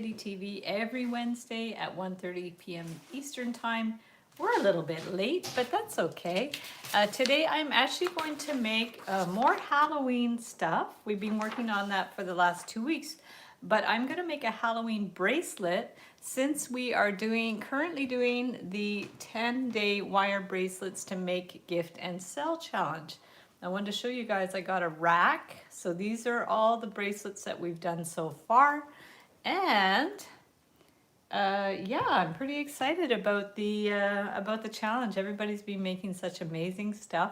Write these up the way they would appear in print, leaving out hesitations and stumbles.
TV every Wednesday at 1:30 p.m. Eastern Time. We're a little bit late, but that's okay. Today I'm actually going to make more Halloween stuff. We've been working on that for the last 2 weeks, but I'm going to make a Halloween bracelet since we are currently doing the 10-day wire bracelets to make, gift, and sell challenge. I wanted to show you guys I got a rack. So these are all the bracelets that we've done so far. And yeah, I'm pretty excited about the challenge. Everybody's been making such amazing stuff.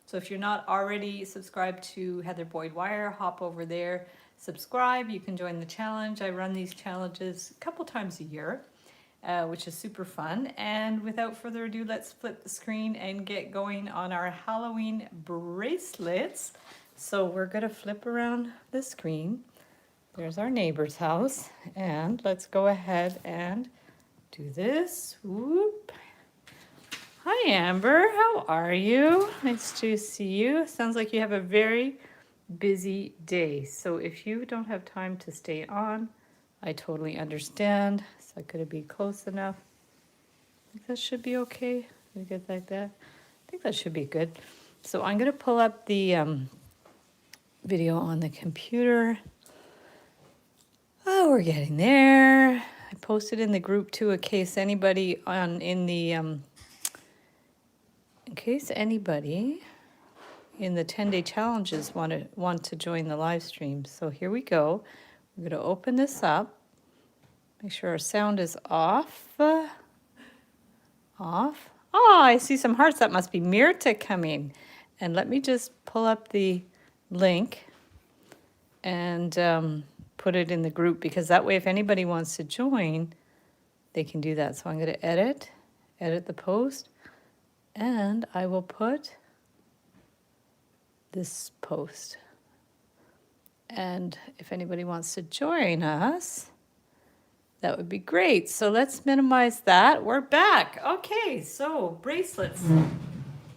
So if you're not already subscribed to Heather Boyd Wire, hop over there, subscribe. You can join the challenge. I run these challenges a couple times a year, which is super fun. And without further ado, let's flip the screen and get going on our Halloween bracelets. So we're gonna flip around the screen. There's our neighbor's house, and let's go ahead and do this. Whoop. Hi, Amber. How are you? Nice to see you. Sounds like you have a very busy day. So if you don't have time to stay on, I totally understand. So could it be close enough? I think that should be okay. We good like that? I think that should be good. So I'm going to pull up the video on the computer. Oh, we're getting there. I posted in the group too, in case anybody in the 10-day challenges want to join the live stream. So here we go. We're going to open this up. Make sure our sound is off. Off. Oh, I see some hearts. That must be Mirta coming. And let me just pull up the link and put it in the group, because that way if anybody wants to join, they can do that. So I'm going to edit the post, and I will put this post. And if anybody wants to join us, that would be great. So let's minimize that. We're back. Okay, so bracelets.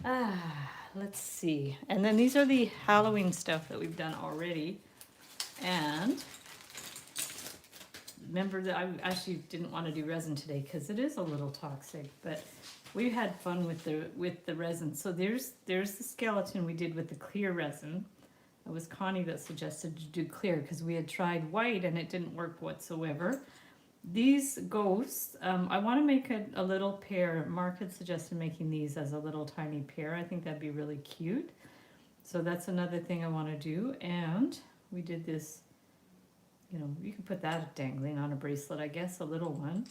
Let's see. And then these are the Halloween stuff that we've done already. And remember that I actually didn't want to do resin today because it is a little toxic, but we had fun with the resin. So there's the skeleton we did with the clear resin. It was Connie that suggested to do clear because we had tried white and it didn't work whatsoever. These ghosts, I want to make a little pair. Mark had suggested making these as a little tiny pair. I think that'd be really cute. So that's another thing I want to do. And we did this, you could put that dangling on a bracelet, I guess, a little one.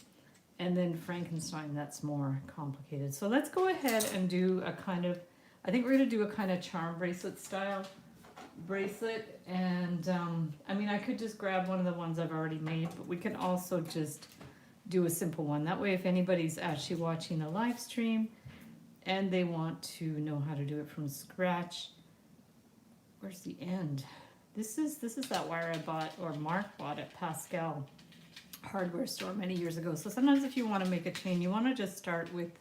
And then Frankenstein, that's more complicated. So let's go ahead and do I think we're going to do a kind of charm bracelet style bracelet. And I could just grab one of the ones I've already made, but we can also just do a simple one. That way, if anybody's actually watching a live stream and they want to know how to do it from scratch, where's the end? This is that wire I bought, or Mark bought at Pascal hardware store many years ago. So sometimes if you want to make a chain, you want to just start with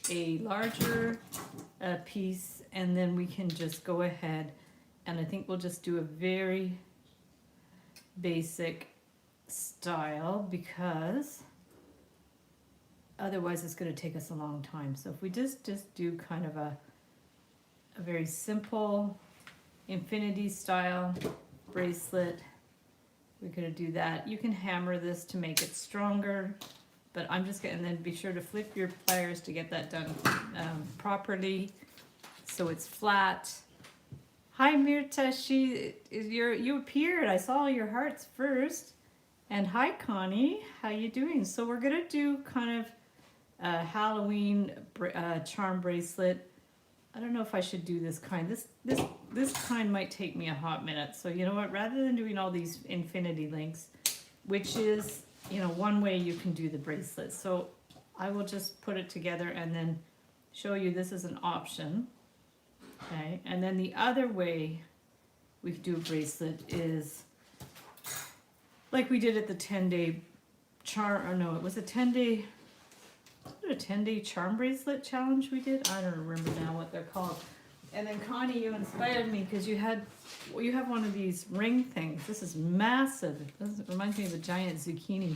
a larger piece, and then we can just go ahead, and I think we'll just do a very basic style, because otherwise it's going to take us a long time. So if we just do kind of a very simple infinity style bracelet, we're going to do that. You can hammer this to make it stronger, but I'm just going to, and then be sure to flip your pliers to get that done properly so it's flat. Hi Mirta, you appeared. I saw your hearts first. And hi Connie, how you doing? So we're going to do kind of a Halloween charm bracelet. I don't know if I should do this kind. This kind might take me a hot minute. So you know what, rather than doing all these infinity links, which is, one way you can do the bracelet. So I will just put it together and then show you this is an option. Okay, and then the other way we could do a bracelet is like we did at the 10-day charm, or no, it was a 10-day charm bracelet challenge we did. I don't remember now what they're called. And then Connie, you inspired me because you have one of these ring things. This is massive. This reminds me of a giant zucchini.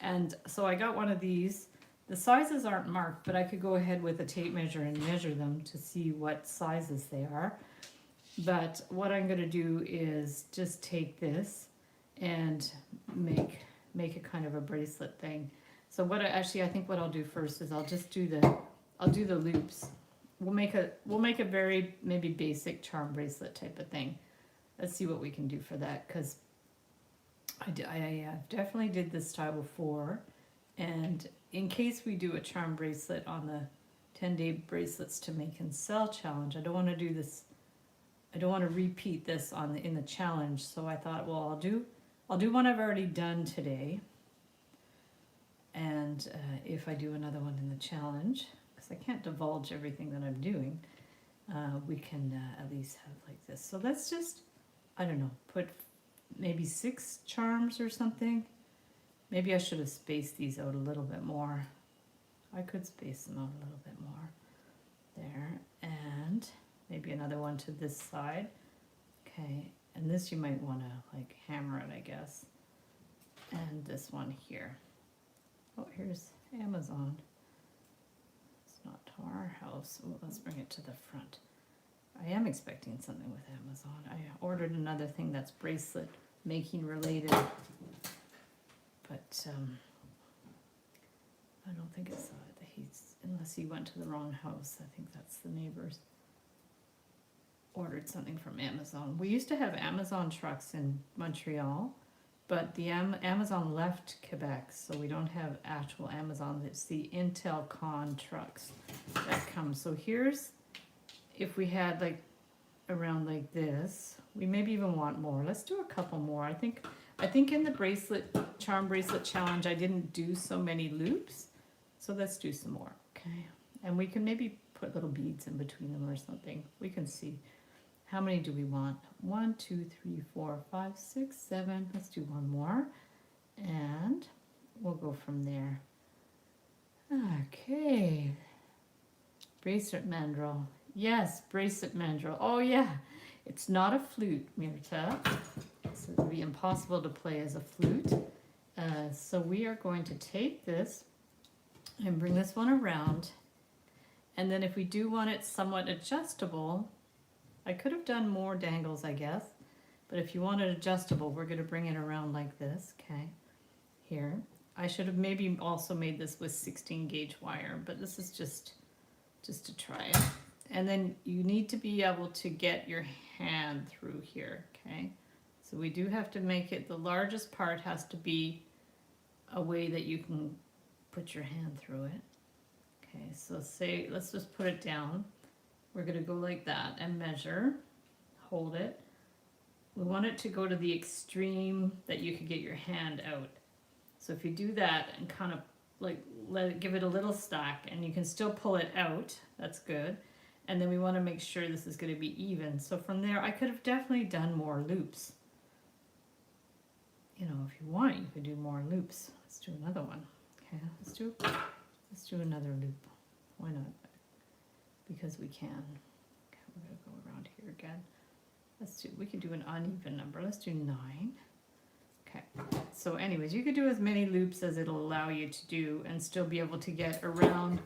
And so I got one of these. The sizes aren't marked, but I could go ahead with a tape measure and measure them to see what sizes they are. But what I'm gonna do is just take this and make a kind of a bracelet thing. So I think what I'll do first is I'll do the loops. We'll make a very maybe basic charm bracelet type of thing. Let's see what we can do for that, because I definitely did this style before, and in case we do a charm bracelet on the 10-day bracelets to make and sell challenge, I don't want to do this. I don't want to repeat this in the challenge. So I thought, well, I'll do one I've already done today, and if I do another one in the challenge, because I can't divulge everything that I'm doing, we can at least have like this. So let's just, I don't know, put maybe 6 charms or something. Maybe I should have spaced these out a little bit more. I could space them out a little bit more. There, and maybe another one to this side. Okay, and this you might want to like hammer it, I guess. And this one here. Oh, here's Amazon. It's not to our house. Oh, let's bring it to the front. I am expecting something with Amazon. I ordered another thing that's bracelet making related, but I don't think it's unless he went to the wrong house. I think that's the neighbors. Ordered something from Amazon. We used to have Amazon trucks in Montreal, but the Amazon left Quebec, so we don't have actual Amazon. It's the Intel Con trucks that come. So here's, if we had like around like this, we maybe even want more. Let's do a couple more. I think in the charm bracelet challenge I didn't do so many loops, so let's do some more. Okay, and we can maybe put little beads in between them or something. We can see. How many do we want? 1, 2, 3, 4, 5, 6, 7. Let's do one more, and we'll go from there. Okay. Bracelet mandrel. Yes, bracelet mandrel. Oh yeah, it's not a flute, Mirta. So it would be impossible to play as a flute. So we are going to take this and bring this one around. And then if we do want it somewhat adjustable, I could have done more dangles, I guess. But if you want it adjustable, we're going to bring it around like this, okay? Here. I should have maybe also made this with 16 gauge wire, but this is just to try it. And then you need to be able to get your hand through here, okay? So we do have to make it, the largest part has to be a way that you can put your hand through it. Okay, so let's just put it down. We're going to go like that and measure, hold it. We want it to go to the extreme that you could get your hand out. So if you do that and kind of like give it a little stack, and you can still pull it out, that's good. And then we want to make sure this is going to be even. So from there, I could have definitely done more loops. You know, if you want, you could do more loops. Let's do another one. Okay, let's do another loop. Why not? Because we can. Okay, we're going to go around here again. We could do an uneven number. Let's do 9. Okay, so anyways, you could do as many loops as it'll allow you to do and still be able to get around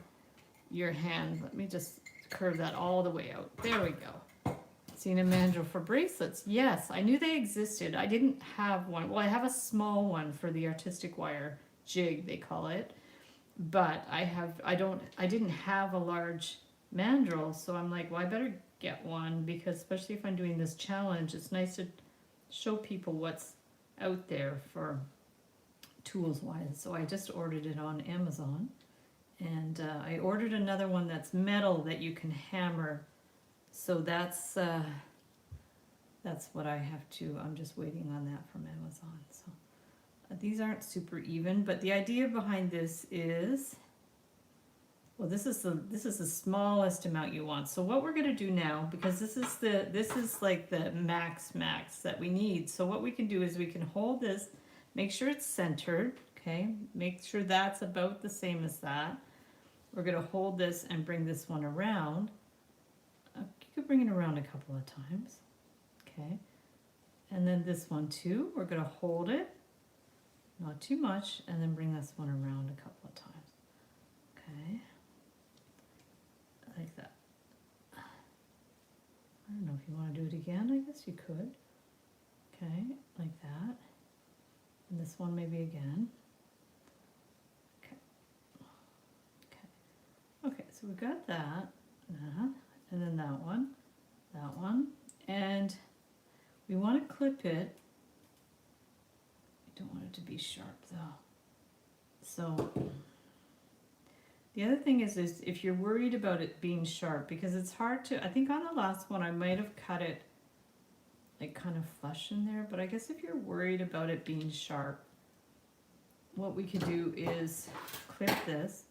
your hand. Let me just curve that all the way out. There we go. Seen a mandrel for bracelets. Yes, I knew they existed. I didn't have one. Well, I have a small one for the artistic wire jig, they call it. But I didn't have a large mandrel, so I'm like, well, I better get one, because especially if I'm doing this challenge, it's nice to show people what's out there for tools wise. So I just ordered it on Amazon, and I ordered another one that's metal that you can hammer. So that's what I have to. I'm just waiting on that from Amazon. So these aren't super even, but the idea behind this is, well, this is the smallest amount you want. So what we're going to do now, because this is like the max that we need. So what we can do is we can hold this, make sure it's centered, okay? Make sure that's about the same as that. We're going to hold this and bring this one around. could bring it around a couple of times. Okay. And then this one too, we're going to hold it, not too much, and then bring this one around a couple of times. Okay. Like that. I don't know if you want to do it again, I guess you could. Okay, like that. And this one maybe again. Okay. Okay. Okay, so we got that, and then that one, and we want to clip it. We don't want it to be sharp though. So the other thing is if you're worried about it being sharp, because it's hard to, I think on the last one I might have cut it like kind of flush in there, but I guess if you're worried about it being sharp, what we could do is clip this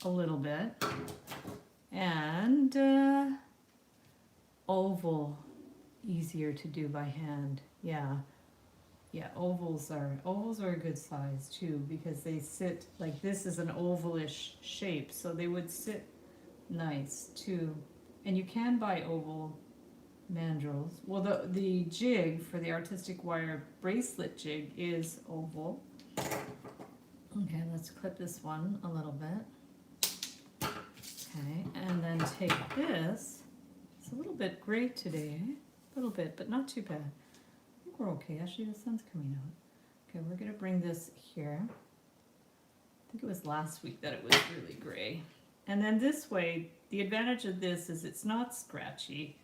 a little bit and oval, easier to do by hand. Yeah, ovals are a good size too, because they sit like this is an ovalish shape, so they would sit nice too. And you can buy oval mandrels. Well, the jig for the artistic wire bracelet jig is oval. Okay, let's clip this one a little bit. Okay, and then take this. It's a little bit gray today, a little bit, but not too bad. I think we're okay. Actually, the sun's coming out. Okay, we're gonna bring this here. I think it was last week that it was really gray. And then this way, the advantage of this is it's not scratchy.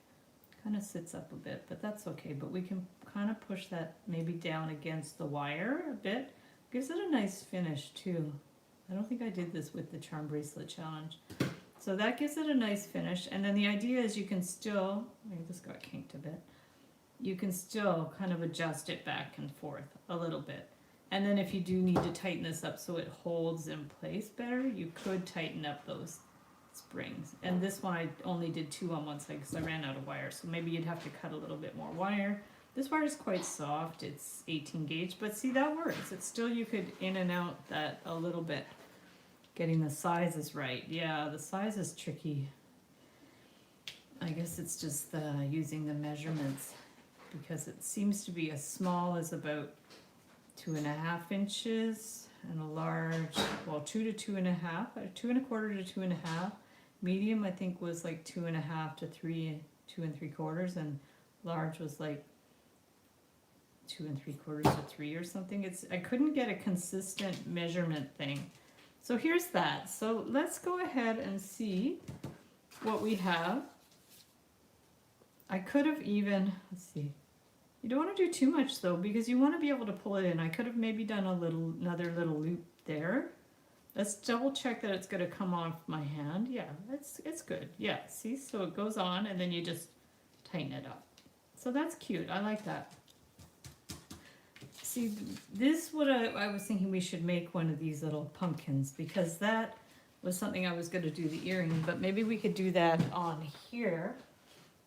Kind of sits up a bit, but that's okay. But we can kind of push that maybe down against the wire a bit. Gives it a nice finish too. I don't think I did this with the charm bracelet challenge. So that gives it a nice finish. And then the idea is you can still, maybe this got kinked a bit. You can still kind of adjust it back and forth a little bit. And then if you do need to tighten this up so it holds in place better, you could tighten up those springs. And this one I only did 2 on one side because I ran out of wire, so maybe you'd have to cut a little bit more wire. This wire is quite soft, it's 18 gauge, but see, that works. It's still, you could in and out that a little bit, getting the sizes right. Yeah, the size is tricky. I guess it's just using the measurements, because it seems to be as small as about 2.5 inches and a large, well, 2 to 2.5, 2.25 to 2.5. Medium I think was like 2.5 to 3, 2 3/4, and large was like 2 3/4 to 3 or something. I couldn't get a consistent measurement thing. So here's that. So let's go ahead and see what we have. I could have even, let's see. You don't want to do too much though, because you want to be able to pull it in. I could have maybe done another little loop there. Let's double check that it's going to come off my hand. Yeah, it's good. Yeah, see, so it goes on and then you just tighten it up. So that's cute. I like that. See, this what I was thinking we should make one of these little pumpkins, because that was something I was going to do the earring, but maybe we could do that on here.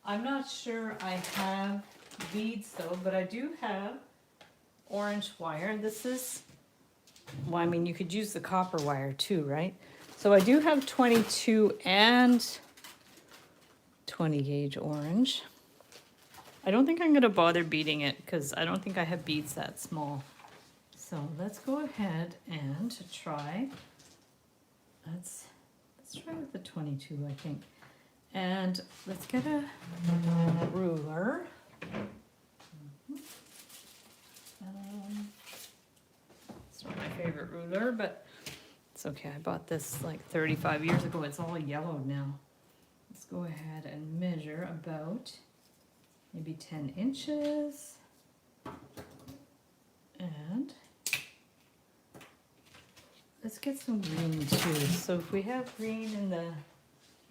I'm not sure I have beads though, but I do have orange wire. This is, well, I mean, you could use the copper wire too, right? So I do have 22 and 20 gauge orange. I don't think I'm going to bother beading it because I don't think I have beads that small. So let's go ahead and try. Let's try with the 22, I think. And let's get a ruler. It's not my favorite ruler, but it's okay. I bought this like 35 years ago. It's all yellowed now. Let's go ahead and measure about maybe 10 inches. And let's get some green too. So if we have green in the,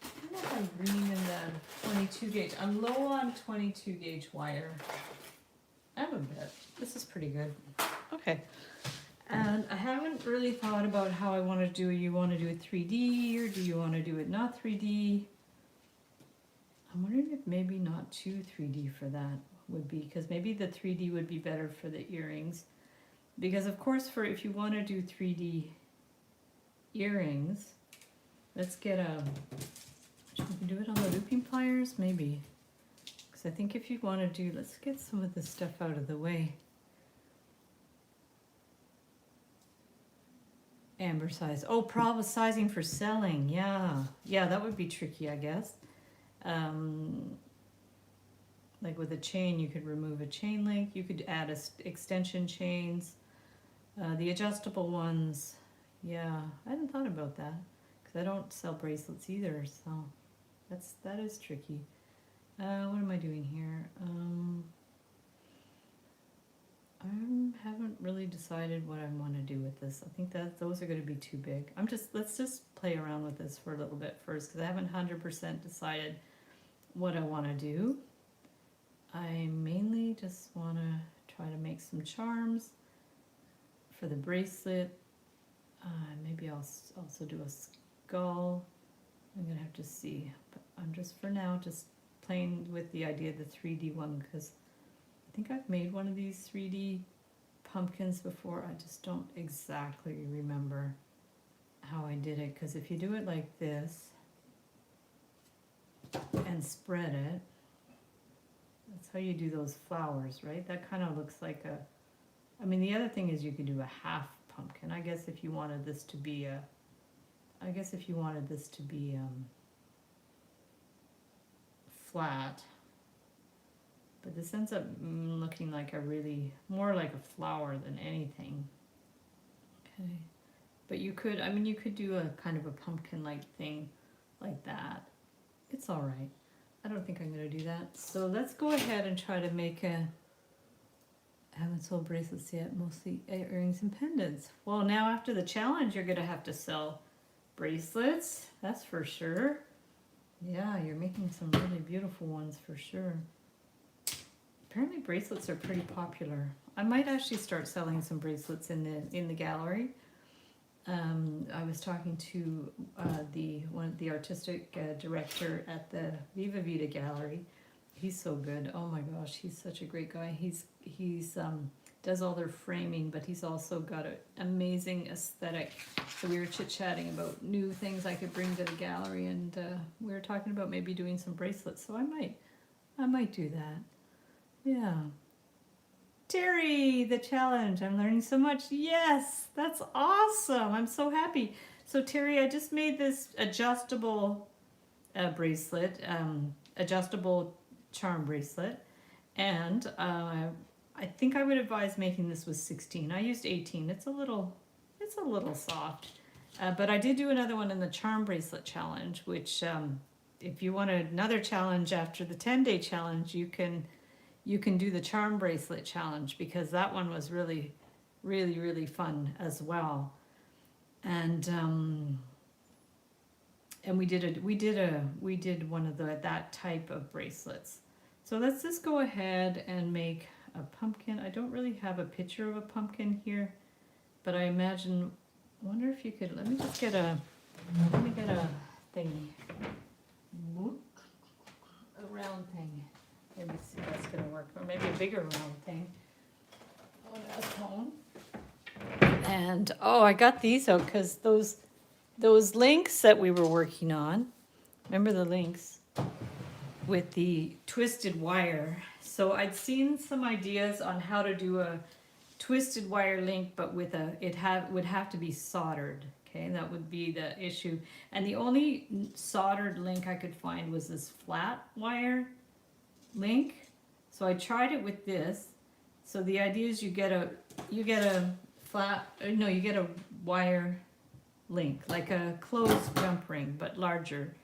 I don't know if I'm green in the 22 gauge. I'm low on 22 gauge wire. I have a bit. This is pretty good. Okay. And I haven't really thought about how I want to do it. You want to do it 3D or do you want to do it not 3D? I'm wondering if maybe not too 3D for that would be, because maybe the 3D would be better for the earrings. Because of course, for if you want to do 3D earrings, let's get a Should we do it on the looping pliers? Maybe. Because I think if you want to do, let's get some of this stuff out of the way. Amber size. Oh, probably sizing for selling. Yeah. Yeah, that would be tricky, I guess. Like with a chain, you could remove a chain link. You could add extension chains. The adjustable ones. Yeah, I hadn't thought about that. Because I don't sell bracelets either, so that is tricky. What am I doing here? I haven't really decided what I want to do with this. I think that those are going to be too big. Let's just play around with this for a little bit first, because I haven't 100% decided what I want to do. I mainly just want to try to make some charms for the bracelet. Maybe I'll also do a skull. I'm going to have to see. But I'm just, for now, just playing with the idea of the 3D one, because I think I've made one of these 3D pumpkins before. I just don't exactly remember how I did it, because if you do it like this and spread it, that's how you do those flowers, right? That kind of looks like a, I mean, the other thing is you could do a half pumpkin. I guess if you wanted this to be flat, but this ends up looking like more like a flower than anything. Okay, but you could, I mean, you could do a kind of a pumpkin-like thing like that. It's all right. I don't think I'm going to do that. So let's go ahead and try to make I haven't sold bracelets yet, mostly earrings and pendants. Well, now after the challenge, you're going to have to sell bracelets. That's for sure. Yeah, you're making some really beautiful ones for sure. Apparently bracelets are pretty popular. I might actually start selling some bracelets in the gallery. I was talking to the artistic director at the Viva Vida gallery. He's so good. Oh my gosh, he's such a great guy. He's does all their framing, but he's also got an amazing aesthetic. So we were chit-chatting about new things I could bring to the gallery, and we were talking about maybe doing some bracelets. So I might do that. Yeah. Terry, the challenge. I'm learning so much. Yes, that's awesome. I'm so happy. So Terry, I just made this adjustable bracelet, adjustable charm bracelet, and I think I would advise making this with 16. I used 18. It's a little soft, but I did do another one in the charm bracelet challenge, which if you want another challenge after the 10-day challenge, you can do the charm bracelet challenge, because that one was really, really, really fun as well. And we did one of that type of bracelets. So let's just go ahead and make a pumpkin. I don't really have a picture of a pumpkin here, but I imagine, wonder if you could, let me get a thingy, a round thing. Maybe see if that's gonna work, or maybe a bigger round thing. On a cone. And oh, I got these out because those links that we were working on. Remember the links with the twisted wire? So I'd seen some ideas on how to do a twisted wire link, but with would have to be soldered. Okay, that would be the issue. And the only soldered link I could find was this flat wire link. So I tried it with this. So the idea is you get a wire link, like a closed jump ring, but larger.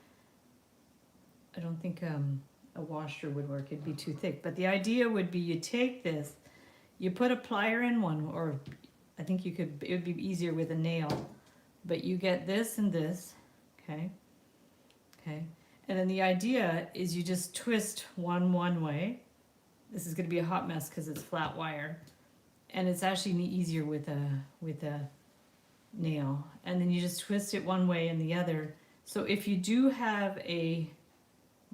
I don't think a washer would work. It'd be too thick. But the idea would be you take this, you put a plier in one, or I think it would be easier with a nail. But you get this and this, okay? Okay. And then the idea is you just twist one way. This is going to be a hot mess because it's flat wire. And it's actually easier with a nail. And then you just twist it one way and the other. So if you do have a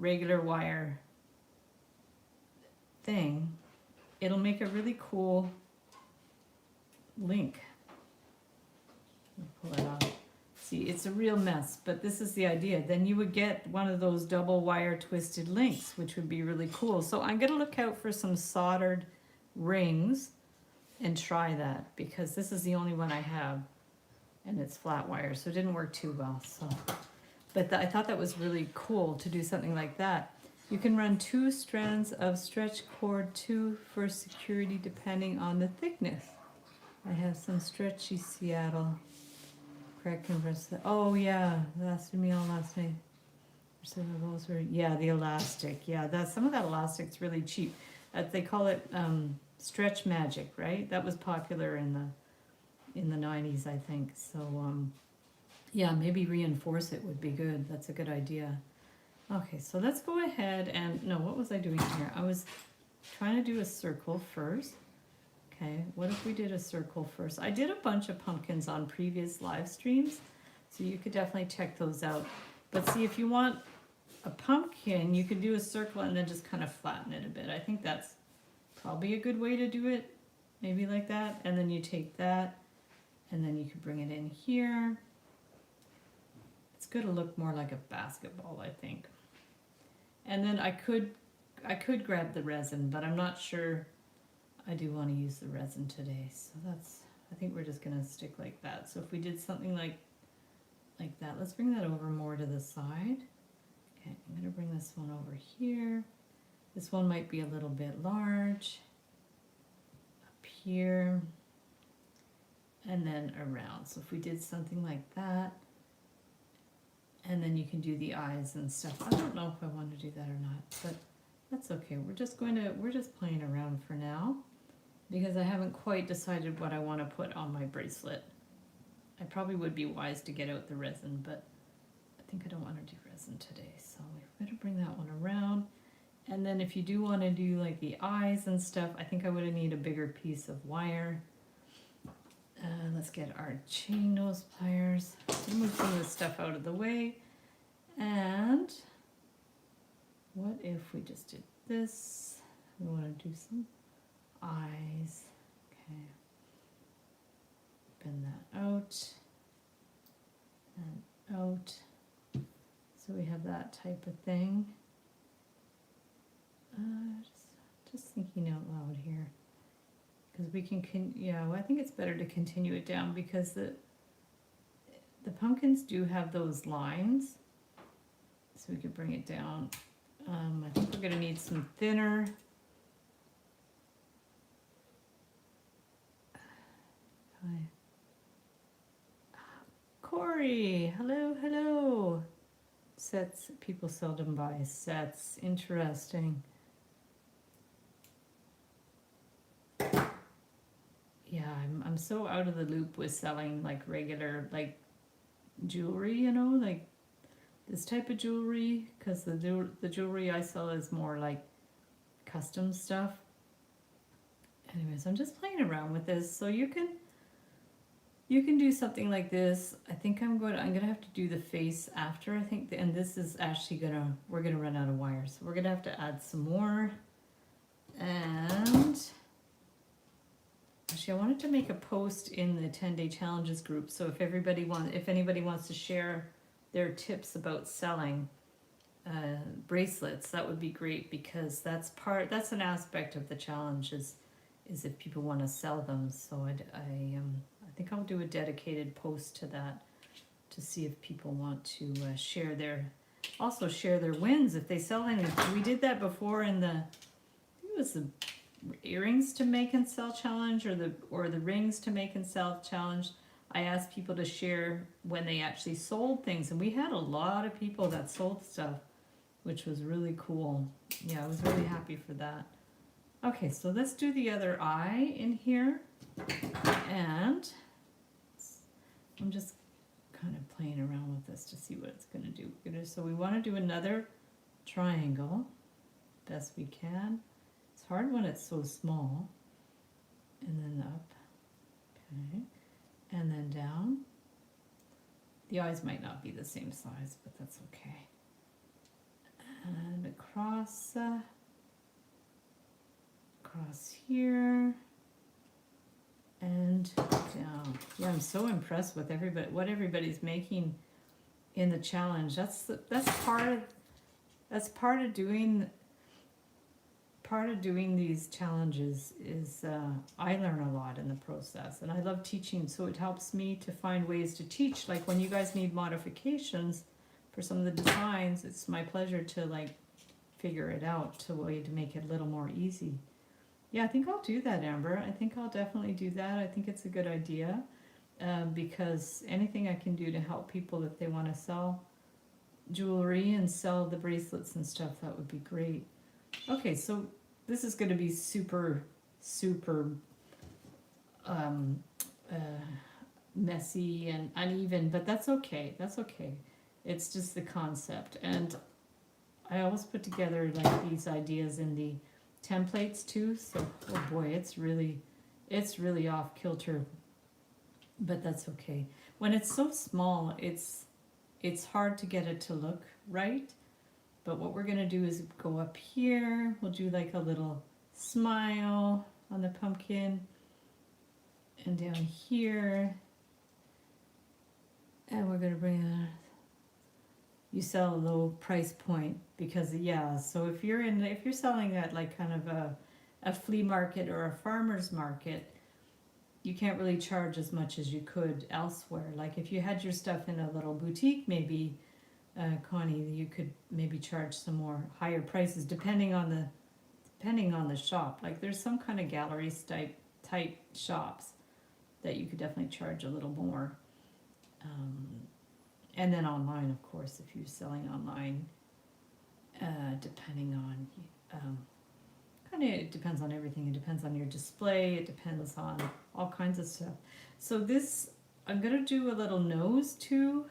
regular wire thing, it'll make a really cool link. Pull it off. See, it's a real mess, but this is the idea. Then you would get one of those double wire twisted links, which would be really cool. So I'm gonna look out for some soldered rings and try that, because this is the only one I have, and it's flat wire, so it didn't work too well. So, but I thought that was really cool to do something like that. You can run 2 strands of stretch cord, 2 for security, depending on the thickness. I have some stretchy Seattle. Craig converse. Oh yeah, that lasted me all last night. So those were, yeah, the elastic. Yeah, that some of that elastic's really cheap. They call it stretch magic, right? That was popular in the 90s, I think. So yeah, maybe reinforce it would be good. That's a good idea. Okay, so let's go ahead and no, what was I doing here? I was trying to do a circle first. Okay, what if we did a circle first? I did a bunch of pumpkins on previous live streams, so you could definitely check those out. But see, if you want a pumpkin, you could do a circle and then just kind of flatten it a bit. I think that's probably a good way to do it, maybe like that. And then you take that, and then you could bring it in here. It's gonna look more like a basketball, I think. And then I could grab the resin, but I'm not sure I do want to use the resin today. So I think we're just gonna stick like that. So if we did something like that, let's bring that over more to the side. Okay, I'm gonna bring this one over here. This one might be a little bit large. Up here. And then around. So if we did something like that, and then you can do the eyes and stuff. I don't know if I want to do that or not, but that's okay. We're just playing around for now, because I haven't quite decided what I want to put on my bracelet. I probably would be wise to get out the resin, but I think I don't want to do resin today. So we're going to bring that one around. And then if you do want to do like the eyes and stuff, I think I would need a bigger piece of wire. Let's get our chain nose pliers. Move some of this stuff out of the way. And what if we just did this? We want to do some eyes. Okay. Bend that out and out. So we have that type of thing. Just thinking out loud here. Because we can, yeah, well, I think it's better to continue it down, because the pumpkins do have those lines. So we could bring it down. I think we're going to need some thinner. Hi. Corey, hello, hello. Sets, people seldom buy sets. Interesting. Yeah, I'm so out of the loop with selling like regular like jewelry, you know, like this type of jewelry, because the jewelry I sell is more like custom stuff. Anyways, I'm just playing around with this, so you can do something like this. I think I'm gonna have to do the face after, I think, and this is actually we're gonna run out of wires, so we're gonna have to add some more. And actually, I wanted to make a post in the 10-day challenges group, so if anybody wants to share their tips about selling bracelets, that would be great, because that's an aspect of the challenge is if people want to sell them. So I think I'll do a dedicated post to that, to see if people want to share their wins if they sell anything. We did that before in I think it was the earrings to make and sell challenge, or the rings to make and sell challenge. I asked people to share when they actually sold things, and we had a lot of people that sold stuff, which was really cool. Yeah, I was really happy for that. Okay, so let's do the other eye in here, and I'm just kind of playing around with this to see what it's going to do. So we want to do another triangle best we can. It's hard when it's so small. And then up. Okay. And then down. The eyes might not be the same size, but that's okay. And across here. And yeah, I'm so impressed with what everybody's making in the challenge. That's part of doing these challenges is I learn a lot in the process, and I love teaching, so it helps me to find ways to teach. Like when you guys need modifications for some of the designs, it's my pleasure to like figure it out to a way to make it a little more easy. Yeah, I think I'll do that, Amber. I think I'll definitely do that. I think it's a good idea, because anything I can do to help people if they want to sell jewelry and sell the bracelets and stuff, that would be great. Okay, so this is going to be super, super um, uh, messy and uneven, but that's okay. That's okay. It's just the concept. And I always put together like these ideas in the templates too. So, oh boy, it's really off kilter, but that's okay. When it's so small, it's hard to get it to look right. But what we're gonna do is go up here, we'll do like a little smile on the pumpkin, and down here, and we're gonna bring it, you sell a low price point, because yeah, so if you're selling at like kind of a flea market or a farmer's market, you can't really charge as much as you could elsewhere. Like if you had your stuff in a little boutique, maybe Connie, you could maybe charge some more higher prices depending on the shop. Like there's some kind of gallery type shops that you could definitely charge a little more. And then online, of course, if you're selling online, depending on kind of, it depends on everything. It depends on your display. It depends on all kinds of stuff. So this, I'm gonna do a little nose too.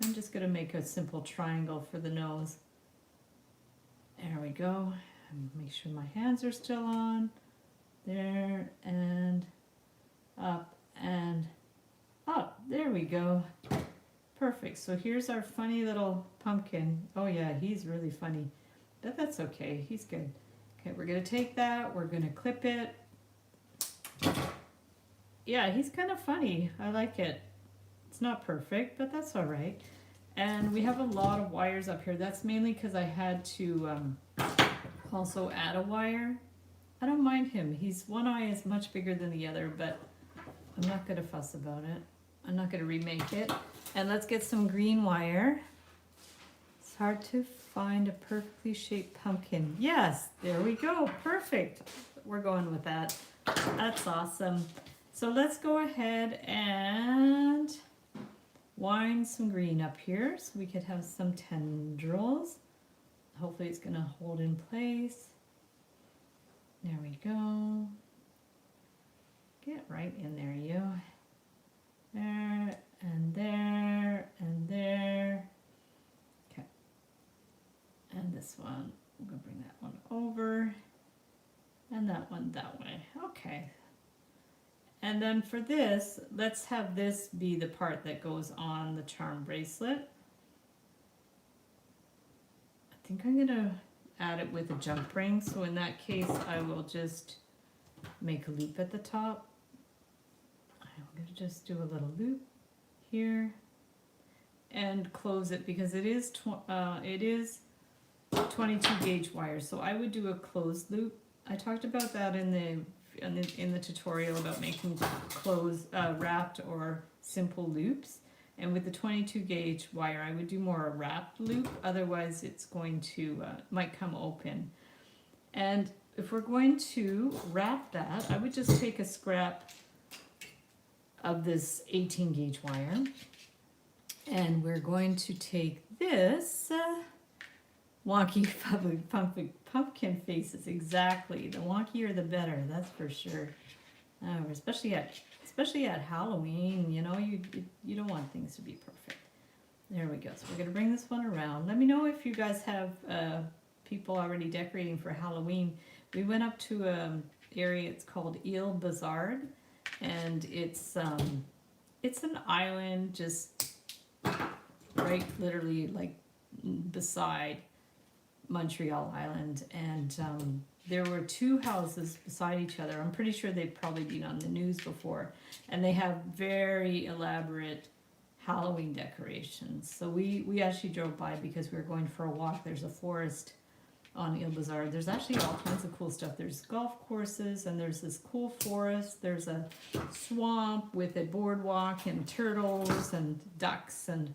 I'm just going to make a simple triangle for the nose. There we go. Make sure my hands are still on. There and up and up. There we go. Perfect. So here's our funny little pumpkin. Oh yeah, he's really funny. But that's okay. He's good. Okay, we're going to take that. We're going to clip it. Yeah, he's kind of funny. I like it. It's not perfect, but that's all right. And we have a lot of wires up here. That's mainly because I had to also add a wire. I don't mind him. One eye is much bigger than the other, but I'm not going to fuss about it. I'm not going to remake it. And let's get some green wire. It's hard to find a perfectly shaped pumpkin. Yes, there we go. Perfect. We're going with that. That's awesome. So let's go ahead and wind some green up here so we could have some tendrils. Hopefully it's going to hold in place. There we go. Get right in there, you. There and there and there. Okay. And this one, I'm going to bring that one over. And that one that way. Okay. And then for this, let's have this be the part that goes on the charm bracelet. I think I'm gonna add it with a jump ring. So in that case, I will just make a loop at the top. I'm gonna just do a little loop here and close it because it is 22 gauge wire. So I would do a closed loop. I talked about that in the tutorial about making wrapped or simple loops, and with the 22 gauge wire I would do more a wrapped loop, otherwise it's going to might come open. And if we're going to wrap that, I would just take a scrap of this 18 gauge wire, and we're going to take this wonky pumpkin faces. Exactly, the wonkier the better, that's for sure. Especially at Halloween, you know, you don't want things to be perfect. There we go. So we're gonna bring this one around. Let me know if you guys have people already decorating for Halloween. We went up to an area, it's called Ile Bazard, and it's an island just right, literally like beside Montreal Island, and there were two houses beside each other. I'm pretty sure they've probably been on the news before, and they have very elaborate Halloween decorations. So we actually drove by because we were going for a walk. There's a forest on Il Bazaar. There's actually all kinds of cool stuff. There's golf courses, and there's this cool forest. There's a swamp with a boardwalk and turtles and ducks and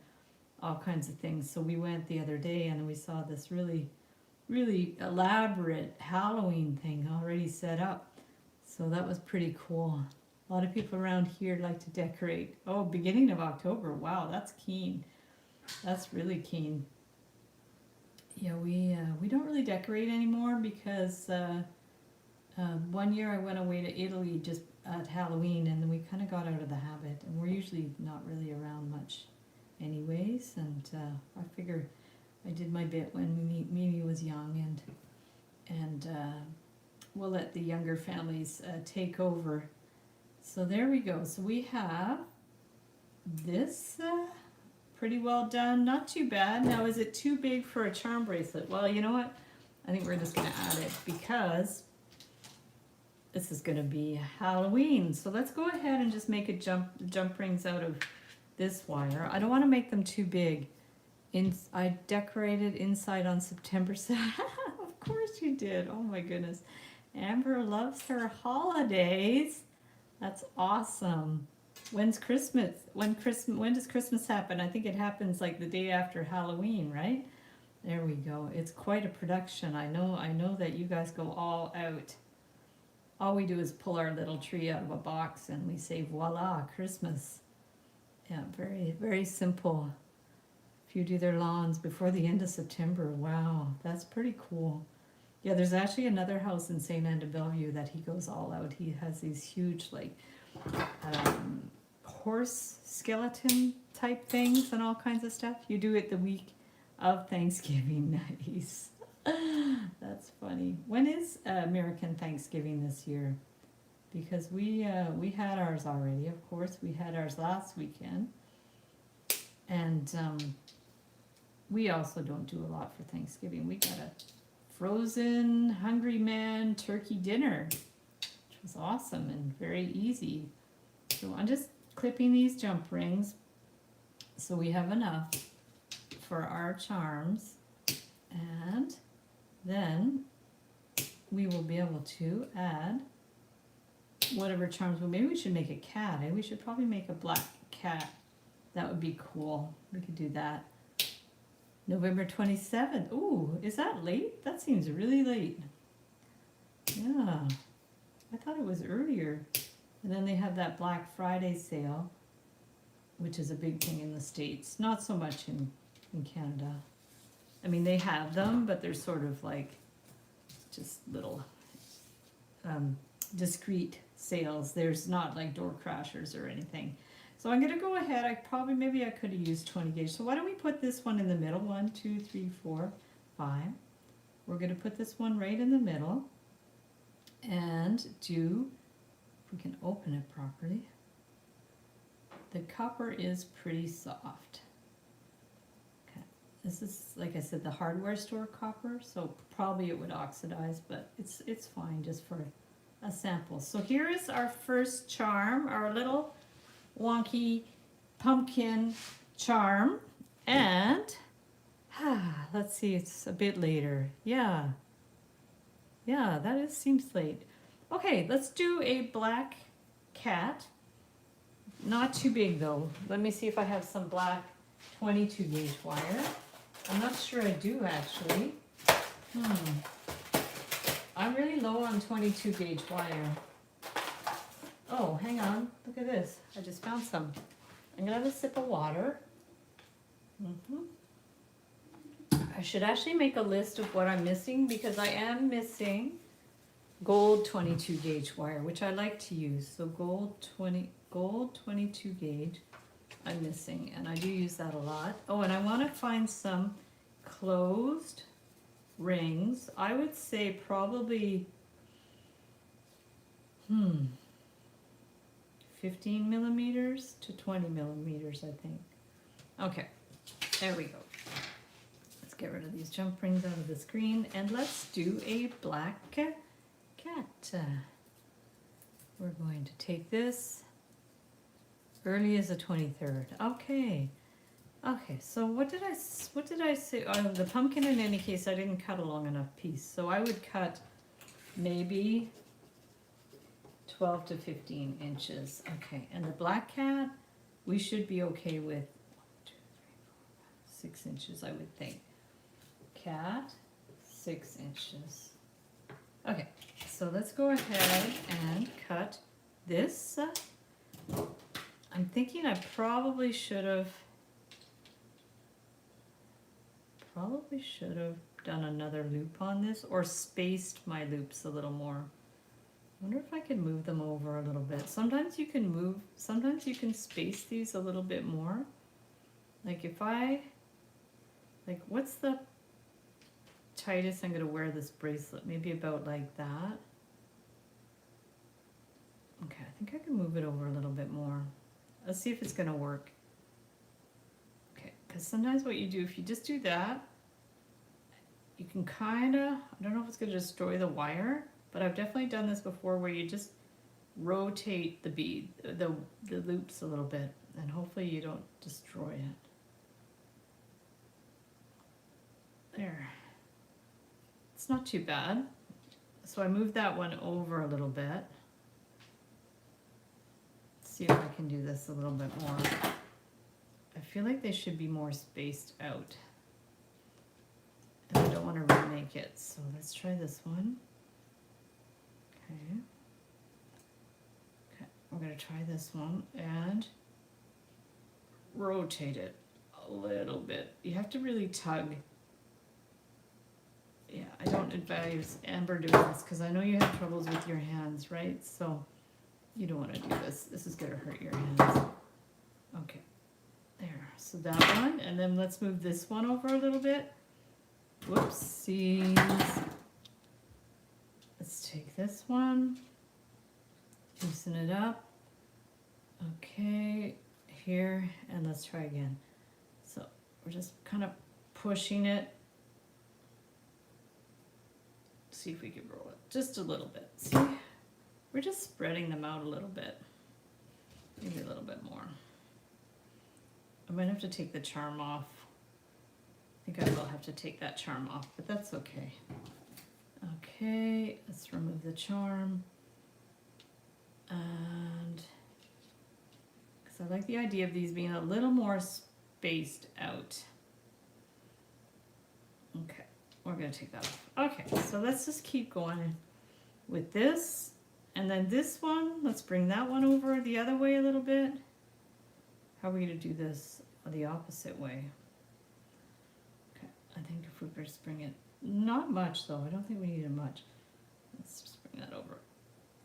all kinds of things. So we went the other day and we saw this really, really elaborate Halloween thing already set up. So that was pretty cool. A lot of people around here like to decorate. Oh, beginning of October. Wow, that's keen. That's really keen. Yeah, we don't really decorate anymore because one year I went away to Italy just at Halloween, and then we kind of got out of the habit, and we're usually not really around much anyways, and I figure I did my bit when Mimi was young, and we'll let the younger families take over. So there we go. So we have this pretty well done, not too bad. Now, is it too big for a charm bracelet? Well, you know what? I think we're just going to add it because this is going to be Halloween. So let's go ahead and just make a jump rings out of this wire. I don't want to make them too big. I decorated inside on September 7th. Of course you did. Oh my goodness. Amber loves her holidays. That's awesome. When's Christmas? When does Christmas happen? I think it happens like the day after Halloween, right? There we go. It's quite a production. I know that you guys go all out. All we do is pull our little tree out of a box and we say voila, Christmas. Yeah, very, very simple. If you do their lawns before the end of September, wow, that's pretty cool. Yeah, there's actually another house in St. Anne de Bellevue that he goes all out. He has these huge, like, horse skeleton type things and all kinds of stuff. You do it the week of Thanksgiving. Nice. That's funny. When is American Thanksgiving this year? Because we had ours already, of course. We had ours last weekend. And we also don't do a lot for Thanksgiving. We got a frozen Hungry Man turkey dinner, which was awesome and very easy. So I'm just clipping these jump rings so we have enough for our charms, and then we will be able to add whatever charms. Well, maybe we should make a cat. We should probably make a black cat. That would be cool. We could do that. November 27th. Ooh, is that late? That seems really late. Yeah, I thought it was earlier. And then they have that Black Friday sale, which is a big thing in the States. Not so much in Canada. I mean, they have them, but they're sort of like just little discreet sales. There's not like door crashers or anything. So I'm going to go ahead. Maybe I could have used 20 gauge. So why don't we put this one in the middle? 1, 2, 3, 4, 5. We're going to put this one right in the middle and do, if we can open it properly. The copper is pretty soft. Okay, this is, like I said, the hardware store copper, so probably it would oxidize, but it's fine just for a sample. So here is our first charm, our little wonky pumpkin charm, and let's see, it's a bit later. Yeah, that seems late. Okay, let's do a black cat. Not too big though. Let me see if I have some black 22 gauge wire. I'm not sure I do actually. I'm really low on 22 gauge wire. Oh, hang on. Look at this. I just found some. I'm going to have a sip of water. I should actually make a list of what I'm missing because I am missing gold 22 gauge wire, which I like to use. So gold 22 gauge I'm missing, and I do use that a lot. Oh, and I want to find some closed rings. I would say probably 15 millimeters to 20 millimeters, I think. Okay, there we go. Let's get rid of these jump rings out of the screen, and let's do a black cat. We're going to take this. Early as the 23rd. Okay. Okay, so what did I say? The pumpkin, in any case, I didn't cut a long enough piece. So I would cut maybe 12 to 15 inches. Okay, and the black cat, we should be okay with 1, 2, 3, 4, 5, 6 inches, I would think. Cat, 6 inches. Okay, so let's go ahead and cut this. I'm thinking I probably should have done another loop on this, or spaced my loops a little more. I wonder if I can move them over a little bit. Sometimes you can space these a little bit more. Like what's the tightest I'm gonna wear this bracelet? Maybe about like that. Okay, I think I can move it over a little bit more. Let's see if it's gonna work. Okay, because sometimes what you do, if you just do that, you can kinda, I don't know if it's gonna destroy the wire, but I've definitely done this before where you just rotate the bead, the loops a little bit, and hopefully you don't destroy it. There. It's not too bad. So I moved that one over a little bit. Let's see if I can do this a little bit more. I feel like they should be more spaced out. And I don't want to remake it, so let's try this one. Okay. Okay, we're going to try this one and rotate it a little bit. You have to really tug. Yeah, I don't advise Amber doing this because I know you have troubles with your hands, right? So you don't want to do this. This is going to hurt your hands. Okay, there. So that one, and then let's move this one over a little bit. Whoopsies. Let's take this one, loosen it up. Okay, here, and let's try again. So we're just kind of pushing it. See if we can roll it just a little bit. See, we're just spreading them out a little bit, maybe a little bit more. I might have to take the charm off. I think I will have to take that charm off, but that's okay. Okay, let's remove the charm. And because I like the idea of these being a little more spaced out. Okay, we're gonna take that off. Okay, so let's just keep going with this. And then this one, let's bring that one over the other way a little bit. How are we gonna do this the opposite way? Okay, I think if we just bring it, not much though, I don't think we need it much. Let's just bring that over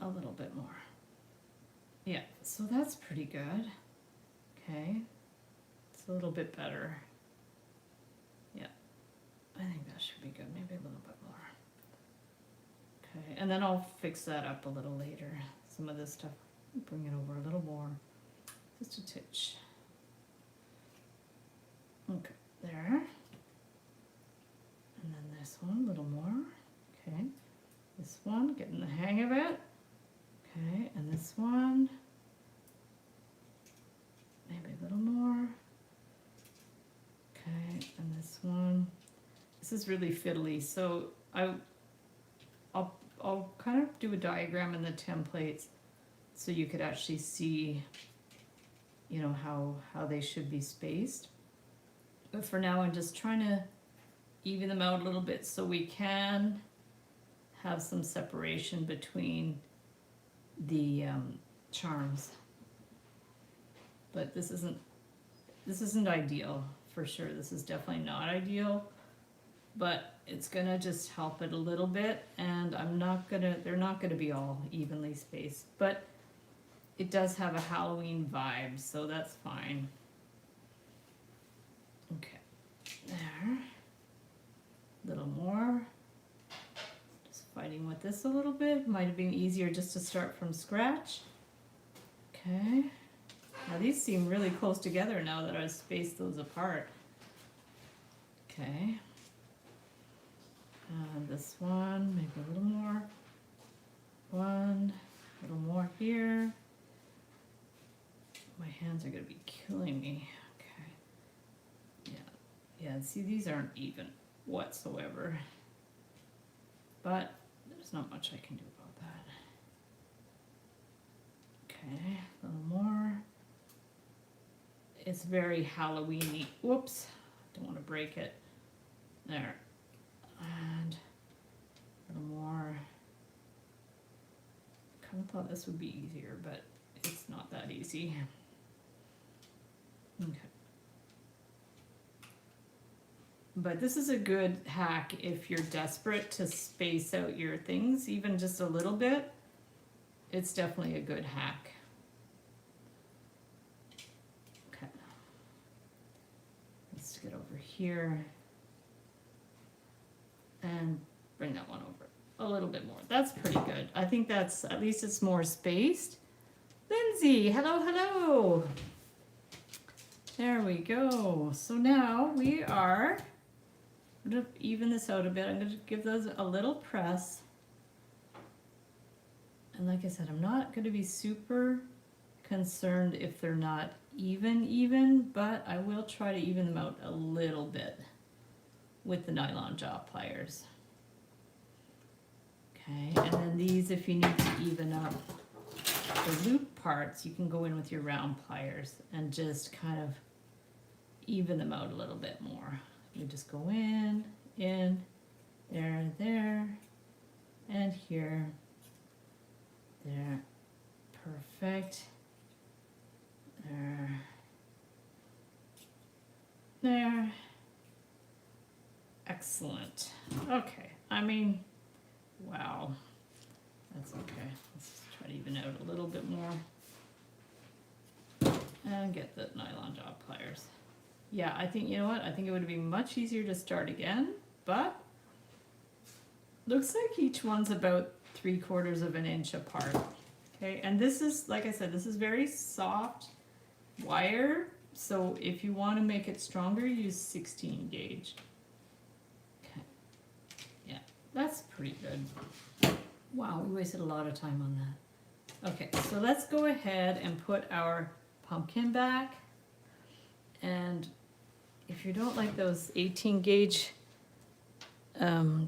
a little bit more. Yeah, so that's pretty good. Okay, it's a little bit better. Yeah, I think that should be good, maybe a little bit more. Okay, and then I'll fix that up a little later. Some of this stuff, bring it over a little more, just a titch. Okay, there. And then this one, a little more. Okay, this one, getting the hang of it. Okay, and this one, maybe a little more. Okay, and this one. This is really fiddly, so I'll kind of do a diagram in the templates so you could actually see, you know, how they should be spaced. But for now, I'm just trying to even them out a little bit so we can have some separation between the charms. But this isn't ideal for sure. This is definitely not ideal, but it's gonna just help it a little bit, and they're not gonna be all evenly spaced, but it does have a Halloween vibe, so that's fine. Okay, there. A little more. Just fighting with this a little bit. Might have been easier just to start from scratch. Okay. Now these seem really close together now that I've spaced those apart. Okay. This one, maybe a little more. One, a little more here. My hands are gonna be killing me. Okay. Yeah, see, these aren't even whatsoever. But there's not much I can do about that. Okay, a little more. It's very Halloween-y. Whoops, don't want to break it. There. And a little more. Kind of thought this would be easier, but it's not that easy. Okay. But this is a good hack if you're desperate to space out your things, even just a little bit. It's definitely a good hack. Okay. Let's get over here and bring that one over a little bit more. That's pretty good. I think that's, at least it's more spaced. Lindsay, hello, hello. There we go. So now we are, I'm going to even this out a bit. I'm going to give those a little press. And like I said, I'm not going to be super concerned if they're not even, but I will try to even them out a little bit with the nylon jaw pliers. Okay, and then these, if you need to even up the loop parts, you can go in with your round pliers and just kind of even them out a little bit more. You just go in, there, and here, there, perfect, there, excellent. Okay, I mean, wow, that's okay. Let's just try to even out a little bit more and get the nylon jaw pliers. Yeah, I think, you know what, I think it would be much easier to start again, but looks like each one's about 3/4 of an inch apart. Okay, and this is, like I said, this is very soft wire, so if you want to make it stronger, use 16 gauge. Okay, yeah, that's pretty good. Wow, we wasted a lot of time on that. Okay, so let's go ahead and put our pumpkin back. And if you don't like those 18 gauge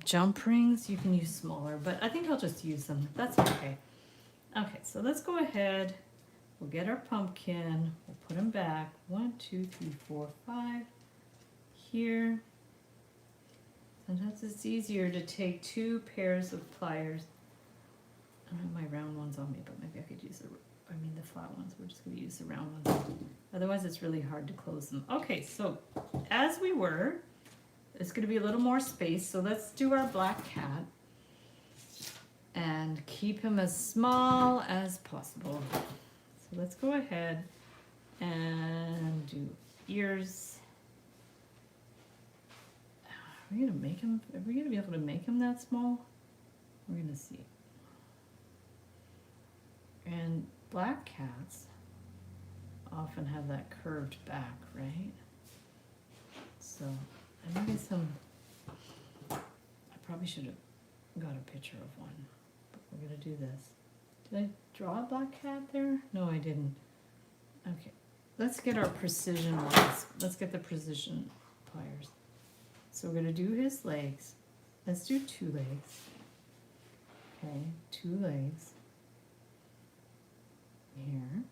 jump rings, you can use smaller, but I think I'll just use them. That's okay. Okay, so let's go ahead. We'll get our pumpkin. We'll put them back. 1, 2, 3, 4, 5. Here. Sometimes it's easier to take 2 pairs of pliers. I don't have my round ones on me, but maybe I could use the flat ones. We're just going to use the round ones. Otherwise, it's really hard to close them. Okay, so as we were, it's going to be a little more space. So let's do our black cat and keep him as small as possible. So let's go ahead and do ears. Are we going to make him? Are we going to be able to make him that small? We're going to see. And black cats often have that curved back, right? So I need some, I probably should have got a picture of one, but we're gonna do this. Did I draw a black cat there? No, I didn't. Okay, let's get our precision ones. Let's get the precision pliers. So we're gonna do his legs. Let's do 2 legs. Okay, 2 legs. Here.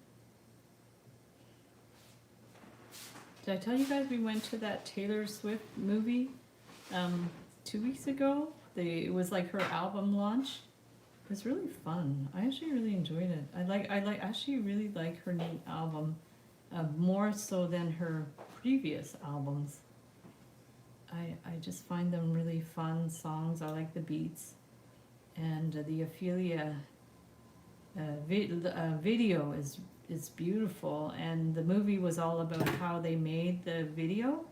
Did I tell you guys we went to that Taylor Swift movie 2 weeks ago? It was like her album launch. It was really fun. I actually really enjoyed it. I actually really like her new album more so than her previous albums. I just find them really fun songs. I like the beats, and the Ophelia video is beautiful, and the movie was all about how they made the video,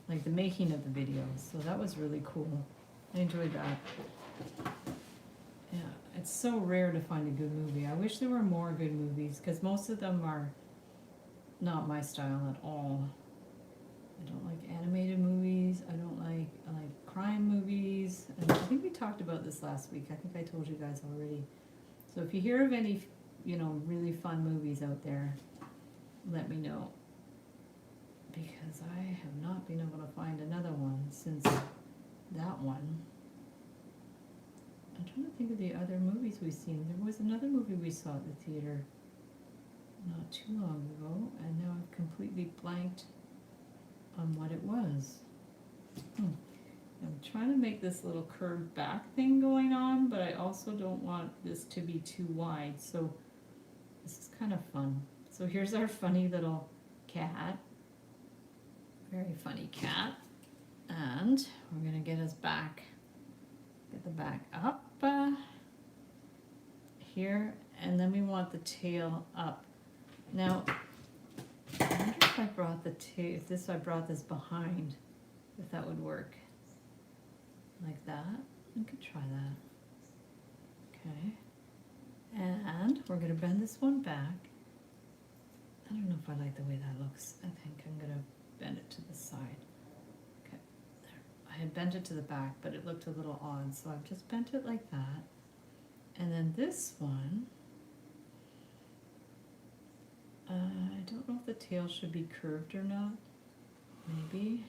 like the making of the video, so that was really cool. I enjoyed that. Yeah, it's so rare to find a good movie. I wish there were more good movies, because most of them are not my style at all. I don't like animated movies. I like crime movies. And I think we talked about this last week. I think I told you guys already. So if you hear of any, really fun movies out there, let me know. Because I have not been able to find another one since that one. I'm trying to think of the other movies we've seen. There was another movie we saw at the theater not too long ago, and now I've completely blanked on what it was. I'm trying to make this little curved back thing going on, but I also don't want this to be too wide, so this is kind of fun. So here's our funny little cat. Very funny cat. And we're gonna get his back, get the back up here, and then we want the tail up. Now, I wonder if I brought the tail, I brought this behind, if that would work. Like that. We could try that. Okay. And we're gonna bend this one back. I don't know if I like the way that looks. I think I'm gonna bend it to the side. Okay, there. I had bent it to the back, but it looked a little odd, so I've just bent it like that. And then this one, I don't know if the tail should be curved or not. Maybe.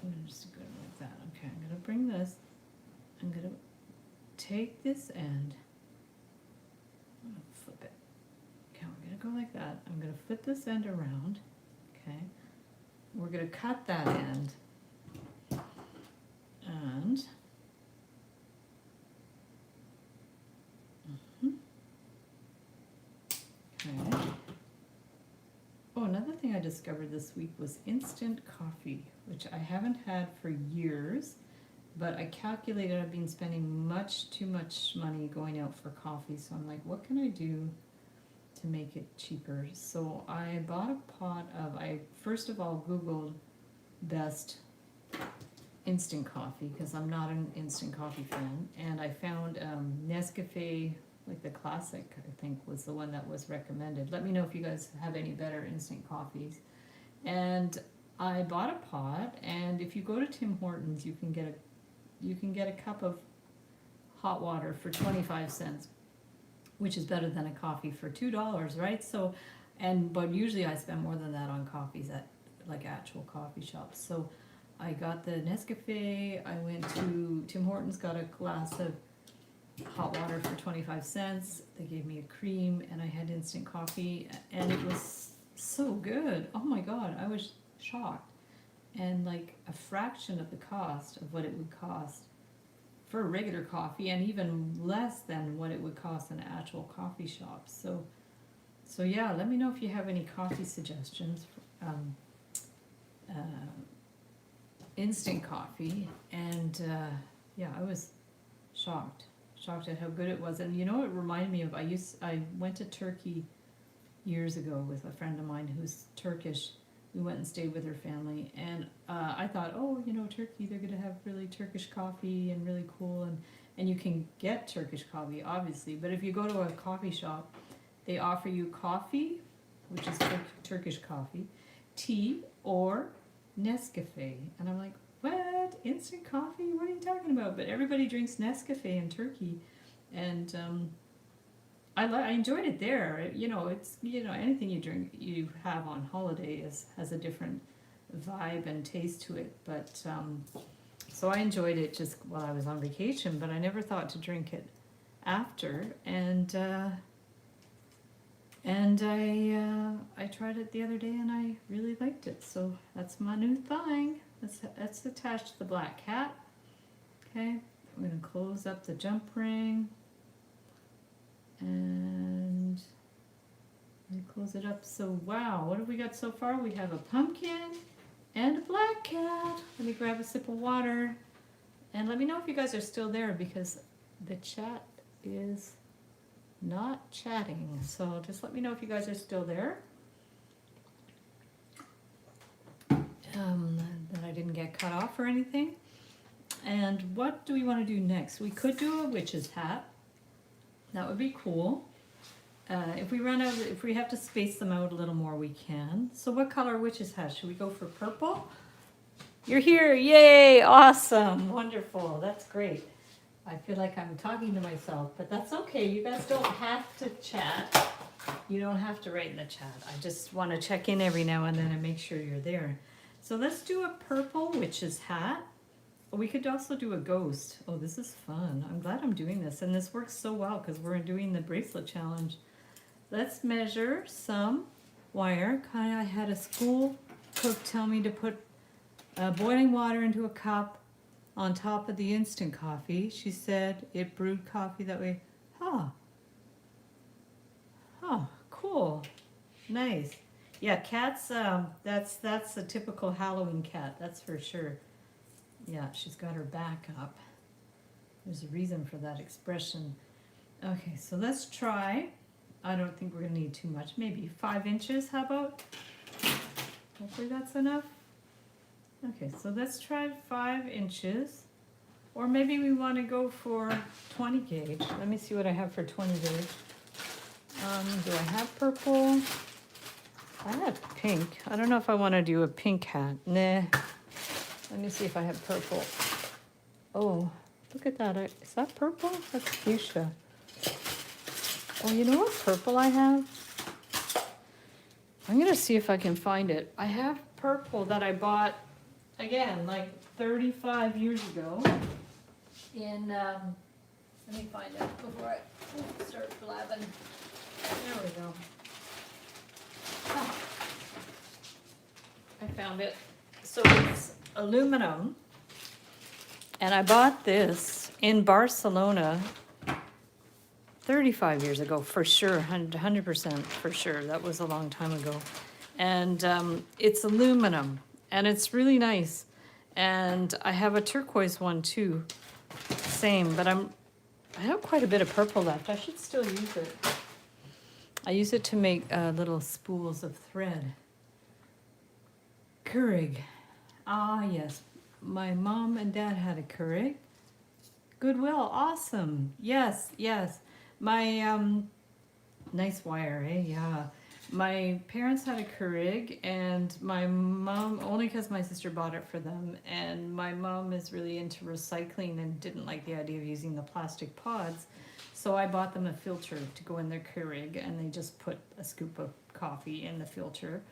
I'm gonna just go like that. Okay, I'm gonna bring this. I'm gonna take this end. I'm gonna flip it. Okay, we're gonna go like that. I'm gonna flip this end around. Okay. We're gonna cut that end. And okay. Oh, another thing I discovered this week was instant coffee, which I haven't had for years, but I calculated I've been spending much too much money going out for coffee, so I'm like, what can I do to make it cheaper? So I bought a pot of, I first of all Googled best instant coffee, because I'm not an instant coffee fan, and I found Nescafe, like the classic, I think was the one that was recommended. Let me know if you guys have any better instant coffees. And I bought a pot, and if you go to Tim Hortons, you can get a cup of hot water for 25 cents, which is better than a coffee for $2, right? So, but usually I spend more than that on coffees at like actual coffee shops. So I got the Nescafe, I went to Tim Hortons, got a glass of hot water for 25 cents. They gave me a cream, and I had instant coffee, and it was so good. Oh my God, I was shocked. And like a fraction of the cost of what it would cost for a regular coffee, and even less than what it would cost in an actual coffee shop. So yeah, let me know if you have any coffee suggestions. Instant coffee, and yeah, I was shocked at how good it was. And you know, it reminded me of, I went to Turkey years ago with a friend of mine who's Turkish. We went and stayed with her family, and I thought, oh, Turkey, they're gonna have really Turkish coffee and really cool, and you can get Turkish coffee, obviously, but if you go to a coffee shop, they offer you coffee, which is Turkish coffee, tea, or Nescafe. And I'm like, what? Instant coffee? What are you talking about? But everybody drinks Nescafe in Turkey, and I enjoyed it there. It's anything you have on holiday has a different vibe and taste to it. But so I enjoyed it just while I was on vacation, but I never thought to drink it after. And I tried it the other day, and I really liked it. So that's my new thing. That's attached to the black cat. Okay, I'm gonna close up the jump ring, and close it up. So wow, what have we got so far? We have a pumpkin and a black cat. Let me grab a sip of water, and let me know if you guys are still there, because the chat is not chatting. So just let me know if you guys are still there. That I didn't get cut off or anything. And what do we want to do next? We could do a witch's hat. That would be cool. If we run out, if we have to space them out a little more, we can. So what color witch's hat? Should we go for purple? You're here, yay, awesome, wonderful, that's great. I feel like I'm talking to myself, but that's okay. You guys don't have to chat. You don't have to write in the chat. I just want to check in every now and then and make sure you're there. So let's do a purple witch's hat. We could also do a ghost. Oh, this is fun. I'm glad I'm doing this. And this works so well because we're doing the bracelet challenge. Let's measure some wire. I had a school cook tell me to put boiling water into a cup on top of the instant coffee. She said it brewed coffee that way. Huh. Oh, cool. Nice. Yeah, cats, that's a typical Halloween cat, that's for sure. Yeah, she's got her back up. There's a reason for that expression. Okay, so let's try. I don't think we're gonna need too much. Maybe 5 inches, how about? Hopefully that's enough. Okay, so let's try 5 inches. Or maybe we want to go for 20 gauge. Let me see what I have for 20 gauge. Do I have purple? I have pink. I don't know if I want to do a pink hat. Nah. Let me see if I have purple. Oh, look at that. Is that purple? That's fuchsia. Oh, you know what purple I have? I'm going to see if I can find it. I have purple that I bought, again, like 35 years ago. In, let me find it before I start blabbing. There we go. Oh, I found it. So it's aluminum. And I bought this in Barcelona 35 years ago, for sure, 100% for sure. That was a long time ago. And it's aluminum, and it's really nice. And I have a turquoise one too, same, but I have quite a bit of purple left. I should still use it. I use it to make little spools of thread. Keurig. Ah, yes. My mom and dad had a Keurig. Goodwill, awesome. Yes, yes. My, nice wire, eh? Yeah. My parents had a Keurig, and my mom, only because my sister bought it for them, and my mom is really into recycling and didn't like the idea of using the plastic pods, so I bought them a filter to go in their Keurig, and they just put a scoop of coffee in the filter,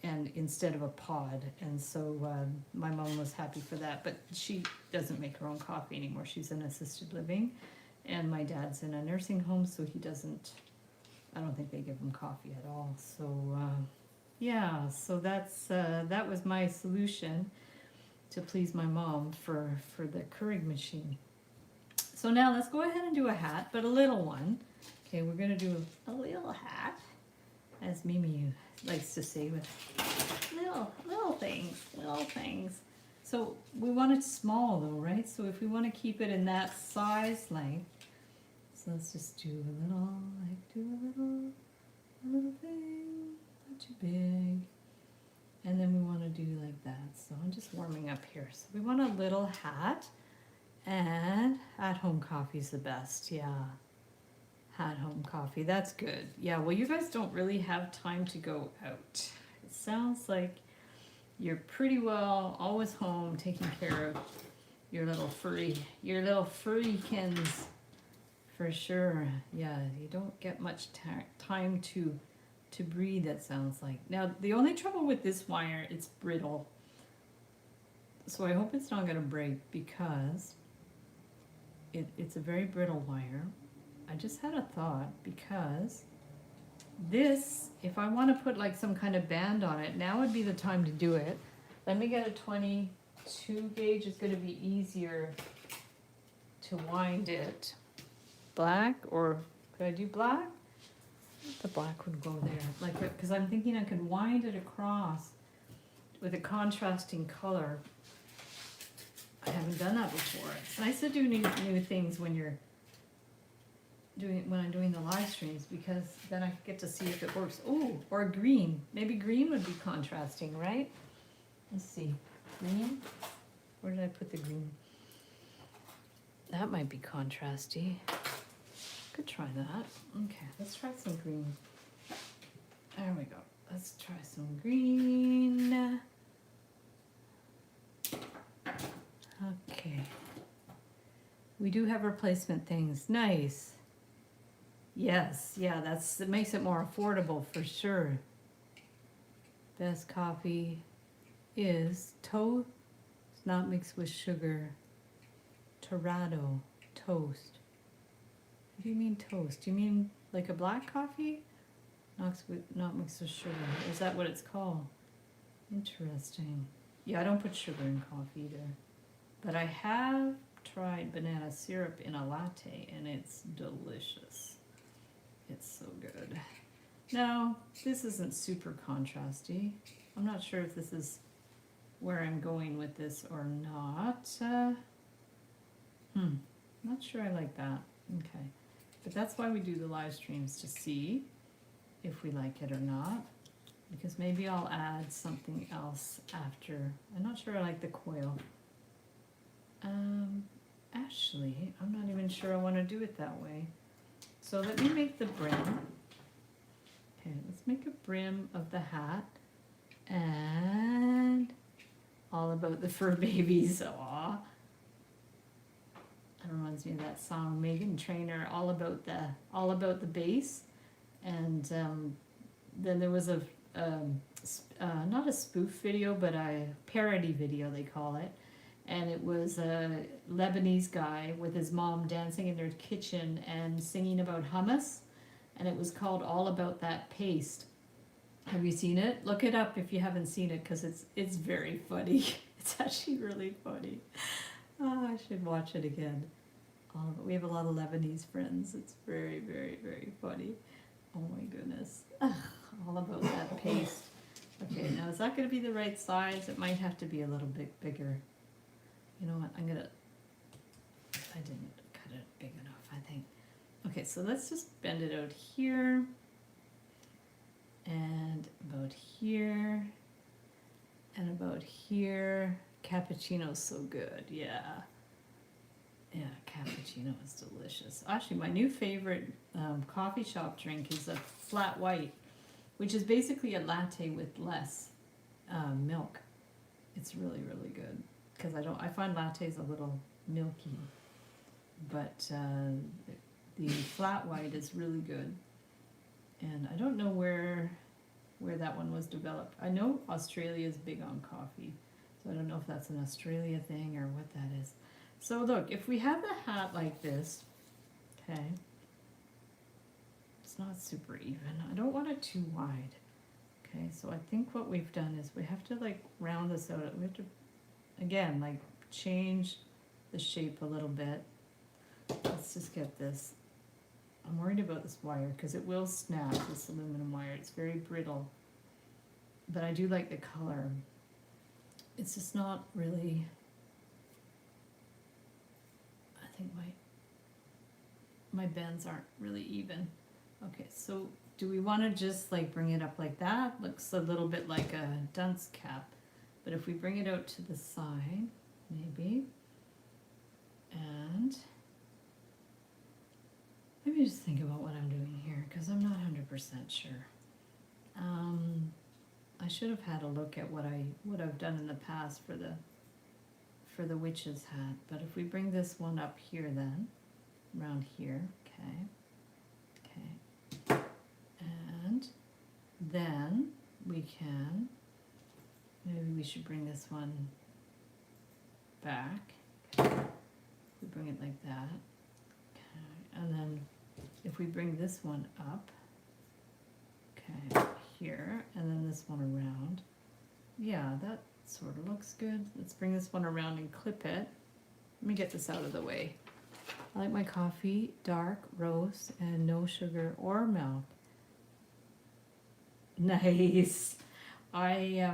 and instead of a pod, and so my mom was happy for that, but she doesn't make her own coffee anymore. She's in assisted living, and my dad's in a nursing home, so he doesn't, I don't think they give him coffee at all. So yeah, so that's that was my solution to please my mom for the Keurig machine. So now let's go ahead and do a hat, but a little one. Okay, we're gonna do a little hat, as Mimi likes to say, with little things. So we want it small though, right? So if we want to keep it in that size length, so let's just do a little, a little thing, not too big. And then we want to do like that. So I'm just warming up here. So we want a little hat, and at-home coffee's the best, yeah. At-home coffee, that's good. Yeah, well, you guys don't really have time to go out. It sounds like you're pretty well always home taking care of your little furrykins. For sure, yeah, you don't get much time to breathe, it sounds like. Now, the only trouble with this wire, it's brittle. So I hope it's not gonna break, because it's a very brittle wire. I just had a thought, because this, if I want to put like some kind of band on it, now would be the time to do it. Let me get a 22 gauge, it's going to be easier to wind it. Black, or could I do black? The black would go there, like, because I'm thinking I could wind it across with a contrasting color. I haven't done that before. It's nice to do new things when I'm doing the live streams, because then I get to see if it works. Oh, or green. Maybe green would be contrasting, right? Let's see. Green? Where did I put the green? That might be contrasty. Could try that. Okay, let's try some green. There we go. Let's try some green. Okay. We do have replacement things. Nice. Yes, yeah, it makes it more affordable for sure. Best coffee is toast, not mixed with sugar. Torado toast. What do you mean toast? Do you mean like a black coffee? Not mixed with sugar. Is that what it's called? Interesting. Yeah, I don't put sugar in coffee either. But I have tried banana syrup in a latte and it's delicious. It's so good. Now, this isn't super contrasty. I'm not sure if this is where I'm going with this or not. Not sure I like that. Okay. But that's why we do the live streams, to see if we like it or not. Because maybe I'll add something else after. I'm not sure I like the coil. Actually, I'm not even sure I want to do it that way. So let me make the brim. Okay, let's make a brim of the hat. And all about the fur babies. Aw. That reminds me of that song, Megan Trainor, all about the bass. And then there was not a spoof video, but a parody video, they call it. And it was a Lebanese guy with his mom dancing in their kitchen and singing about hummus. And it was called All About That Paste. Have you seen it? Look it up if you haven't seen it, because it's very funny. It's actually really funny. Oh, I should watch it again. We have a lot of Lebanese friends. It's very, very, very funny. Oh my goodness. All about that paste. Okay, now is that going to be the right size? It might have to be a little bit bigger. You know what? I didn't cut it big enough, I think. Okay, so let's just bend it out here. And about here. And about here. Cappuccino's so good, yeah. Yeah, cappuccino is delicious. Actually, my new favorite coffee shop drink is a flat white, which is basically a latte with less milk. It's really, really good. Because I find lattes a little milky. But the flat white is really good. And I don't know where that one was developed. I know Australia is big on coffee. So I don't know if that's an Australia thing or what that is. So look, if we have a hat like this, okay, it's not super even. I don't want it too wide. Okay, so I think what we've done is we have to like round this out. We have to, again, like change the shape a little bit. Let's just get this. I'm worried about this wire because it will snap, this aluminum wire. It's very brittle. But I do like the color. It's just not really, I think my bends aren't really even. Okay, so do we want to just like bring it up like that? Looks a little bit like a dunce cap. But if we bring it out to the side, maybe, and let me just think about what I'm doing here because I'm not 100% sure. I should have had a look at what I've done in the past for the witch's hat. But if we bring this one up here then, around here, okay, and then we can, maybe we should bring this one back. Okay. We bring it like that. Okay. And then if we bring this one up, okay, here, and then this one around, yeah, that sort of looks good. Let's bring this one around and clip it. Let me get this out of the way. I like my coffee dark roast and no sugar or milk. Nice. I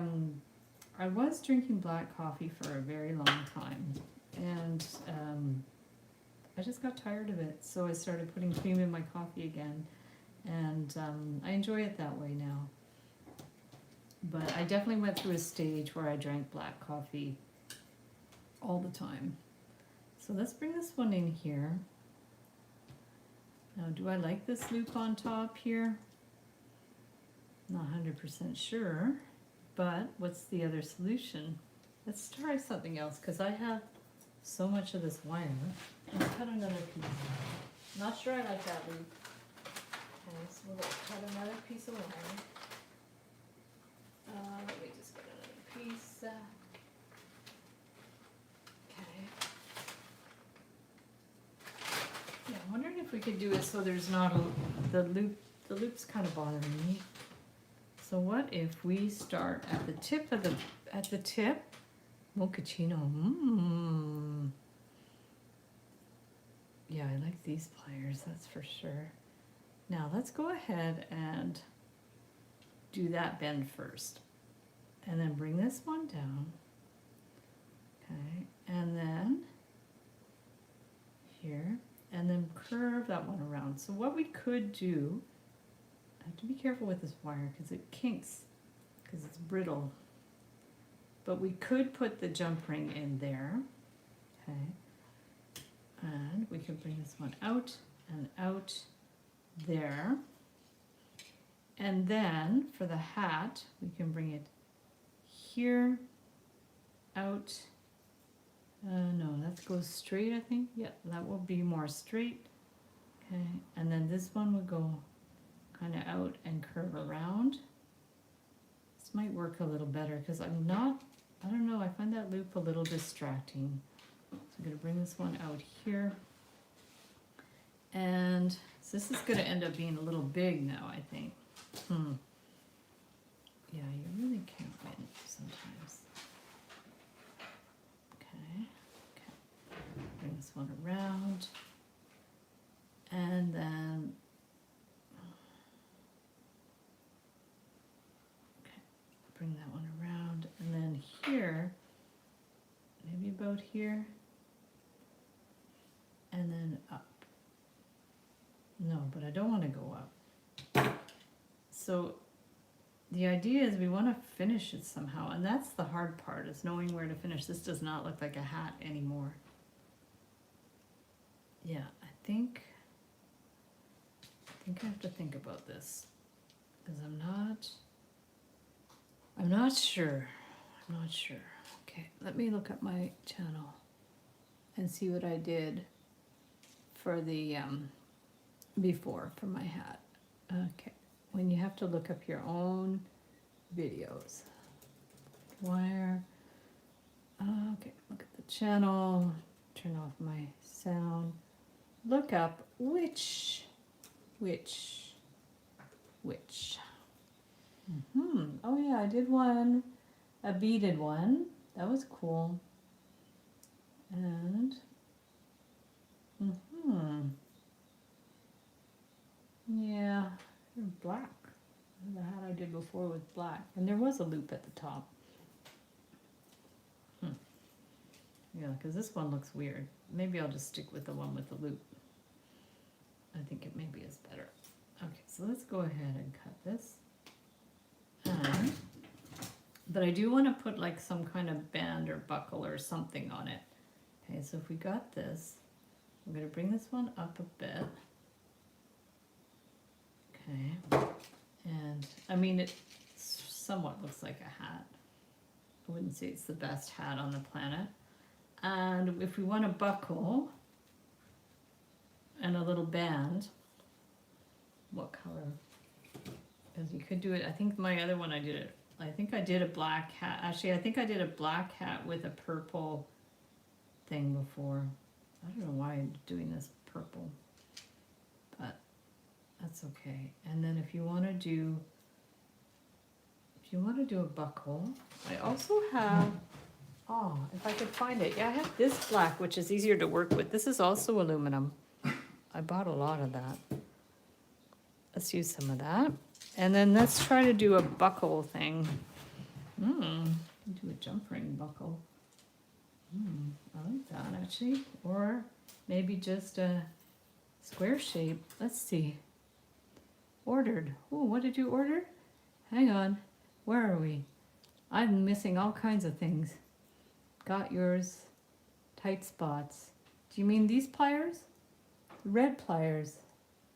was drinking black coffee for a very long time, and I just got tired of it, so I started putting cream in my coffee again, and I enjoy it that way now. But I definitely went through a stage where I drank black coffee all the time. So let's bring this one in here. Now, do I like this loop on top here? Not 100% sure, but what's the other solution? Let's try something else, because I have so much of this wire. Let's cut another piece. Not sure I like that loop. Okay, so we'll cut another piece of wire. Let me just get another piece. Okay. Yeah, I'm wondering if we could do it so there's not the loop's kind of bothering me. So what if we start at the tip of mochaccino. Yeah, I like these pliers, that's for sure. Now let's go ahead and do that bend first. And then bring this one down. Okay, and then here, and then curve that one around. So what we could do, I have to be careful with this wire because it kinks, because it's brittle. But we could put the jump ring in there, okay? And we can bring this one out and out there. And then for the hat, we can bring it here, out. No, that goes straight, I think. Yeah, that will be more straight. Okay, and then this one would go kind of out and curve around. This might work a little better because I don't know, I find that loop a little distracting. So I'm going to bring this one out here. And so this is going to end up being a little big now, I think. Yeah, you really can't win sometimes. Okay. Bring this one around. And then bring that one around, and then here, maybe about here, and then up. No, but I don't want to go up. So the idea is we want to finish it somehow, and that's the hard part, is knowing where to finish. This does not look like a hat anymore. Yeah, I think I have to think about this, because I'm not sure. I'm not sure. Okay, let me look at my channel and see what I did for the before for my hat. Okay, when you have to look up your own videos. Wire. Okay, look at the channel. Turn off my sound. Look up which. Oh yeah, I did one, a beaded one. That was cool. And yeah, black. The hat I did before was black, and there was a loop at the top. Yeah, because this one looks weird. Maybe I'll just stick with the one with the loop. I think it maybe is better. Okay, so let's go ahead and cut this. But I do want to put like some kind of band or buckle or something on it. Okay, so if we got this, I'm going to bring this one up a bit. Okay, and I mean it somewhat looks like a hat. I wouldn't say it's the best hat on the planet. And if we want a buckle and a little band, what color? Because you could do it, I think my other one I think I did a black hat. Actually, I think I did a black hat with a purple thing before. I don't know why I'm doing this purple, but that's okay. And then if you want to do a buckle, I also have, if I could find it. Yeah, I have this black, which is easier to work with. This is also aluminum. I bought a lot of that. Let's use some of that. And then let's try to do a buckle thing. Do a jump ring buckle. I like that actually. Or maybe just a square shape. Let's see. Ordered. Oh, what did you order? Hang on. Where are we? I'm missing all kinds of things. Got yours. Tight spots. Do you mean these pliers? Red pliers.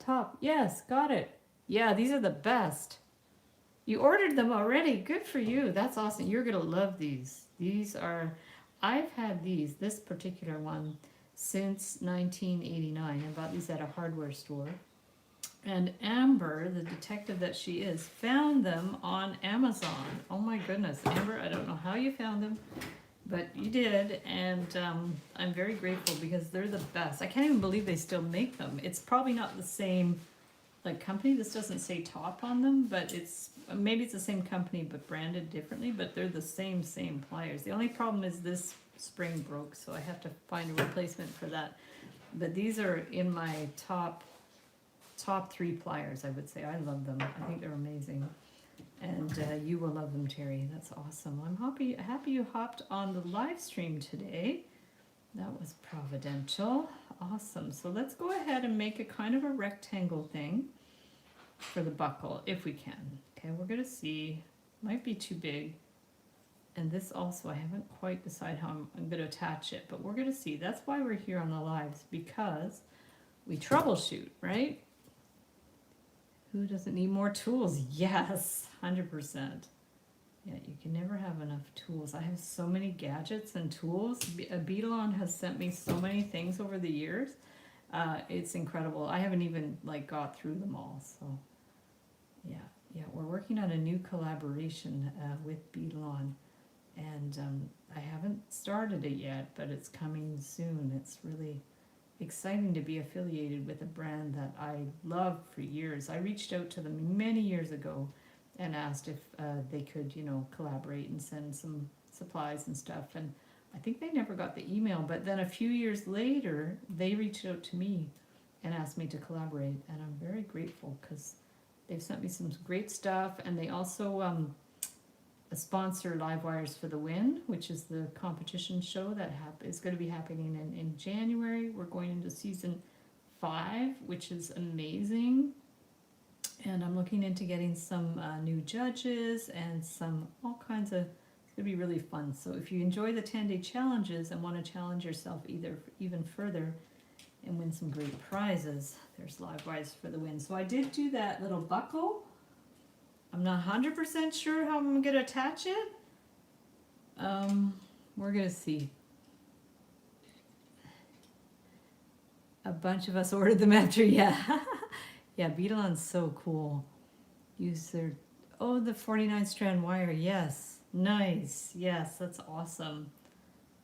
Top. Yes, got it. Yeah, these are the best. You ordered them already. Good for you. That's awesome. You're going to love these. These are, I've had this particular one, since 1989. I bought these at a hardware store. And Amber, the detective that she is, found them on Amazon. Oh my goodness. Amber, I don't know how you found them, but you did. And I'm very grateful because they're the best. I can't even believe they still make them. It's probably not the same company. This doesn't say Top on them, but maybe it's the same company but branded differently, but they're the same pliers. The only problem is this spring broke, so I have to find a replacement for that. But these are in my top 3 pliers, I would say. I love them. I think they're amazing. And you will love them, Terry. That's awesome. I'm happy you hopped on the live stream today. That was providential. Awesome. So let's go ahead and make a kind of a rectangle thing for the buckle, if we can. Okay, we're going to see. Might be too big. And this also, I haven't quite decided how I'm going to attach it, but we're going to see. That's why we're here on the lives, because we troubleshoot, right? Who doesn't need more tools? Yes, 100%. Yeah, you can never have enough tools. I have so many gadgets and tools. Beetlon has sent me so many things over the years. It's incredible. I haven't even got through them all. So yeah, we're working on a new collaboration with Beetlon, and I haven't started it yet, but it's coming soon. It's really exciting to be affiliated with a brand that I love for years. I reached out to them many years ago and asked if they could, collaborate and send some supplies and stuff. And I think they never got the email, but then a few years later, they reached out to me and asked me to collaborate. And I'm very grateful because they've sent me some great stuff. And they also sponsor Live Wires for the Win, which is the competition show that is going to be happening in January. We're going into season 5, which is amazing. And I'm looking into getting some new judges and all kinds of, it's going to be really fun. So if you enjoy the 10-day challenges and want to challenge yourself even further and win some great prizes, there's Live Wires for the Win. So I did do that little buckle. I'm not 100% sure how I'm going to attach it. We're going to see. A bunch of us ordered them after, yeah. Yeah, Beetlon's so cool. Use their, the 49 strand wire, yes. Nice, yes, that's awesome.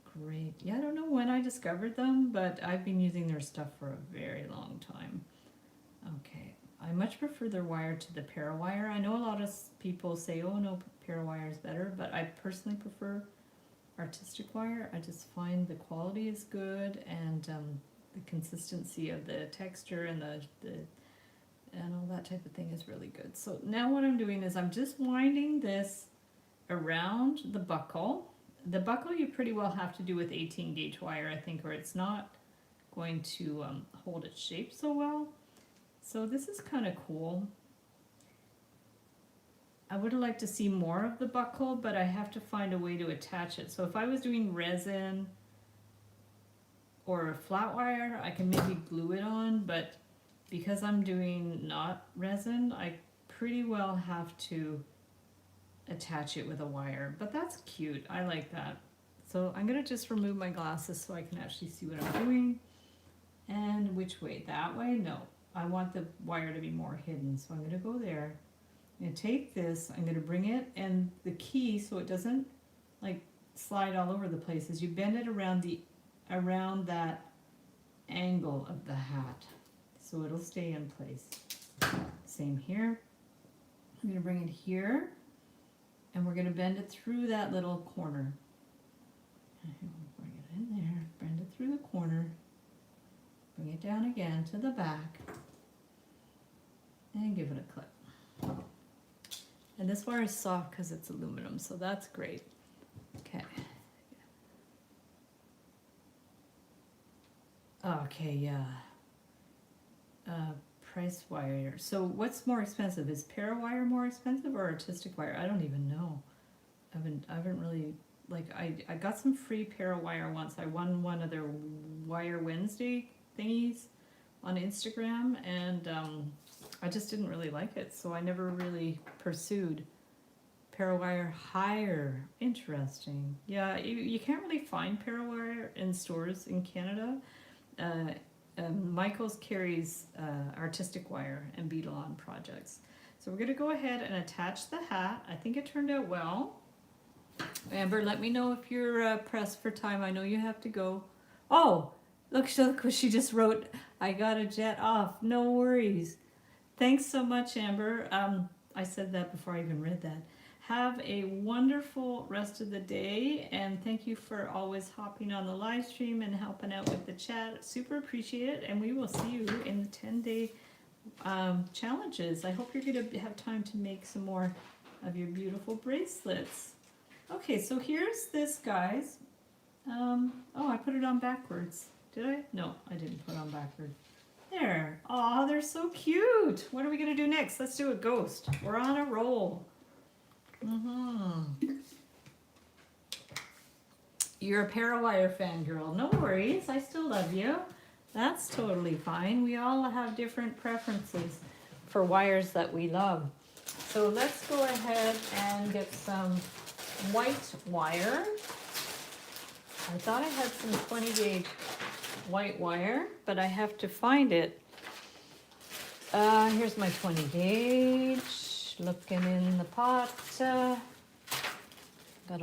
Great. Yeah, I don't know when I discovered them, but I've been using their stuff for a very long time. Okay, I much prefer their wire to the Parawire. I know a lot of people say, oh no, Parawire is better, but I personally prefer artistic wire. I just find the quality is good, and the consistency of the texture and and all that type of thing is really good. So now what I'm doing is I'm just winding this around the buckle. The buckle you pretty well have to do with 18 gauge wire, I think, or it's not going to hold its shape so well. So this is kind of cool. I would like to see more of the buckle, but I have to find a way to attach it. So if I was doing resin or a flat wire, I can maybe glue it on, but because I'm doing not resin, I pretty well have to attach it with a wire. But that's cute. I like that. So I'm going to just remove my glasses so I can actually see what I'm doing. And which way? That way? No. I want the wire to be more hidden. So I'm going to go there. I'm going to take this. I'm going to bring it. And the key, so it doesn't slide all over the place, is you bend it around that angle of the hat. So it'll stay in place. Same here. I'm going to bring it here. And we're going to bend it through that little corner. Bring it in there, bend it through the corner, bring it down again to the back, and give it a clip. And this wire is soft because it's aluminum, so that's great. Okay. Okay, yeah. Price wire. So what's more expensive? Is Parawire more expensive or artistic wire? I don't even know. I haven't really, I got some free Parawire once. I won one of their Wire Wednesday thingies on Instagram, and I just didn't really like it, so I never really pursued Parawire higher. Interesting. Yeah, you can't really find Parawire in stores in Canada. Uh, Michaels carries artistic wire and beadle on projects. So we're going to go ahead and attach the hat. I think it turned out well. Amber, let me know if you're pressed for time. I know you have to go. Oh, look what she just wrote. I got a jet off. No worries. Thanks so much, Amber. I said that before I even read that. Have a wonderful rest of the day, and thank you for always hopping on the live stream and helping out with the chat. Super appreciate it, and we will see you in the 10-day challenges. I hope you're going to have time to make some more of your beautiful bracelets. Okay, so here's this, guys. Oh, I put it on backwards. Did I? No, I didn't put it on backwards. There. Aw, they're so cute. What are we going to do next? Let's do a ghost. We're on a roll. You're a Parawire fangirl. No worries. I still love you. That's totally fine. We all have different preferences for wires that we love. So let's go ahead and get some white wire. I thought I had some 20 gauge white wire, but I have to find it. Here's my 20 gauge. Looking in the pot. Got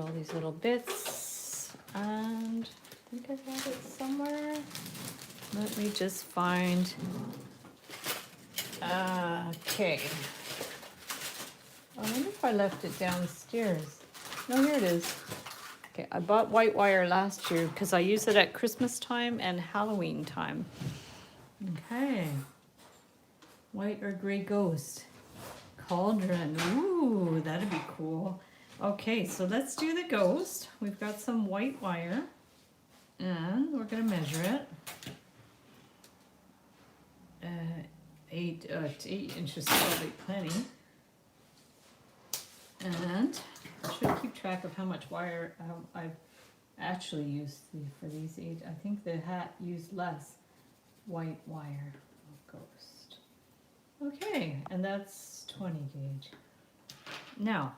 all these little bits, and I think I got it somewhere. Let me just find. Okay. I wonder if I left it downstairs. No, here it is. Okay, I bought white wire last year because I use it at Christmas time and Halloween time. Okay. White or gray ghost. Cauldron. Ooh, that'd be cool. Okay, so let's do the ghost. We've got some white wire, and we're going to measure it. 8 inches is probably plenty. And I should keep track of how much wire I've actually used for these 8. I think the hat used less white wire. Ghost. Okay, and that's 20 gauge. Now,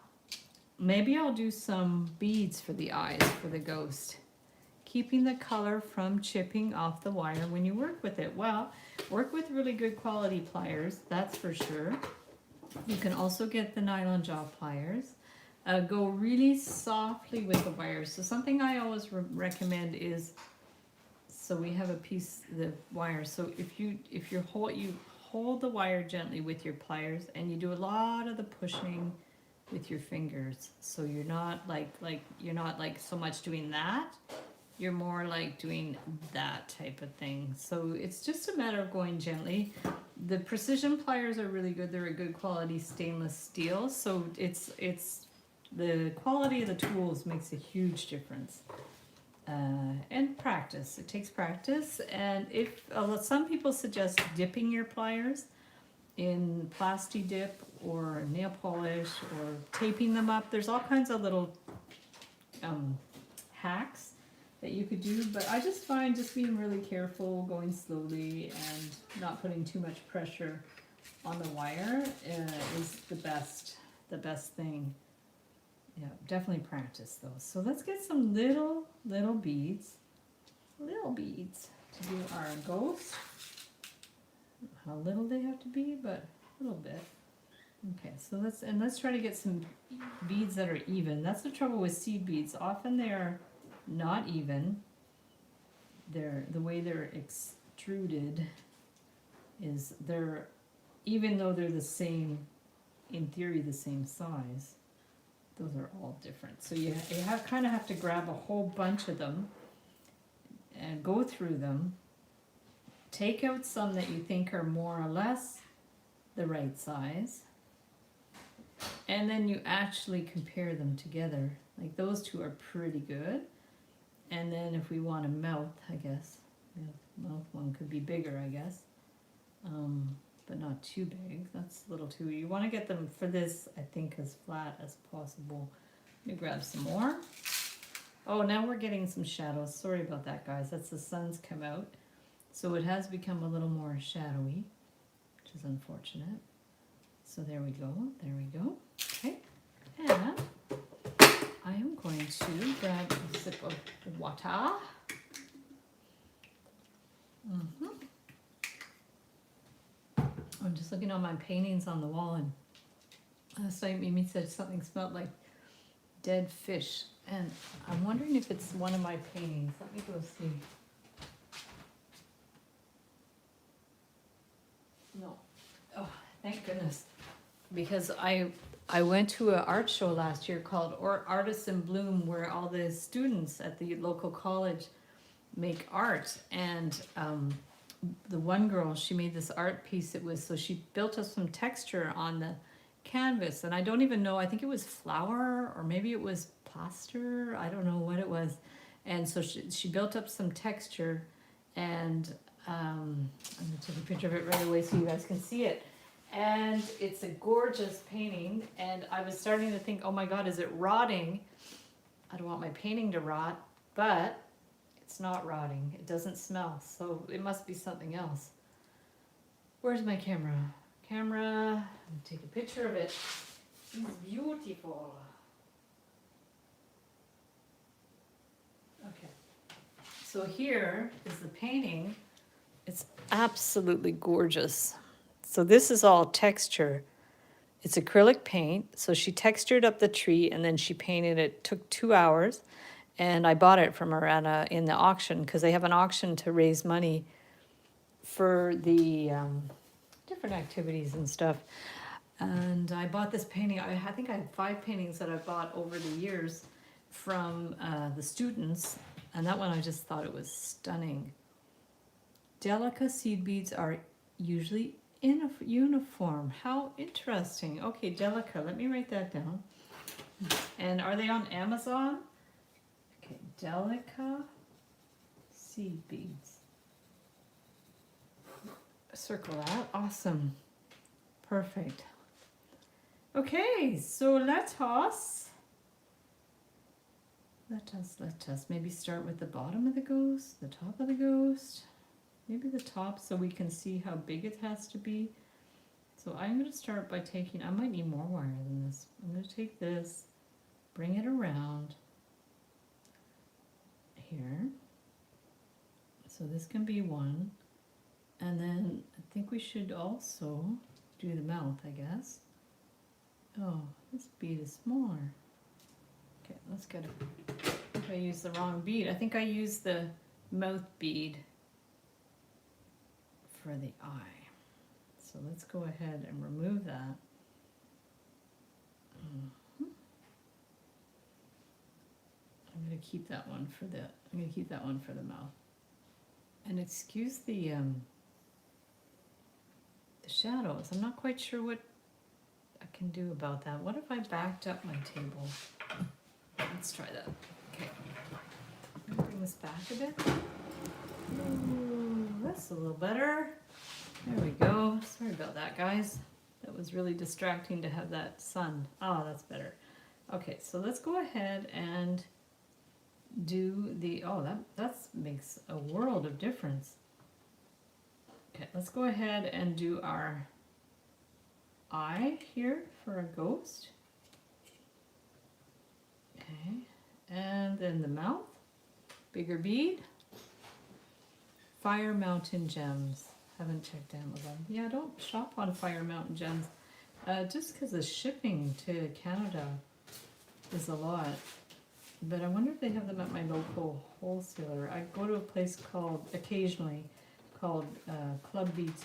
maybe I'll do some beads for the eyes for the ghost. Keeping the color from chipping off the wire when you work with it. Well, work with really good quality pliers, that's for sure. You can also get the nylon jaw pliers. Go really softly with the wires. So something I always recommend is, so we have a piece of the wire. So if you hold the wire gently with your pliers, and you do a lot of the pushing with your fingers. So you're not you're not so much doing that. You're more like doing that type of thing. So it's just a matter of going gently. The precision pliers are really good. They're a good quality stainless steel. So it's the quality of the tools makes a huge difference. And practice. It takes practice. And if some people suggest dipping your pliers in Plasti Dip or nail polish or taping them up. There's all kinds of little hacks that you could do, but I just find just being really careful, going slowly, and not putting too much pressure on the wire is the best thing. Yeah, definitely practice those. So let's get some little beads to do our ghost. How little they have to be, but a little bit. Okay, so let's try to get some beads that are even. That's the trouble with seed beads. Often they are not even. The way they're extruded is even though they're the same, in theory the same size, those are all different. So you kind of have to grab a whole bunch of them and go through them. Take out some that you think are more or less the right size, and then you actually compare them together. Like those two are pretty good. And then if we want a mouth, I guess, mouth one could be bigger, I guess, but not too big. That's a little too. You want to get them for this, I think, as flat as possible. Let me grab some more. Oh, now we're getting some shadows. Sorry about that, guys. That's the sun's come out. So it has become a little more shadowy, which is unfortunate. So there we go, there we go. Okay, and I am going to grab a sip of water. I'm just looking on my paintings on the wall, and last night Mimi said something smelled like dead fish, and I'm wondering if it's one of my paintings. Let me go see. No. Oh, thank goodness. Because I went to an art show last year called Artists in Bloom, where all the students at the local college make art, and the one girl, she made this art piece. It was, so she built us some texture on the canvas, and I don't even know, I think it was flour or maybe it was plaster, I don't know what it was. And so she built up some texture, and I'm gonna take a picture of it right away so you guys can see it. And it's a gorgeous painting, and I was starting to think, oh my god, is it rotting? I don't want my painting to rot, but it's not rotting. It doesn't smell, so it must be something else. Where's my camera? Camera, let me take a picture of it. It's beautiful. Okay, so here is the painting. It's absolutely gorgeous. So this is all texture. It's acrylic paint. So she textured up the tree and then she painted it. It took 2 hours. And I bought it from her in the auction, because they have an auction to raise money for the different activities and stuff. And I bought this painting. I think I had 5 paintings that I bought over the years from the students. And that one, I just thought it was stunning. Delica seed beads are usually in a uniform. How interesting. Okay, Delica, let me write that down. And are they on Amazon? Okay, Delica seed beads. Circle that. Awesome. Perfect. Okay, so let us maybe start with the bottom of the ghost, the top of the ghost. Maybe the top, so we can see how big it has to be. So I'm going to start by taking, I might need more wire than this. I'm going to take this, bring it around here. So this can be one. And then I think we should also do the mouth, I guess. Oh, this bead is smaller. Okay, let's get it. I think I used the wrong bead. I think I used the mouth bead for the eye. So let's go ahead and remove that. I'm going to keep that one for the mouth. And excuse the shadows. I'm not quite sure what I can do about that. What if I backed up my table? Let's try that. Okay. Bring this back a bit. Ooh, that's a little better. There we go. Sorry about that, guys. That was really distracting to have that sun. Oh, that's better. Okay, so let's go ahead and do the, oh, that makes a world of difference. Okay, let's go ahead and do our eye here for a ghost. Okay, and then the mouth, bigger bead. Fire Mountain Gems. Haven't checked Amazon. Yeah, don't shop on Fire Mountain Gems. Just because the shipping to Canada is a lot. But I wonder if they have them at my local wholesaler. I go to a place called, occasionally, called Club Beads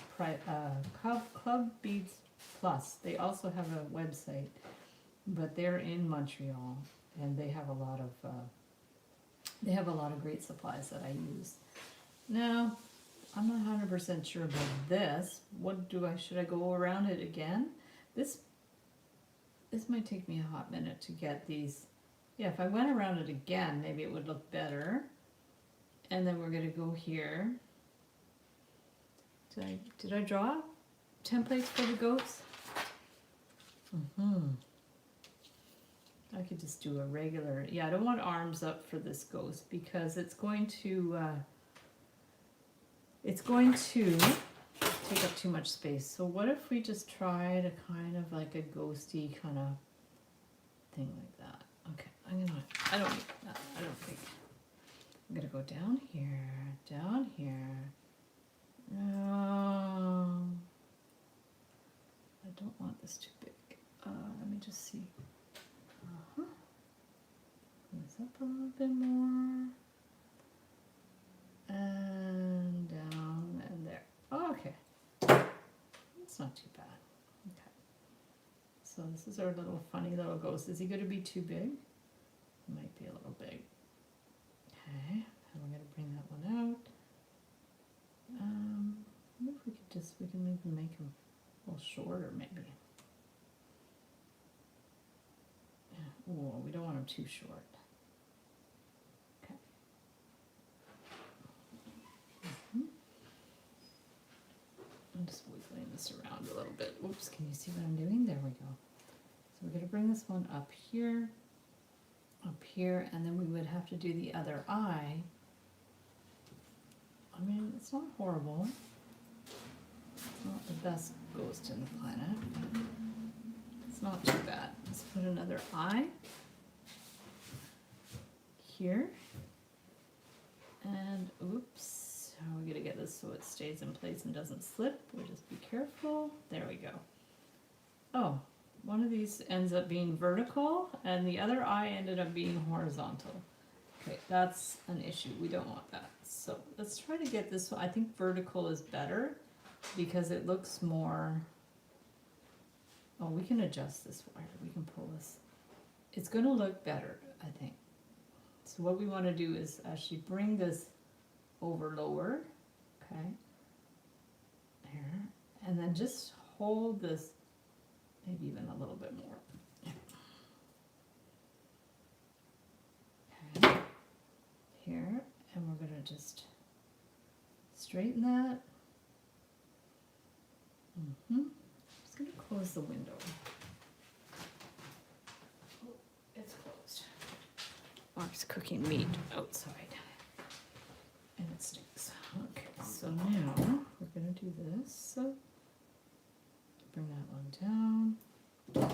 Plus. They also have a website, but they're in Montreal, and they have a lot of great supplies that I use. Now, I'm not 100% sure about this. Should I go around it again? This might take me a hot minute to get these. Yeah, if I went around it again, maybe it would look better. And then we're going to go here. Did I draw templates for the goats? I could just do a regular. Yeah, I don't want arms up for this ghost because it's going to it's going to take up too much space. So what if we just tried a kind of like a ghosty kind of thing like that? Okay, I don't think. I'm gonna go down here. No, I don't want this too big. Let me just see. Bring this up a little bit more. And down and there. Oh, okay. That's not too bad. Okay. So this is our little funny little ghost. Is he going to be too big? It might be a little big. Okay. And we're going to bring that one out. I wonder if we could we can maybe make him a little shorter maybe. Yeah. Oh, we don't want him too short. I'm just wiggling this around a little bit. Oops, can you see what I'm doing? There we go. So we're going to bring this one up here, and then we would have to do the other eye. I mean, it's not horrible. It's not the best ghost in the planet, but it's not too bad. Let's put another eye here. And oops. How are we going to get this so it stays in place and doesn't slip? We'll just be careful. There we go. Oh, one of these ends up being vertical and the other eye ended up being horizontal. Okay, that's an issue. We don't want that. So let's try to get this one. I think vertical is better because it looks more... Oh, we can adjust this wire. We can pull this. It's going to look better, I think. So what we want to do is actually bring this over lower, okay, there, and then just hold this maybe even a little bit more. Okay, here, and we're going to just straighten that. Just going to close the window. Oh, it's closed. Mark's cooking meat outside. And it stinks. Okay, so now we're going to do this. So bring that one down. Okay,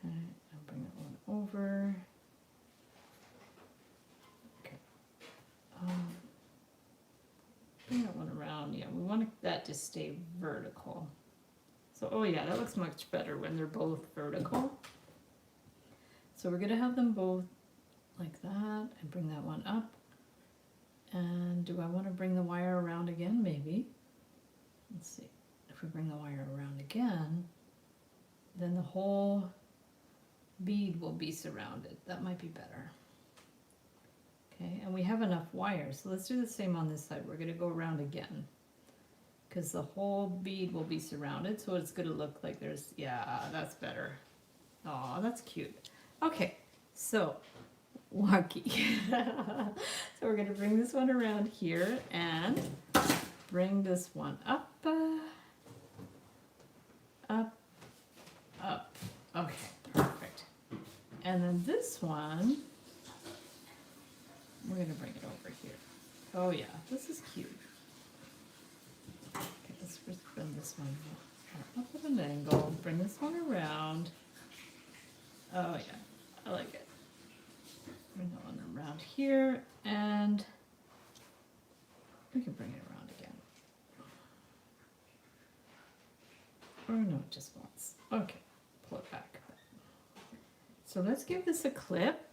I'll bring that one over. Okay. Bring that one around. Yeah, we want that to stay vertical. So, oh yeah, that looks much better when they're both vertical. So we're going to have them both like that and bring that one up. And do I want to bring the wire around again? Maybe. Let's see. If we bring the wire around again, then the whole bead will be surrounded. That might be better. Okay, and we have enough wire. So let's do the same on this side. We're going to go around again because the whole bead will be surrounded. So it's going to look like there's, yeah, that's better. Oh, that's cute. Okay, so wacky. So we're going to bring this one around here and bring this one up, up. Okay, perfect. And then this one, we're going to bring it over here. Oh yeah, this is cute. Okay, let's just bring this one up at an angle, bring this one around. Oh yeah, I like it. Bring that one around here, and we can bring it around again. Or no, just once. Okay, pull it back. So let's give this a clip.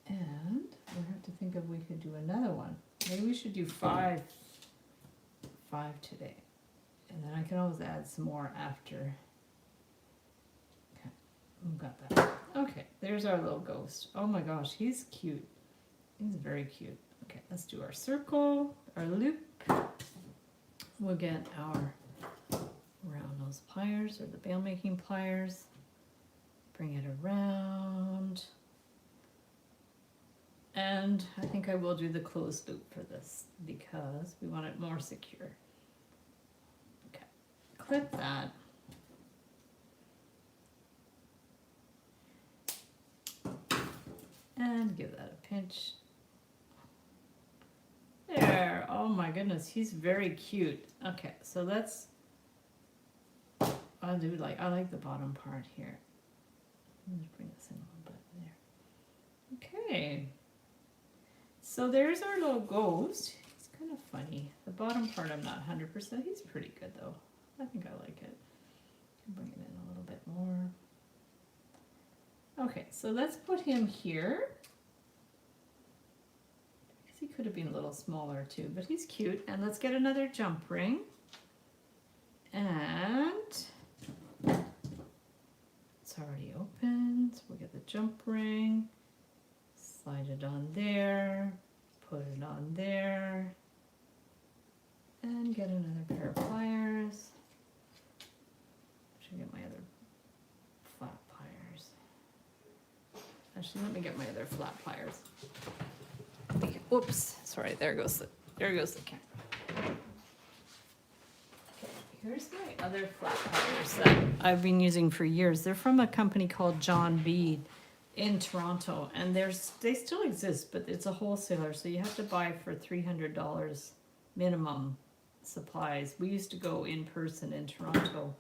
And we have to think if we could do another one. Maybe we should do five today. And then I can always add some more after. Okay, we've got that. Okay, there's our little ghost. Oh my gosh, he's cute. He's very cute. Okay, let's do our circle, our loop. We'll get our round nose pliers or the bail making pliers. Bring it around. And I think I will do the closed loop for this because we want it more secure. Okay, clip that. And give that a pinch. there. Oh my goodness, he's very cute. Okay, so let's, I like the bottom part here. Let's bring this in a little bit there. Okay. So there's our little ghost. He's kind of funny. The bottom part I'm not 100%. He's pretty good though. I think I like it. Bring it in a little bit more. Okay, so let's put him here. I guess he could have been a little smaller too, but he's cute. And let's get another jump ring. And it's already open, so we'll get the jump ring. Slide it on there, put it on there, and get another pair of pliers. Should get my other flat pliers. Actually, let me get my other flat pliers. Whoops! Sorry, there goes the camera. Okay, here's my other flat pliers that I've been using for years. They're from a company called John Bead in Toronto, and they still exist, but it's a wholesaler, so you have to buy for $300 minimum supplies. We used to go in person in Toronto,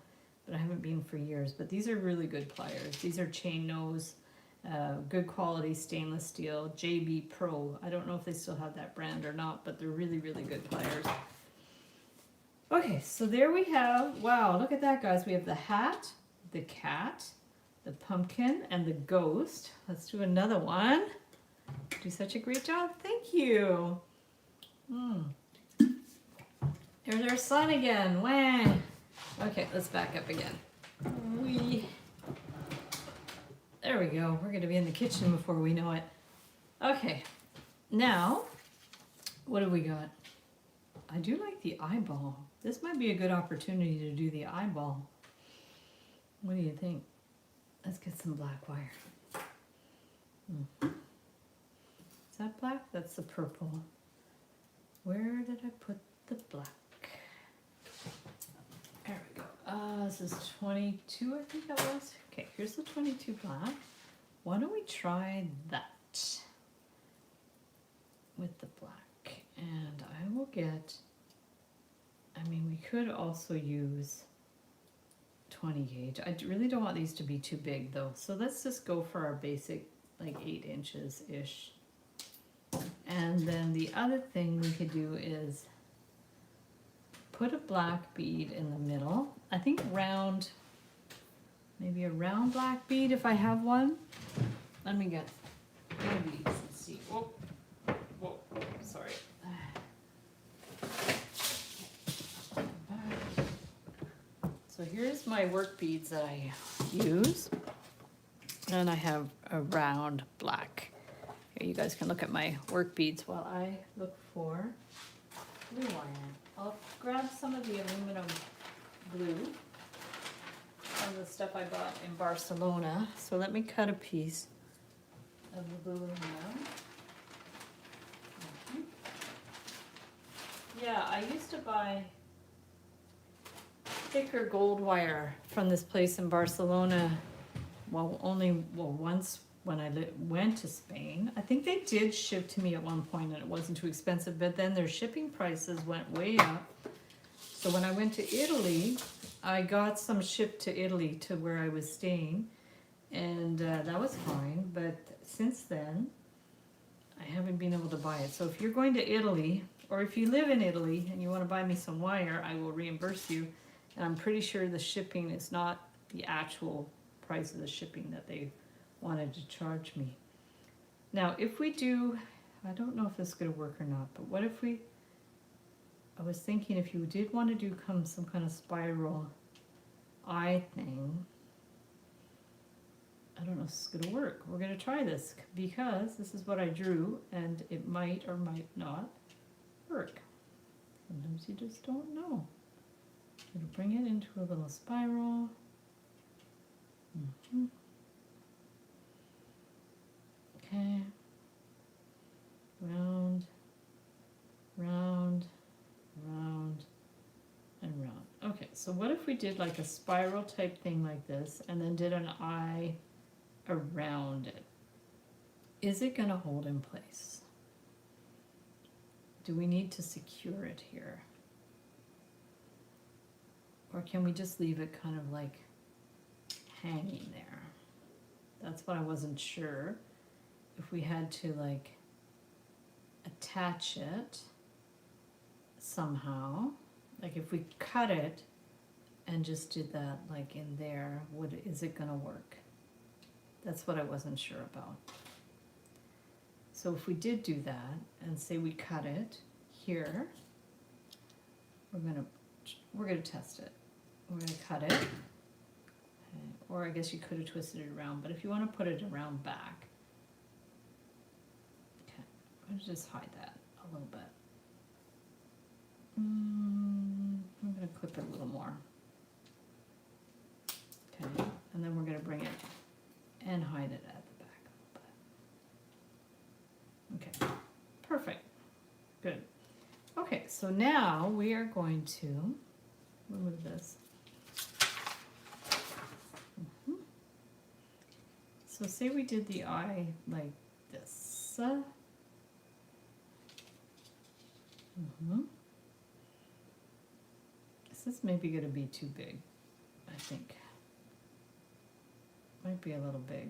but I haven't been for years. But these are really good pliers. These are chain nose, good quality stainless steel, JB Pro. I don't know if they still have that brand or not, but they're really, really good pliers. Okay, so there we have, wow, look at that, guys. We have the hat, the cat, the pumpkin, and the ghost. Let's do another one. Do such a great job. Thank you. There's our sun again. Wah. Okay, let's back up again. There we go. We're going to be in the kitchen before we know it. Okay, now, what do we got? I do like the eyeball. This might be a good opportunity to do the eyeball. What do you think? Let's get some black wire. Is that black? That's the purple. Where did I put the black? There we go. This is 22, I think that was. Okay, here's the 22 black. Why don't we try that with the black? And I will get, we could also use 20 gauge. I really don't want these to be too big though. So let's just go for our basic, like 8 inches-ish. And then the other thing we could do is put a black bead in the middle. I think round, maybe a round black bead if I have one. Let me get beads and see. Whoa, sorry. So here's my work beads that I use. And I have a round black. Here, you guys can look at my work beads while I look for blue wire. I'll grab some of the aluminum glue from the stuff I bought in Barcelona. So let me cut a piece of the blue aluminum. Yeah, I used to buy thicker gold wire from this place in Barcelona. Once when I went to Spain. I think they did ship to me at one point and it wasn't too expensive, but then their shipping prices went way up. So when I went to Italy, I got some shipped to Italy to where I was staying, and that was fine. But since then, I haven't been able to buy it. So if you're going to Italy, or if you live in Italy and you want to buy me some wire, I will reimburse you. And I'm pretty sure the shipping is not the actual price of the shipping that they wanted to charge me. Now, if we do, I don't know if this is going to work or not, but what if we, I was thinking if you did want to do some kind of spiral eye thing, I don't know if this is going to work. We're going to try this because this is what I drew and it might or might not work. Sometimes you just don't know. It'll bring it into a little spiral. Okay. Round, round, round, and round. Okay, so what if we did like a spiral type thing like this and then did an eye around it? Is it going to hold in place? do we need to secure it here? Or can we just leave it kind of like hanging there? That's what I wasn't sure. If we had to like attach it somehow, like if we cut it and just did that like in there, is it gonna work? That's what I wasn't sure about. So if we did do that and say we cut it here, we're gonna test it. We're gonna cut it, okay. Or I guess you could have twisted it around, but if you want to put it around back, okay, let's just hide that a little bit. I'm gonna clip it a little more, okay, and then we're gonna bring it and hide it at the back a little bit. Okay, perfect, good. Okay, so now we are going to remove this. So say we did the eye like this. This is maybe going to be too big, I think. Might be a little big.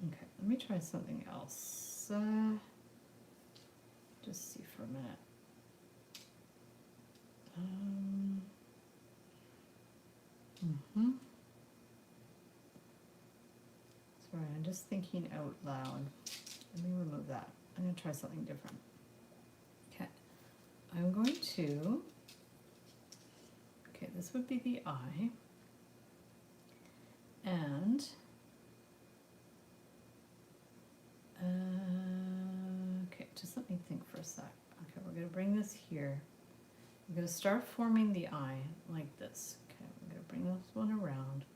Okay, let me try something else. Just see for a minute. Sorry, I'm just thinking out loud. Let me remove that. I'm going to try something different. Okay, I'm going to, okay, this would be the eye. And, okay, just let me think for a sec. Okay, we're going to bring this here. We're going to start forming the eye like this. Okay, we're going to bring this one around.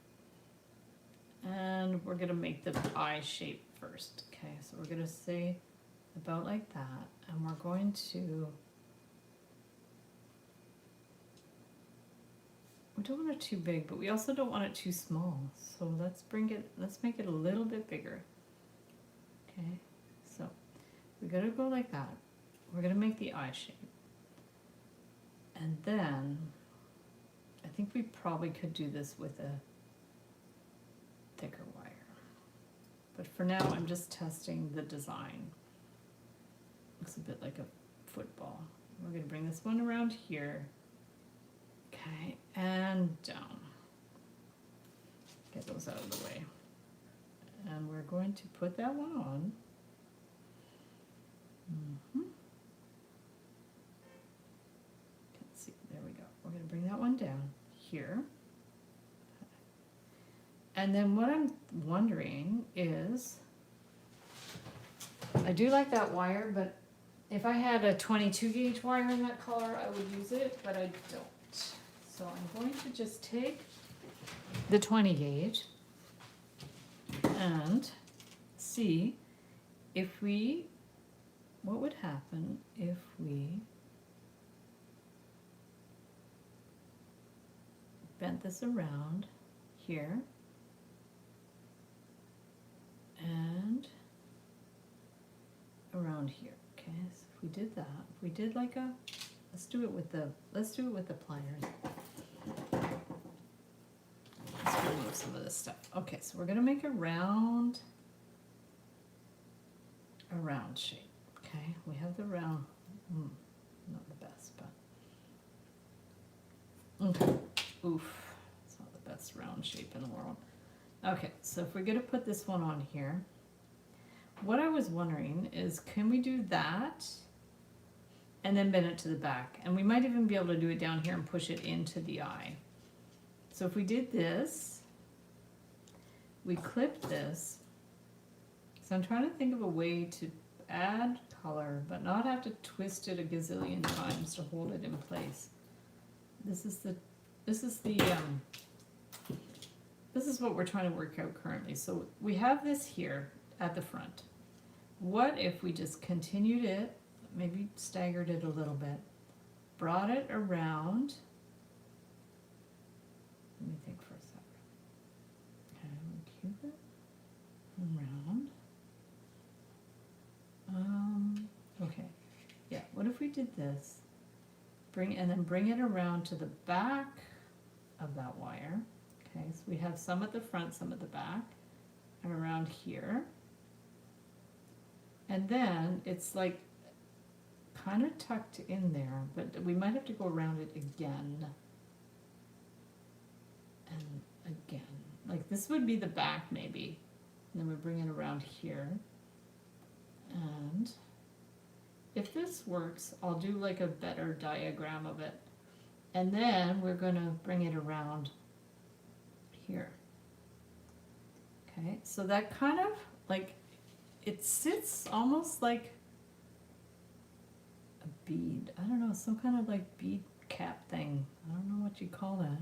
And we're going to make the eye shape first. Okay, so we're going to say about like that. And we're going to, we don't want it too big, but we also don't want it too small. So let's make it a little bit bigger. Okay, so we're going to go like that. We're going to make the eye shape. And then I think we probably could do this with a thicker wire. But for now, I'm just testing the design. Looks a bit like a football. We're going to bring this one around here. Okay, and down. Get those out of the way. And we're going to put that one on. Let's see, there we go. We're going to bring that one down here. And then what I'm wondering is, I do like that wire, but if I had a 22 gauge wire in that color, I would use it, but I don't. So I'm going to just take the 20 gauge and see if we, what would happen if we bent this around here and around here. Okay, so if we did that, if we did like a, let's do it with the pliers. Let's remove some of this stuff. Okay, so we're gonna make a round shape. Okay, we have the round, not the best, but okay. Oof, it's not the best round shape in the world. Okay, so if we're gonna put this one on here, what I was wondering is, can we do that and then bend it to the back? And we might even be able to do it down here and push it into the eye. So if we did this, we clipped this. So I'm trying to think of a way to add color, but not have to twist it a gazillion times to hold it in place. This is what we're trying to work out currently. So we have this here at the front. What if we just continued it, maybe staggered it a little bit, brought it around, let me think for a second. Okay, we'll cube it around. if we did this? And then bring it around to the back of that wire. Okay, so we have some at the front, some at the back, and around here. And then it's like kind of tucked in there, but we might have to go around it again. And again. Like this would be the back maybe. And then we bring it around here. And if this works, I'll do like a better diagram of it. And then we're going to bring it around here. Okay, so that kind of like, it sits almost like a bead. I don't know, some kind of like bead cap thing. I don't know what you call that.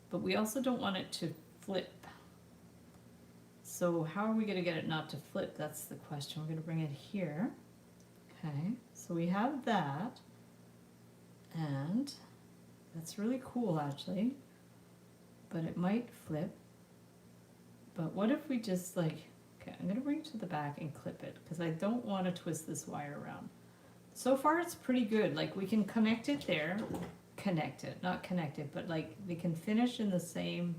But we also don't want it to flip. So how are we going to get it not to flip? That's the question. We're going to bring it here. Okay, so we have that. And that's really cool actually. But it might flip. But what if we just like, okay, I'm going to bring it to the back and clip it because I don't want to twist this wire around. So far it's pretty good. Like we can connect it there. Connect it, not connect it, but like they can finish in the same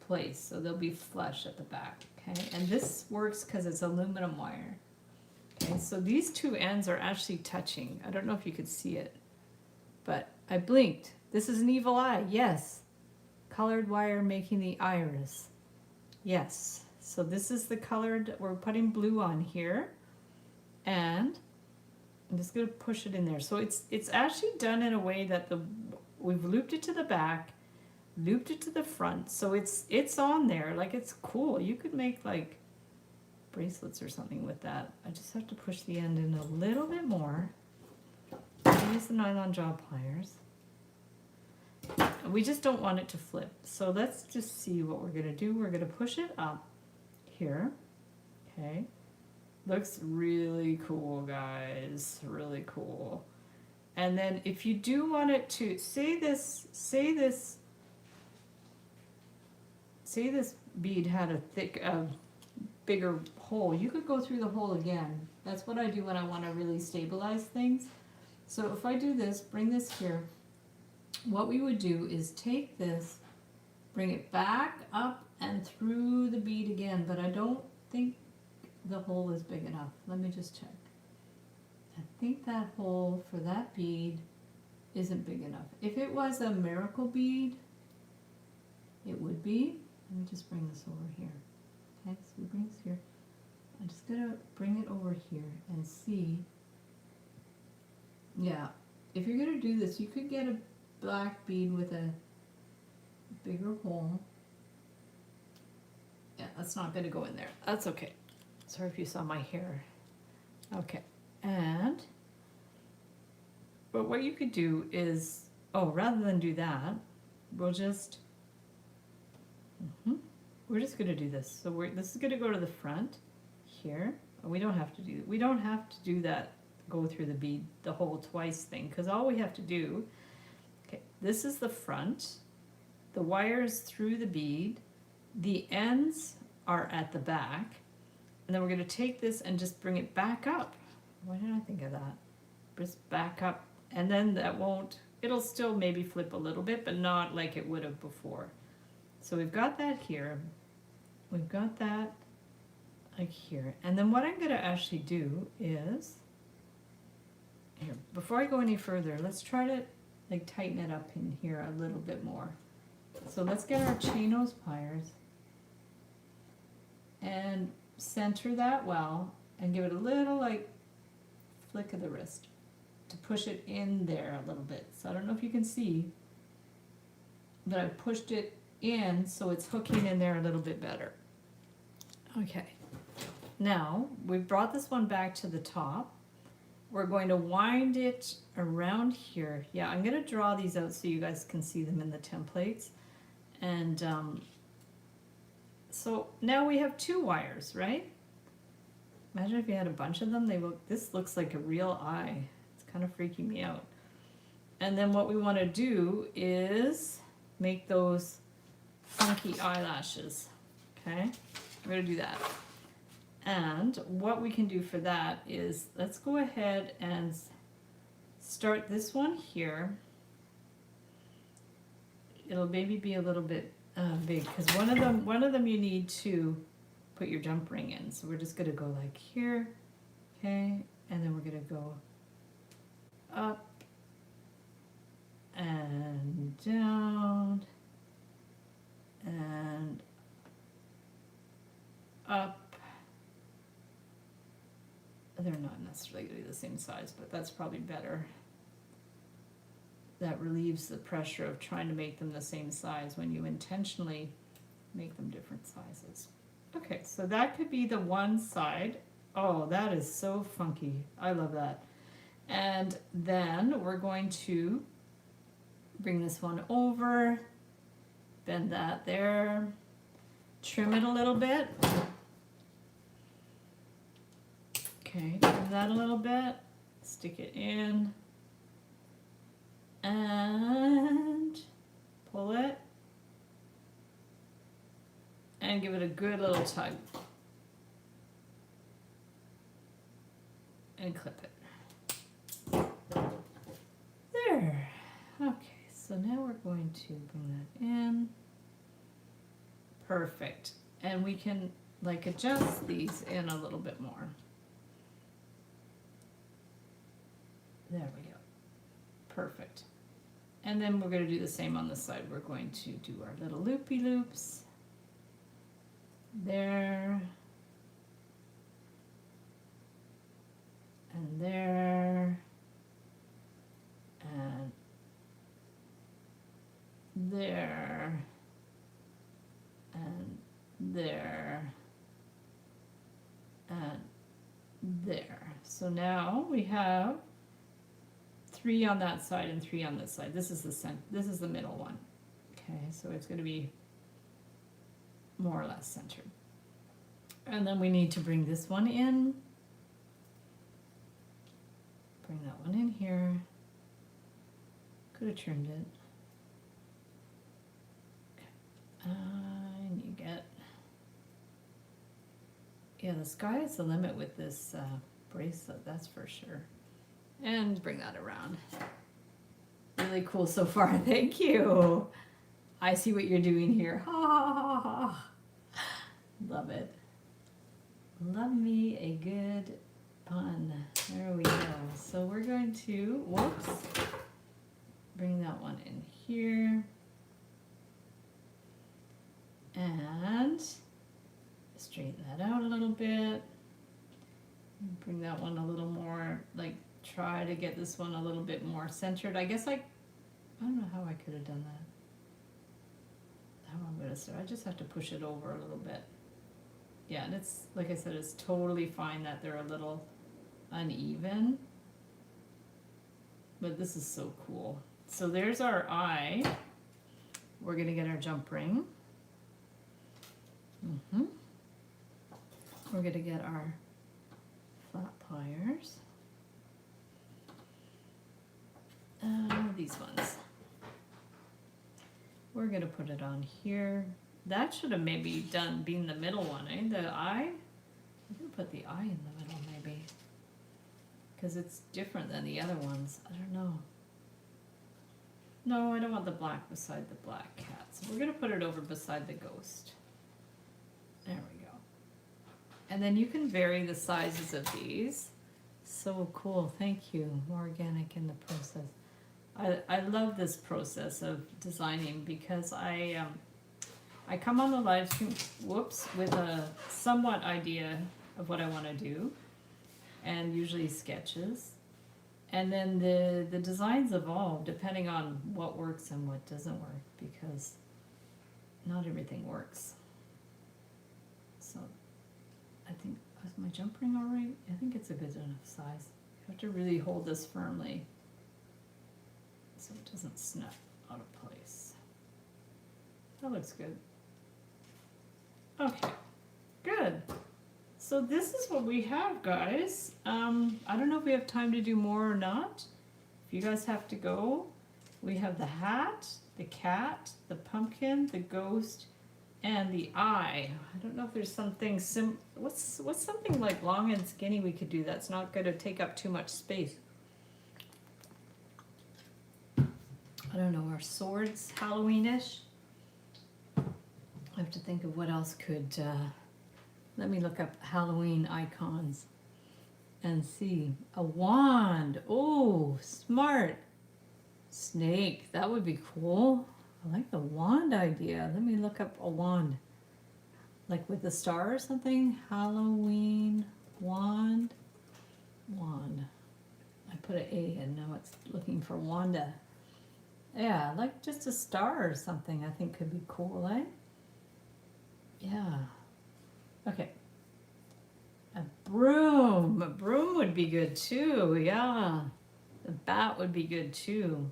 place. So they'll be flush at the back. Okay, and this works because it's aluminum wire. Okay, so these two ends are actually touching. I don't know if you could see it, but I blinked. This is an evil eye. Yes. Colored wire making the iris. Yes. So this is the colored, we're putting blue on here. And I'm just going to push it in there. So it's actually done in a way that we've looped it to the back, looped it to the front. So it's on there. Like it's cool. You could make like bracelets or something with that. I just have to push the end in a little bit more. Use the nylon jaw pliers. We just don't want it to flip. So let's just see what we're going to do. We're going to push it up here. Okay. Looks really cool, guys. Really cool. And then if you do want it to, say this bead had a bigger hole, you could go through the hole again. That's what I do when I want to really stabilize things. So if I do this, bring this here, what we would do is take this, bring it back up and through the bead again, but I don't think the hole is big enough. Let me just check. I think that hole for that bead isn't big enough. If it was a miracle bead, it would be. Let me just bring this over here. Okay, so we bring this here. I'm just gonna bring it over here and see. Yeah, if you're gonna do this, you could get a black bead with a bigger hole. Yeah, that's not gonna go in there. That's okay. Sorry if you saw my hair. Okay, but what you could do is, rather than do that, we'll just, we're just gonna do this. So this is gonna go to the front here. We don't have to do that, go through the bead, the hole twice thing, because all we have to do, okay, this is the front, the wires through the bead, the ends are at the back, and then we're going to take this and just bring it back up. Why didn't I think of that? Just back up, and then that won't, it'll still maybe flip a little bit, but not like it would have before. So we've got that here. We've got that like here. And then what I'm going to actually do is, here, before I go any further, let's try to like tighten it up in here a little bit more. So let's get our chain nose pliers and center that well and give it a little like flick of the wrist to push it in there a little bit. So I don't know if you can see, but I pushed it in so it's hooking in there a little bit better. Okay, now we've brought this one back to the top. We're going to wind it around here. Yeah, I'm going to draw these out so you guys can see them in the templates. And so now we have two wires, right? Imagine if you had a bunch of them. This looks like a real eye. It's kind of freaking me out. And then what we want to do is make those funky eyelashes. Okay, we're going to do that. And what we can do for that is, let's go ahead and start this one here. It'll maybe be a little bit big because one of them you need to put your jump ring in. So we're just gonna go like here, okay, and then we're gonna go up and down and up. They're not necessarily gonna be the same size, but that's probably better. That relieves the pressure of trying to make them the same size when you intentionally make them different sizes. Okay, so that could be the one side. Oh, that is so funky. I love that. And then we're going to bring this one over, bend that there, trim it a little bit. Okay, trim that a little bit, stick it in, and pull it, and give it a good little tug, and clip it. There. Okay, so now we're going to bring that in. Perfect. And we can like adjust these in a little bit more. There we go. Perfect. And then we're going to do the same on this side. We're going to do our little loopy loops. There. And there. And there. And there. And there. So now we have 3 on that side and 3 on this side. This is the middle one. Okay, so it's going to be more or less centered. And then we need to bring this one in. Bring that one in here. Could have trimmed it. Okay. And you get, yeah, the sky is the limit with this bracelet, that's for sure. And bring that around. Really cool so far, thank you. I see what you're doing here. Ha ha ha ha. Love it. Love me a good pun. There we go. So we're going to, whoops, bring that one in here. And straighten that out a little bit. Bring that one a little more, like try to get this one a little bit more centered. I guess I don't know how I could have done that. How I'm gonna start. I just have to push it over a little bit. Yeah, and it's, like I said, it's totally fine that they're a little uneven. But this is so cool. So there's our eye. We're gonna get our jump ring. We're gonna get our flat pliers. These ones. We're gonna put it on here. That should have maybe been the middle one, eh? The eye. I'm gonna put the eye in the middle maybe, because it's different than the other ones. I don't know. No, I don't want the black beside the black cat. So we're gonna put it over beside the ghost. There we go. And then you can vary the sizes of these. So cool, thank you. More organic in the process. I love this process of designing because I come on the live stream, whoops, with a somewhat idea of what I want to do, and usually sketches. And then the designs evolve depending on what works and what doesn't work, because not everything works. So I think, is my jump ring all right? I think it's a good enough size. You have to really hold this firmly so it doesn't snap out of place. That looks good. Okay, good. So this is what we have, guys. I don't know if we have time to do more or not. If you guys have to go, we have the hat, the cat, the pumpkin, the ghost, and the eye. I don't know if there's something what's something like long and skinny we could do that's not going to take up too much space. I don't know, are swords Halloweenish? I have to think of what else could, let me look up Halloween icons and see. A wand, oh, smart. Snake, that would be cool. I like the wand idea. Let me look up a wand. Like with a star or something? Halloween wand. Wand. I put an A in, now it's looking for Wanda. Yeah, like just a star or something I think could be cool, eh? Yeah. Okay. A broom. A broom would be good too, yeah. The bat would be good too.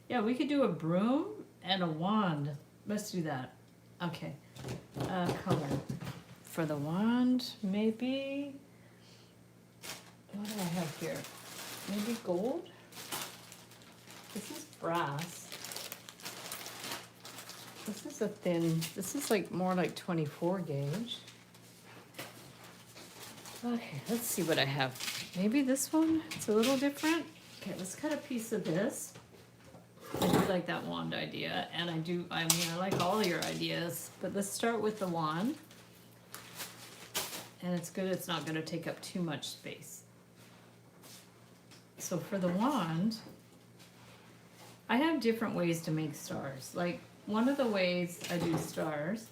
Yeah, we could do a broom and a wand. Let's do that. Okay. Color. For the wand, maybe. What do I have here? Maybe gold? This is brass. This is a thin, this is like more like 24 gauge. Okay, let's see what I have. Maybe this one, it's a little different. Okay, let's cut a piece of this. I do like that wand idea, and I like all your ideas, but let's start with the wand. And it's good, it's not gonna take up too much space. So for the wand, I have different ways to make stars. Like, one of the ways I do stars,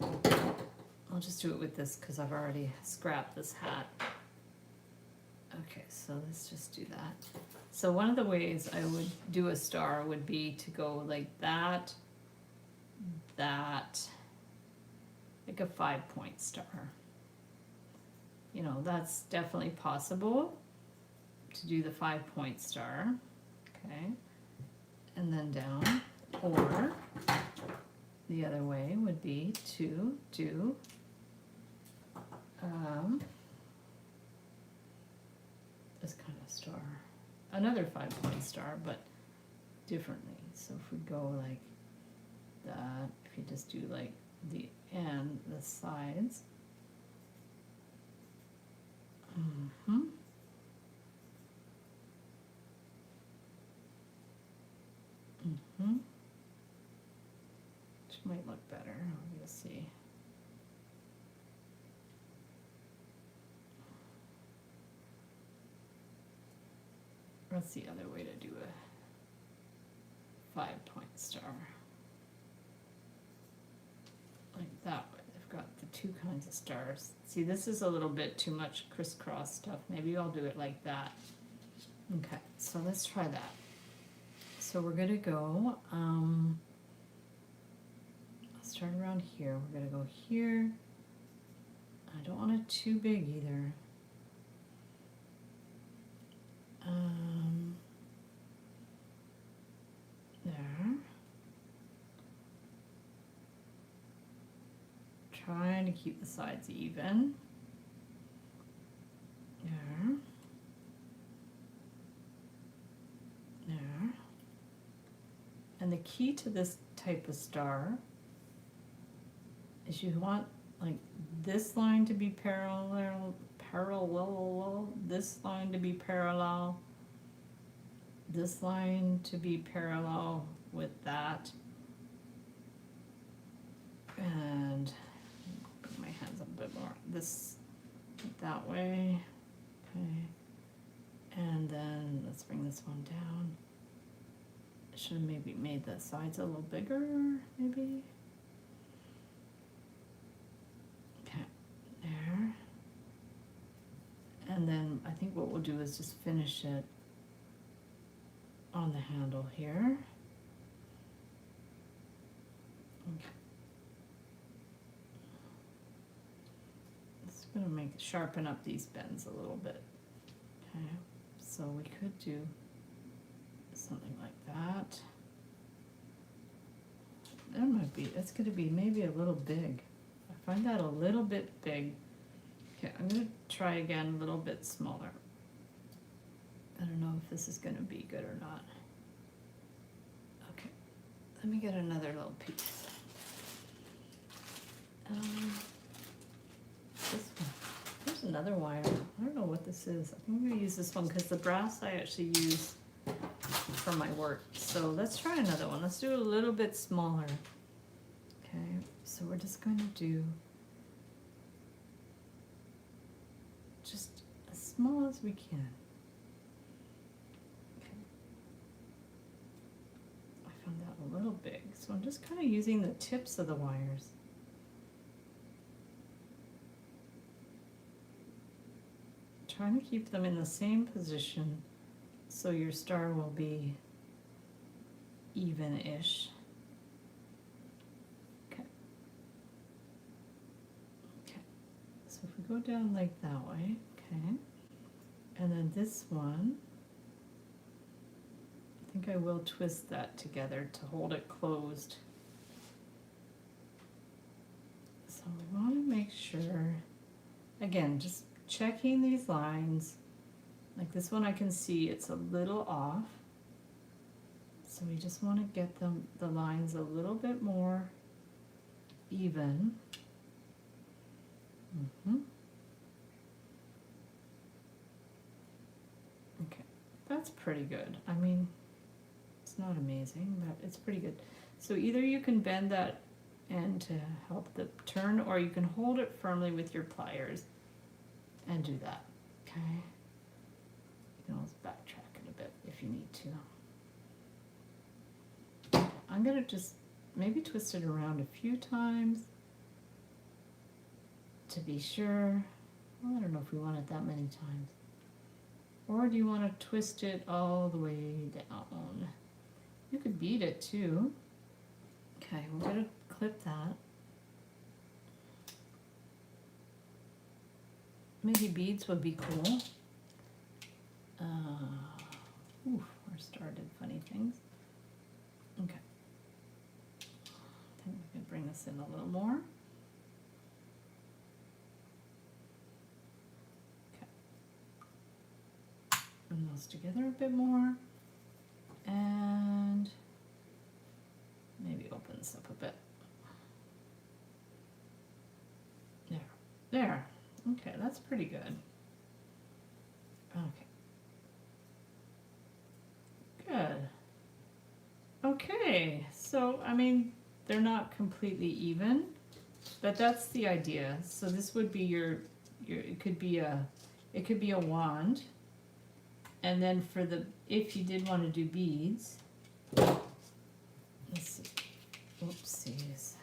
I'll just do it with this because I've already scrapped this hat. Okay, so let's just do that. So one of the ways I would do a star would be to go like that, like a 5-point star. You know, that's definitely possible to do the 5-point star, okay? And then down, or the other way would be to do this kind of star. Another 5-point star, but differently. So if we go like that, if you just do like the end, the sides. Which might look better, we'll see. What's the other way to do a 5-point star? Like that way. I've got the two kinds of stars. See, this is a little bit too much crisscross stuff. Maybe I'll do it like that. Okay, so let's try that. So we're gonna go, I'll start around here. We're gonna go here. I don't want it too big either. There. Trying to keep the sides even. There. There. And the key to this type of star is you want like this line to be parallel, this line to be parallel, this line to be parallel with that, and put my hands up a bit more, this that way, okay, and then let's bring this one down. I should have maybe made the sides a little bigger, maybe. Okay, there. And then I think what we'll do is just finish it on the handle here. Okay. It's gonna sharpen up these bends a little bit. Okay, so we could do something like that. That might be, it's gonna be maybe a little big. I find that a little bit big. Okay, I'm gonna try again a little bit smaller. I don't know if this is gonna be good or not. Okay, let me get another little piece. This one. There's another wire. I don't know what this is. I think I'm gonna use this one because the brass I actually use for my work. So let's try another one. Let's do a little bit smaller. Okay, so we're just going to do just as small as we can. Okay. I found that a little big, so I'm just kind of using the tips of the wires. Trying to keep them in the same position so your star will be even-ish. Okay. Okay. So if we go down like that way, okay. And then this one, I think I will twist that together to hold it closed. So we want to make sure, again, just checking these lines. Like this one I can see it's a little off. So we just want to get the lines a little bit more even. Okay, that's pretty good. I mean, it's not amazing, but it's pretty good. So either you can bend that end to help the turn, or you can hold it firmly with your pliers and do that, okay? You can always backtrack it a bit if you need to. I'm gonna just maybe twist it around a few times to be sure. Well, I don't know if we want it that many times. Or do you want to twist it all the way down? You could bead it too. Okay, we're gonna clip that. Maybe beads would be cool. We're started funny things. Okay. I think we can bring this in a little more. Okay. Bring those together a bit more. And maybe open this up a bit. There. There. Okay, that's pretty good. Okay. Good. Okay, so I mean, they're not completely even, but that's the idea. So this would be your it could be a wand, and then for the, if you did want to do beads, let's see. Oopsies.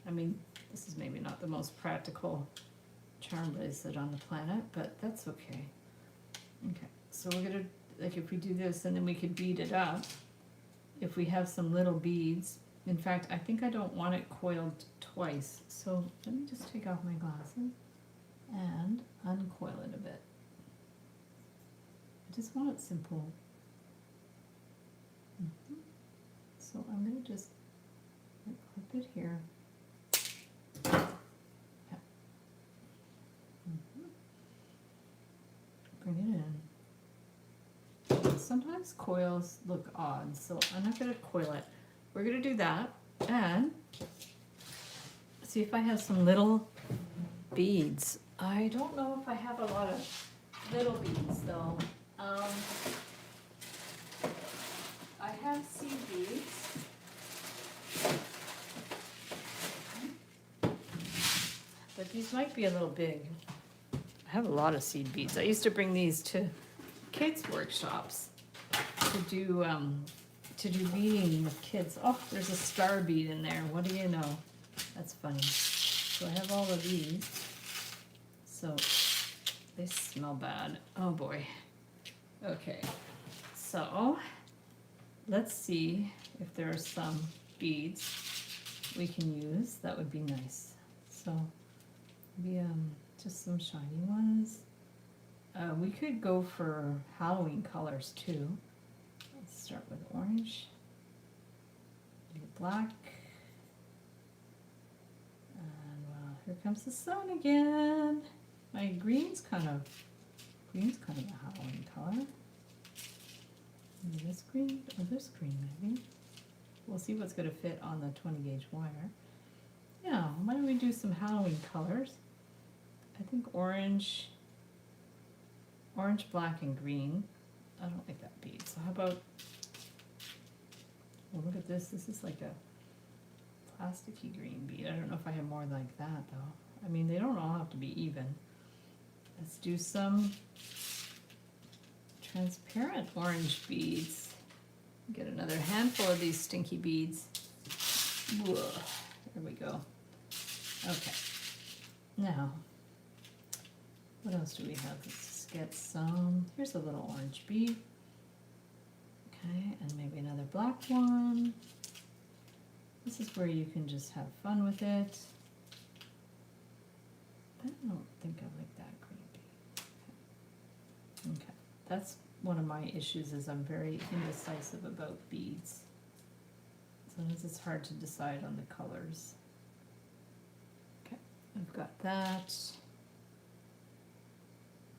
I mean, this is maybe not the most practical charm bracelet on the planet, but that's okay. Okay, so we're gonna, like, if we do this and then we could bead it up, if we have some little beads. In fact, I think I don't want it coiled twice, so let me just take off my glasses and uncoil it a bit. I just want it simple. So I'm gonna just clip it here. Bring it in. Sometimes coils look odd, so I'm not going to coil it. We're going to do that and see if I have some little beads. I don't know if I have a lot of little beads though. I have seed beads. But these might be a little big. I have a lot of seed beads. I used to bring these to kids' workshops to do beading with kids. Oh, there's a star bead in there. What do you know? That's funny. So I have all of these. So they smell bad. Oh boy. Okay. So let's see if there are some beads we can use. That would be nice. So maybe just some shiny ones. We could go for Halloween colors too. Let's start with orange, maybe black, and here comes the sun again. My green's kind of a Halloween color. Maybe this green or this green maybe. We'll see what's going to fit on the 20 gauge wire. Yeah, why don't we do some Halloween colors? I think orange, black, and green. I don't like that bead. So how about Well, look at this. This is like a plasticky green bead. I don't know if I have more like that though. I mean, they don't all have to be even. Let's do some transparent orange beads. Get another handful of these stinky beads. Whoa. There we go. Okay. Now, what else do we have? Let's get some. Here's a little orange bead. Okay, and maybe another black one. This is where you can just have fun with it. I don't think I like that green bead. Okay, that's one of my issues, is I'm very indecisive about beads. Sometimes it's hard to decide on the colors. Okay, I've got that.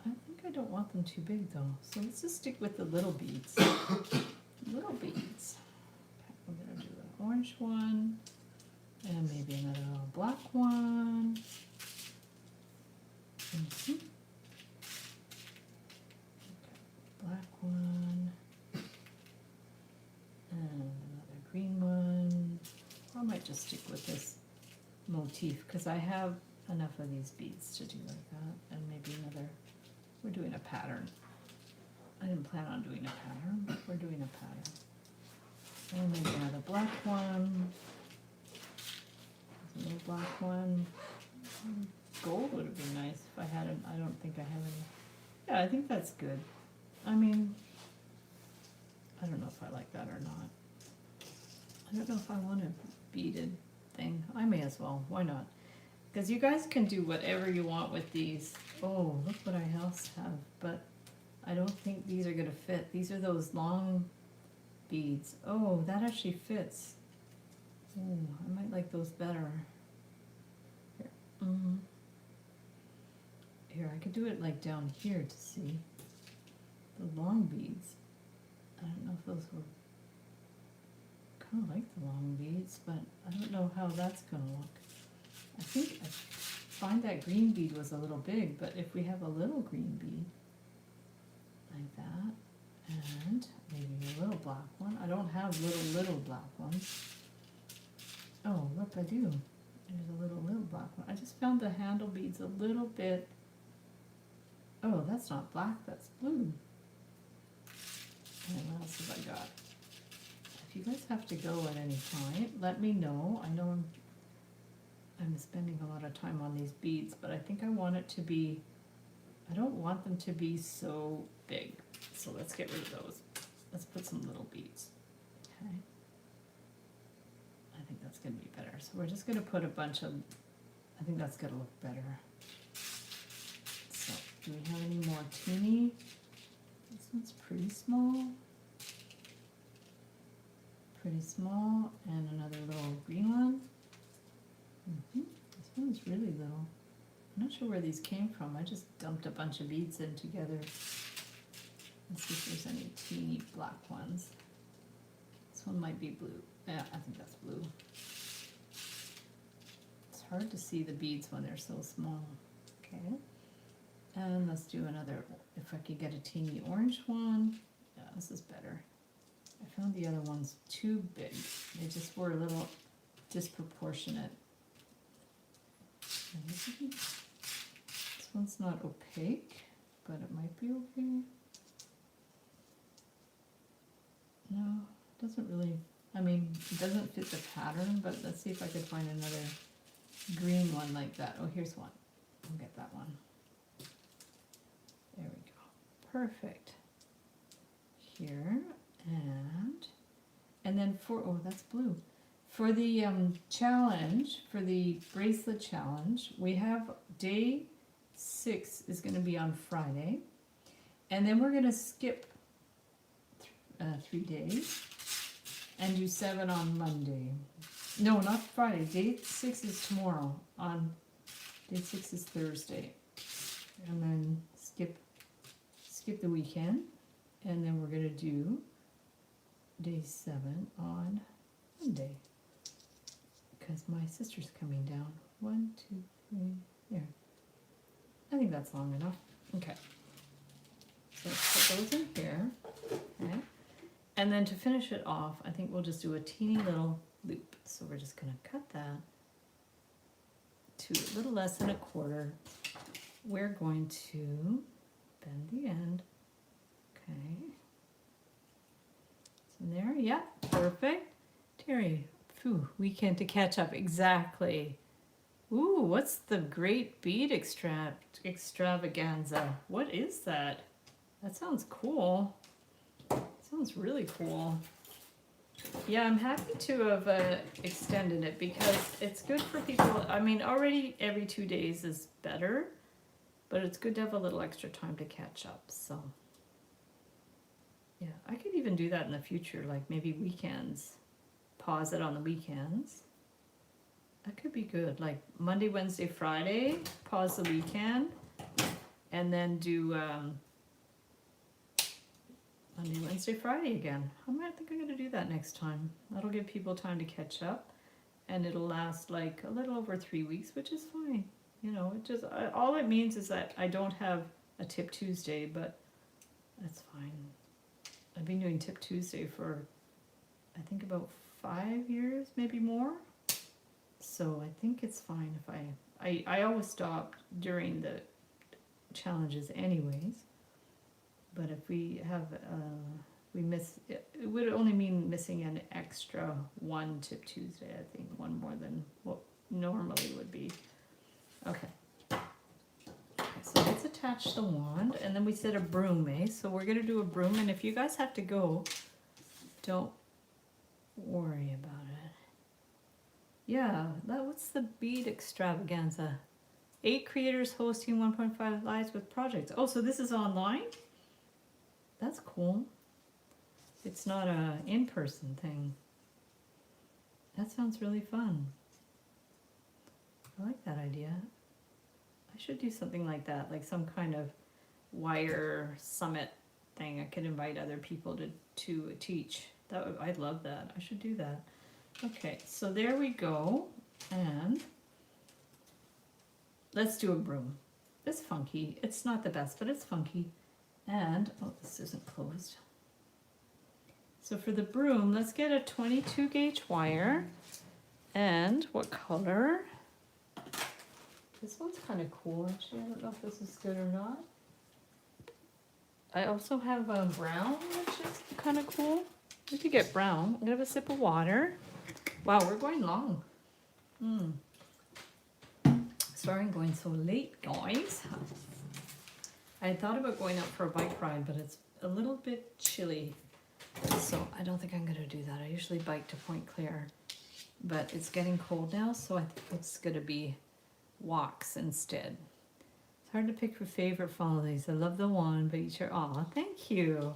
I think I don't want them too big though, so let's just stick with the little beads. Little beads. Okay, I'm gonna do an orange one, and maybe another little black one. Okay, black one, and another green one. I might just stick with this motif because I have enough of these beads to do like that, and maybe another. We're doing a pattern. I didn't plan on doing a pattern, but we're doing a pattern. And maybe another black one. There's a little black one. Gold would have been nice if I had it. I don't think I have any. Yeah, I think that's good. I mean, I don't know if I like that or not. I don't know if I want a beaded thing. I may as well. Why not? Because you guys can do whatever you want with these. Oh, look what I else have. But I don't think these are going to fit. These are those long beads. Oh, that actually fits. Oh, I might like those better. Here. Here, I could do it like down here to see. The long beads. I don't know if those were... kind of like the long beads, but I don't know how that's going to look. I think I find that green bead was a little big, but if we have a little green bead like that, and maybe a little black one. I don't have little black ones. Oh, look, I do. There's a little black one. I just found the handle beads a little bit. Oh, that's not black, that's blue. And what else have I got? If you guys have to go at any point, let me know. I know I'm spending a lot of time on these beads, but I think I want it to be, I don't want them to be so big. So let's get rid of those. Let's put some little beads. Okay. I think that's going to be better. So we're just going to put a bunch of, I think that's going to look better. So do we have any more teeny? This one's pretty small. Pretty small. And another little green one. This one's really little. I'm not sure where these came from. I just dumped a bunch of beads in together. Let's see if there's any teeny black ones. This one might be blue. Yeah, I think that's blue. It's hard to see the beads when they're so small. Okay. And let's do another, if I could get a teeny orange one. Yeah, this is better. I found the other ones too big. They just were a little disproportionate. This one's not opaque, but it might be okay. No, it doesn't really, I mean, it doesn't fit the pattern, but let's see if I could find another green one like that. Oh, here's one. I'll get that one. There we go. Perfect. Here, and then for, oh, that's blue. For the challenge, for the bracelet challenge, we have day 6 is going to be on Friday, and then we're going to skip 3 days and do 7 on Monday. No, not Friday. Day 6 is tomorrow. On day 6 is Thursday, and then skip the weekend, and then we're going to do day 7 on Monday. Because my sister's coming down. 1, 2, 3, there. I think that's long enough. Okay. So let's put those in here. Okay. And then to finish it off, I think we'll just do a teeny little loop. So we're just gonna cut that to a little less than a quarter. We're going to bend the end. Okay. So there, yeah, perfect. Terry, phew, weekend to catch up, exactly. Ooh, what's the great bead extravaganza? What is that? That sounds cool. Sounds really cool. Yeah, I'm happy to have extended it because it's good for people. I mean, already every 2 days is better, but it's good to have a little extra time to catch up. So, yeah, I could even do that in the future, like maybe weekends. Pause it on the weekends. That could be good. Like Monday, Wednesday, Friday, pause the weekend, and then do Monday, Wednesday, Friday again. I think I'm gonna do that next time. That'll give people time to catch up, and it'll last like a little over 3 weeks, which is fine. You know, it just all it means is that I don't have a Tip Tuesday, but that's fine. I've been doing Tip Tuesday for I think about 5 years, maybe more. So I think it's fine if I always stop during the challenges anyways. But if we have, we miss, it would only mean missing an extra one Tip Tuesday, I think, one more than what normally would be. Okay. Okay, so let's attach the wand, and then we said a broom, eh? So we're gonna do a broom, and if you guys have to go, don't worry about it. Yeah, what's the bead extravaganza? 8 creators hosting 1.5 lives with projects. Oh, so this is online? That's cool. It's not a in-person thing. That sounds really fun. I like that idea. I should do something like that, like some kind of wire summit thing. I could invite other people to teach. I'd love that. I should do that. Okay, so there we go. And let's do a broom. It's funky. It's not the best, but it's funky. And, oh, this isn't closed. So for the broom, let's get a 22 gauge wire. And what color? This one's kind of cool, actually. I don't know if this is good or not. I also have brown, which is kind of cool. We could get brown. I'm gonna have a sip of water. Wow, we're going long. Sorry I'm going so late, guys. I thought about going out for a bike ride, but it's a little bit chilly. So I don't think I'm gonna do that. I usually bike to Point Claire, but it's getting cold now, so I think it's gonna be walks instead. It's hard to pick your favorite holidays. I love the wand, but each are, aw, thank you.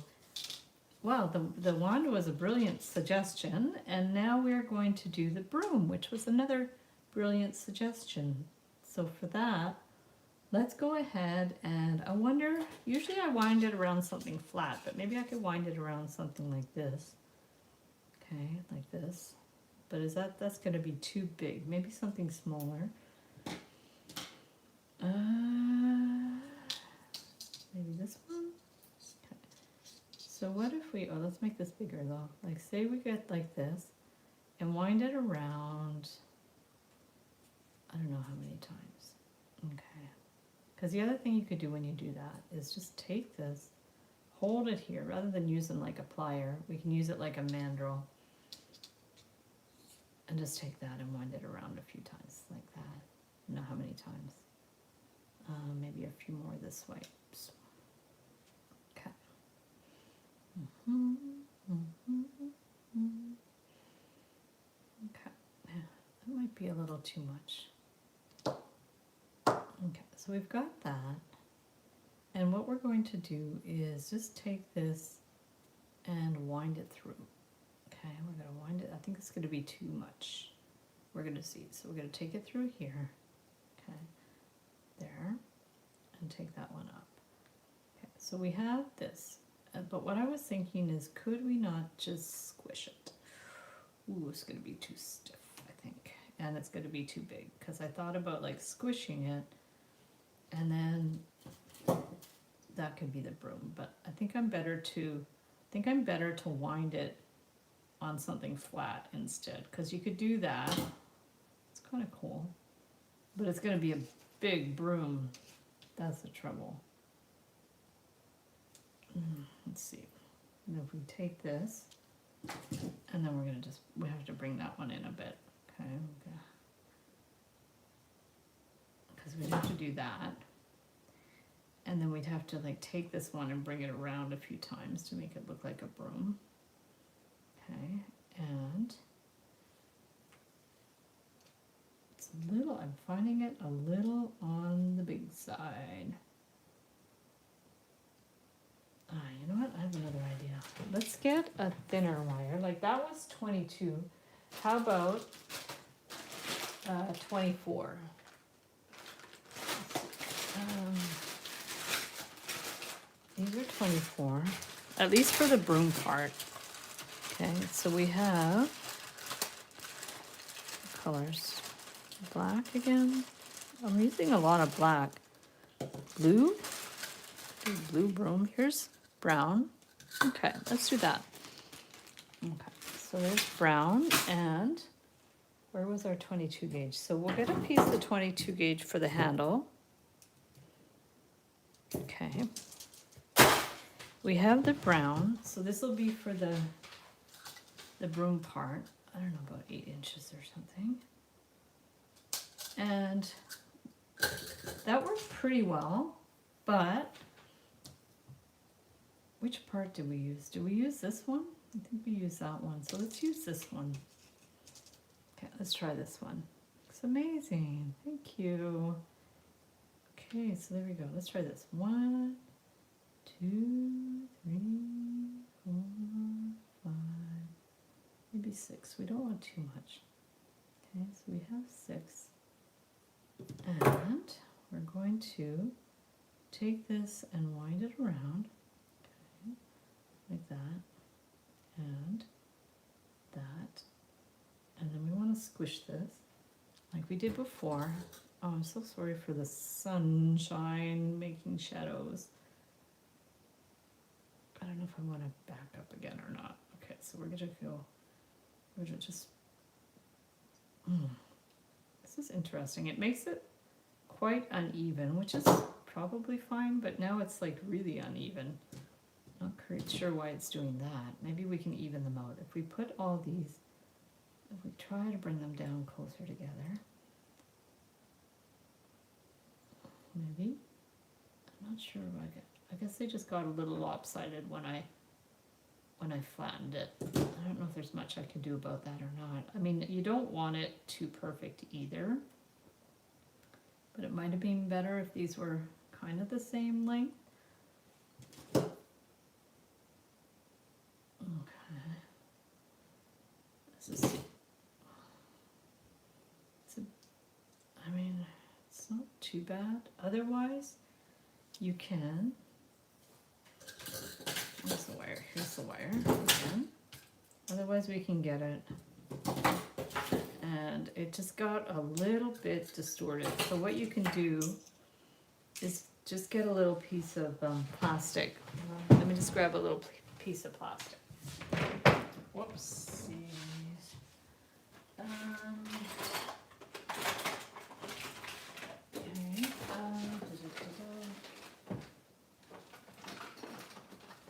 Wow, the wand was a brilliant suggestion, and now we're going to do the broom, which was another brilliant suggestion. So for that, let's go ahead and I wonder, usually I wind it around something flat, but maybe I could wind it around something like this. Okay, like this. But that's gonna be too big. Maybe something smaller. Maybe this one? Okay. So what if we, let's make this bigger though. Like say we get like this and wind it around, I don't know how many times. Okay. Because the other thing you could do when you do that is just take this, hold it here, rather than using like a plier, we can use it like a mandrel. And just take that and wind it around a few times like that. I don't know how many times. Maybe a few more this way. Oops. Okay. Okay. Yeah, that might be a little too much. Okay, so we've got that. And what we're going to do is just take this and wind it through. Okay, we're going to wind it. I think it's going to be too much. We're going to see. So we're going to take it through here. Okay, there. And take that one up. Okay, so we have this. But what I was thinking is, could we not just squish it? Ooh, it's going to be too stiff, I think. And it's going to be too big. Because I thought about like squishing it. And then that could be the broom. But I think think I'm better to wind it on something flat instead, because you could do that. It's kind of cool, but it's going to be a big broom. That's the trouble. Let's see. And if we take this, and then we're going to we have to bring that one in a bit. Okay. Because we'd have to do that. And then we'd have to like take this one and bring it around a few times to make it look like a broom. Okay, and it's a little, I'm finding it a little on the big side. You know what, I have another idea. Let's get a thinner wire, like that was 22. How about 24? These are 24, at least for the broom part. Okay, so we have colors. Black again. I'm using a lot of black. Blue. Blue broom. Here's brown. Okay, let's do that. Okay, so there's brown, and where was our 22 gauge? So we'll get a piece of 22 gauge for the handle. Okay. We have the brown, so this will be for the broom part. I don't know, about 8 inches or something. And that worked pretty well, but which part did we use? Did we use this one? I think we used that one, so let's use this one. Okay, let's try this one. It's amazing, thank you. Okay, so there we go, let's try this. 1, 2, 3, 4, 5, maybe 6. We don't want too much. Okay, so we have 6. And we're going to take this and wind it around, okay, like that, and that. And then we want to squish this like we did before. Oh, I'm so sorry for the sunshine making shadows. I don't know if I want to back up again or not. Okay, so we're gonna go, we're gonna just, this is interesting. It makes it quite uneven, which is probably fine, but now it's like really uneven. Not quite sure why it's doing that. Maybe we can even them out. If we put all these, if we try to bring them down closer together, maybe. I'm not sure if I guess they just got a little lopsided when I flattened it. I don't know if there's much I can do about that or not. I mean, you don't want it too perfect either, but it might have been better if these were kind of the same length. Okay. Let's just see. I mean, it's not too bad. Otherwise, you can. Where's the wire? Here's the wire again. Otherwise, we can get it. And it just got a little bit distorted. So what you can do is just get a little piece of plastic. Let me just grab a little piece of plastic. Whoopsies. Okay.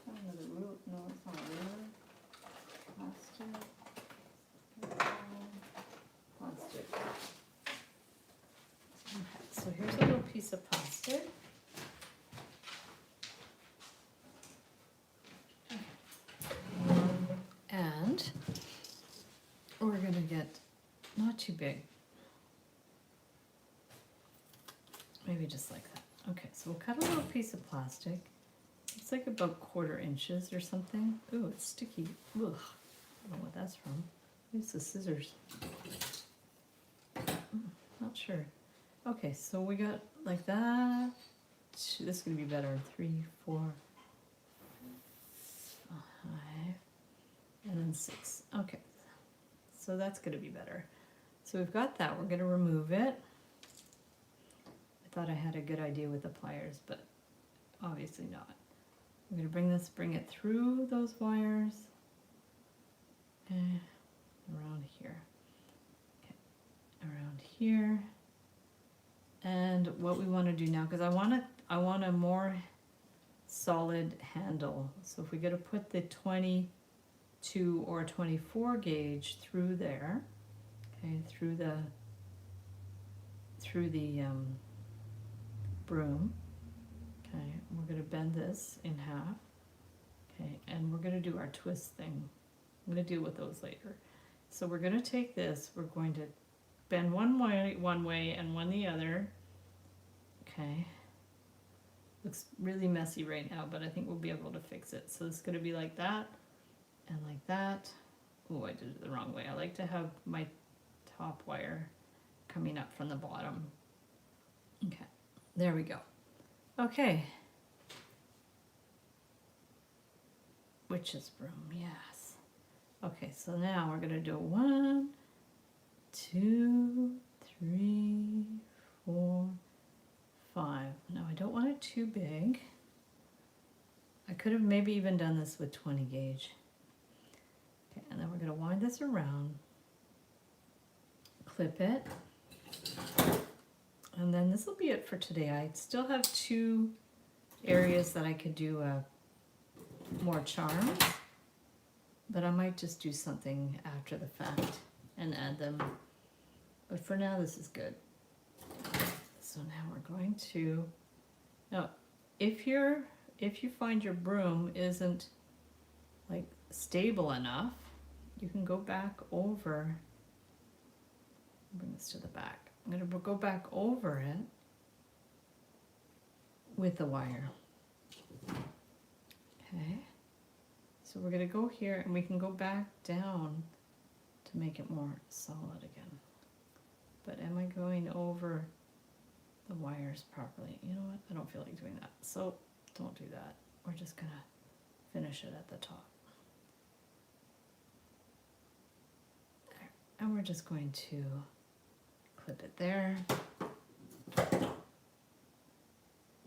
Another root? No, it's not a ruler. Plastic. Okay, so here's a little piece of plastic. And we're going to get not too big. Maybe just like that. Okay, so we'll cut a little piece of plastic. It's like about 1/4 inches or something. Ooh, it's sticky. Ugh. I don't know what that's from. Use the scissors. Not sure. Okay, so we got like that. This is going to be better. 3, 4, 5, and then 6. Okay, so that's going to be better. So we've got that. We're going to remove it. I thought I had a good idea with the pliers, but obviously not. We're going to bring it through those wires and around here. Okay, around here. And what we want to do now, because I want a more solid handle. So if we got to put the 22 or 24 gauge through there, okay, through the broom, okay, we're going to bend this in half, okay, and we're going to do our twist thing. I'm going to deal with those later. So we're going to take this, we're going to bend one way and one the other, okay. Looks really messy right now, but I think we'll be able to fix it. So it's going to be like that and like that. Oh, I did it the wrong way. I like to have my top wire coming up from the bottom. Okay, there we go. Okay. Witch's broom, yes. Okay, so now we're going to do 1, 2, 3, 4, 5. Now I don't want it too big. I could have maybe even done this with 20 gauge. Okay, and then we're going to wind this around, clip it, and then this will be it for today. I still have 2 areas that I could do more charms, but I might just do something after the fact and add them. But for now, this is good. So now we're going to, now if you find your broom isn't like stable enough, you can go back over, bring this to the back. I'm going to go back over it with the wire. Okay, so we're going to go here and we can go back down to make it more solid again. But am I going over the wires properly? You know what? I don't feel like doing that. So don't do that. We're just going to finish it at the top. There. And we're just going to clip it there.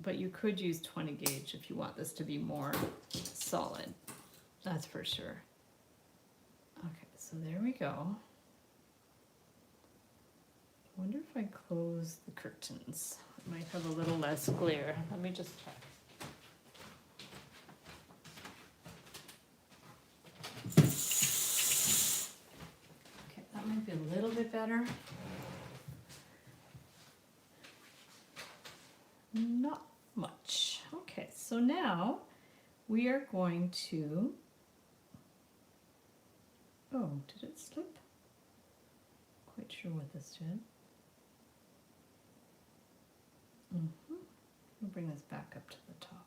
But you could use 20 gauge if you want this to be more solid. That's for sure. Okay, so there we go. I wonder if I close the curtains. It might have a little less glare. Let me just check. Okay, that might be a little bit better. Not much. Okay, so now we are going to, oh, did it slip? Quite sure what this did. We'll bring this back up to the top.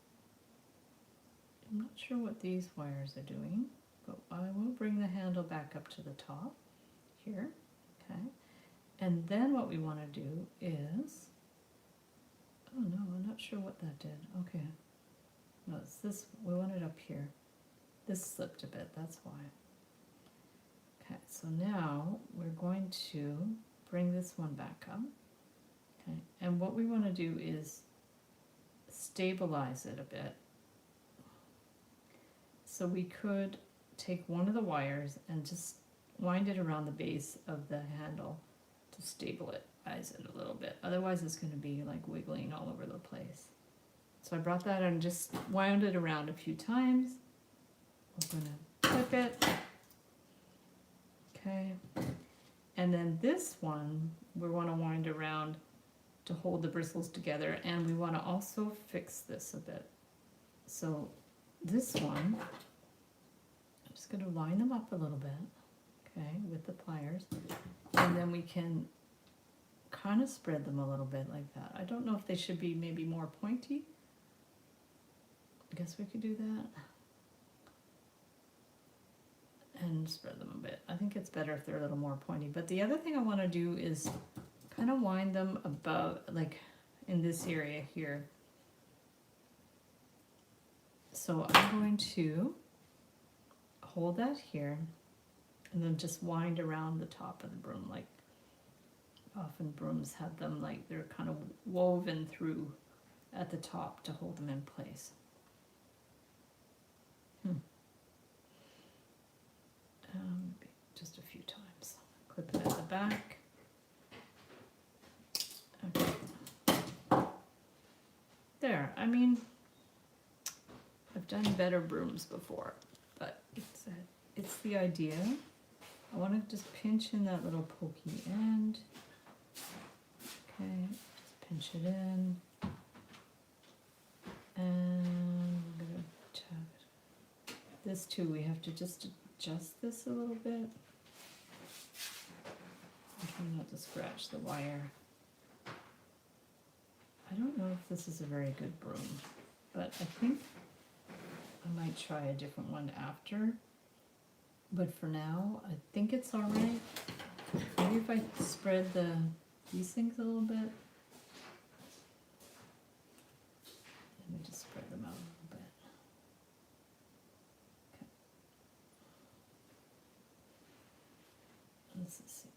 I'm not sure what these wires are doing, but I will bring the handle back up to the top here, okay? And then what we want to do is, oh no, I'm not sure what that did. Okay. No, it's this, we want it up here. This slipped a bit, that's why. Okay, so now we're going to bring this one back up. Okay, and what we want to do is stabilize it a bit. So we could take one of the wires and just wind it around the base of the handle to stabilize it a little bit. Otherwise it's going to be like wiggling all over the place. So I brought that and just wound it around a few times. We're going to clip it. Okay. And then this one we want to wind around to hold the bristles together, and we want to also fix this a bit. So this one, I'm just going to line them up a little bit, okay, with the pliers, and then we can kind of spread them a little bit like that. I don't know if they should be maybe more pointy. I guess we could do that. And spread them a bit. I think it's better if they're a little more pointy. But the other thing I want to do is kind of wind them above, like in this area here. So I'm going to hold that here and then just wind around the top of the broom. Like often brooms have them like they're kind of woven through at the top to hold them in place. Just a few times. Clip it at the back. Okay. There, I mean, I've done better brooms before, but it's the idea. I want to just pinch in that little pokey end. Okay, just pinch it in. And we're going to tap this too. We have to just adjust this a little bit. I'm trying not to scratch the wire. I don't know if this is a very good broom, but I think I might try a different one after. But for now, I think it's all right. Maybe if I spread these things a little bit. Let me just spread them out a little bit. Okay. Let's see.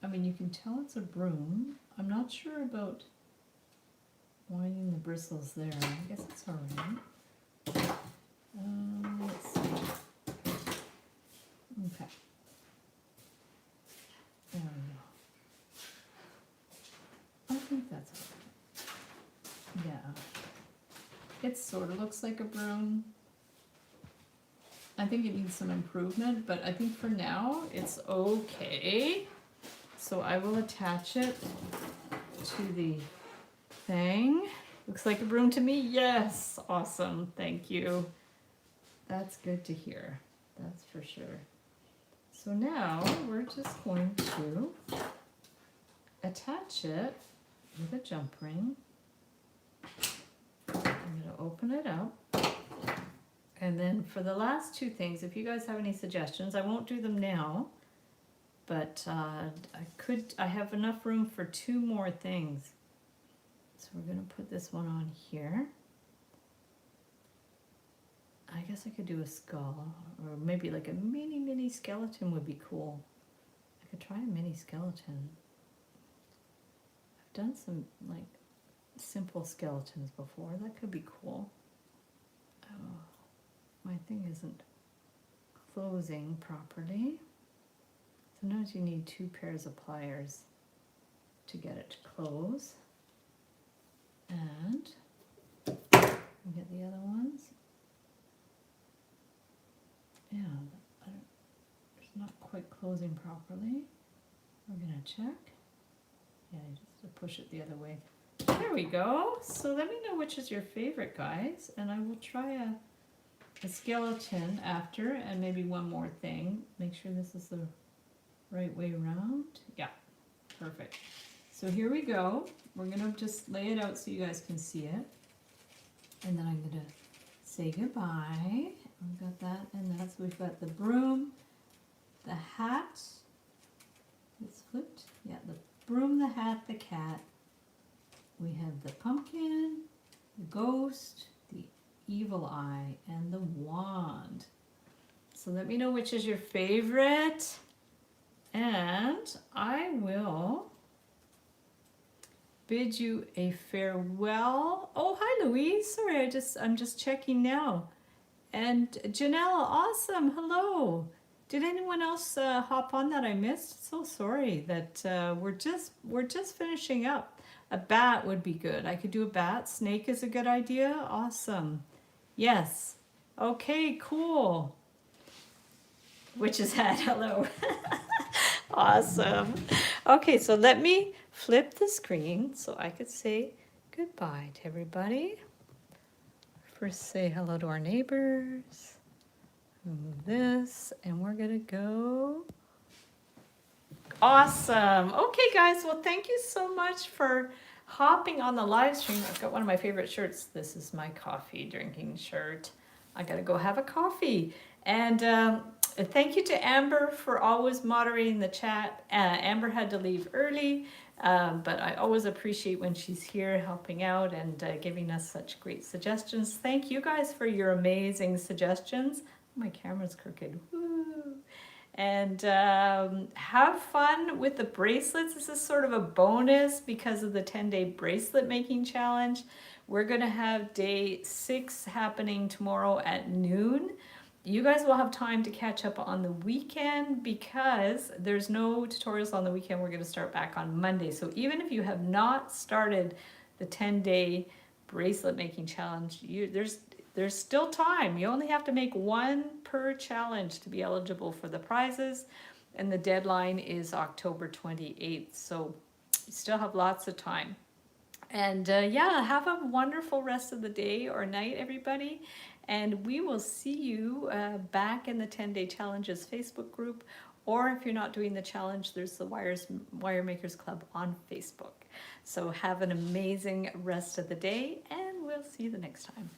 I mean, you can tell it's a broom. I'm not sure about winding the bristles there. I guess it's all right. Let's see. Okay. There we go. I think that's all right. Yeah. It sort of looks like a broom. I think it needs some improvement, but I think for now it's okay. So I will attach it to the thing. Looks like a broom to me. Yes, awesome. Thank you. That's good to hear. That's for sure. So now we're just going to attach it with a jump ring. I'm going to open it up. And then for the last two things, if you guys have any suggestions, I won't do them now. But I have enough room for two more things. So we're going to put this one on here. I guess I could do a skull, or maybe like a mini skeleton would be cool. I could try a mini skeleton. I've done some like simple skeletons before. That could be cool. Oh, my thing isn't closing properly. Sometimes you need two pairs of pliers to get it to close. And we get the other ones. Yeah, it's not quite closing properly. We're gonna check. Yeah, you just have to push it the other way. There we go. So let me know which is your favorite, guys, and I will try a skeleton after, and maybe one more thing. Make sure this is the right way around. Yeah, perfect. So here we go. We're gonna just lay it out so you guys can see it. And then I'm gonna say goodbye. We've got that and that. So we've got the broom, the hat. It's flipped. Yeah, the broom, the hat, the cat. We have the pumpkin, the ghost, the evil eye, and the wand. So let me know which is your favorite. And I will bid you a farewell. Oh, hi Louise. Sorry, I'm just checking now. And Janelle, awesome. Hello. Did anyone else hop on that I missed? So sorry that we're just finishing up. A bat would be good. I could do a bat. Snake is a good idea. Awesome. Yes. Okay, cool. Witch's hat. Hello. Awesome. Okay, so let me flip the screen so I could say goodbye to everybody. First say hello to our neighbors. Move this, and we're gonna go. Awesome. Okay, guys, well, thank you so much for hopping on the live stream. I've got one of my favorite shirts. This is my coffee drinking shirt. I gotta go have a coffee. And thank you to Amber for always moderating the chat. Amber had to leave early, but I always appreciate when she's here helping out and giving us such great suggestions. Thank you guys for your amazing suggestions. My camera's crooked. Woo. And have fun with the bracelets. This is sort of a bonus because of the 10-day bracelet making challenge. We're going to have day 6 happening tomorrow at noon. you guys will have time to catch up on the weekend because there's no tutorials on the weekend. We're going to start back on Monday. So even if you have not started the 10-day bracelet making challenge, there's still time. You only have to make one per challenge to be eligible for the prizes, and the deadline is October 28th. So you still have lots of time. And yeah, have a wonderful rest of the day or night, everybody. And we will see you back in the 10-day challenges Facebook group. Or if you're not doing the challenge, there's the Wire Makers Club on Facebook. So have an amazing rest of the day, and we'll see you the next time.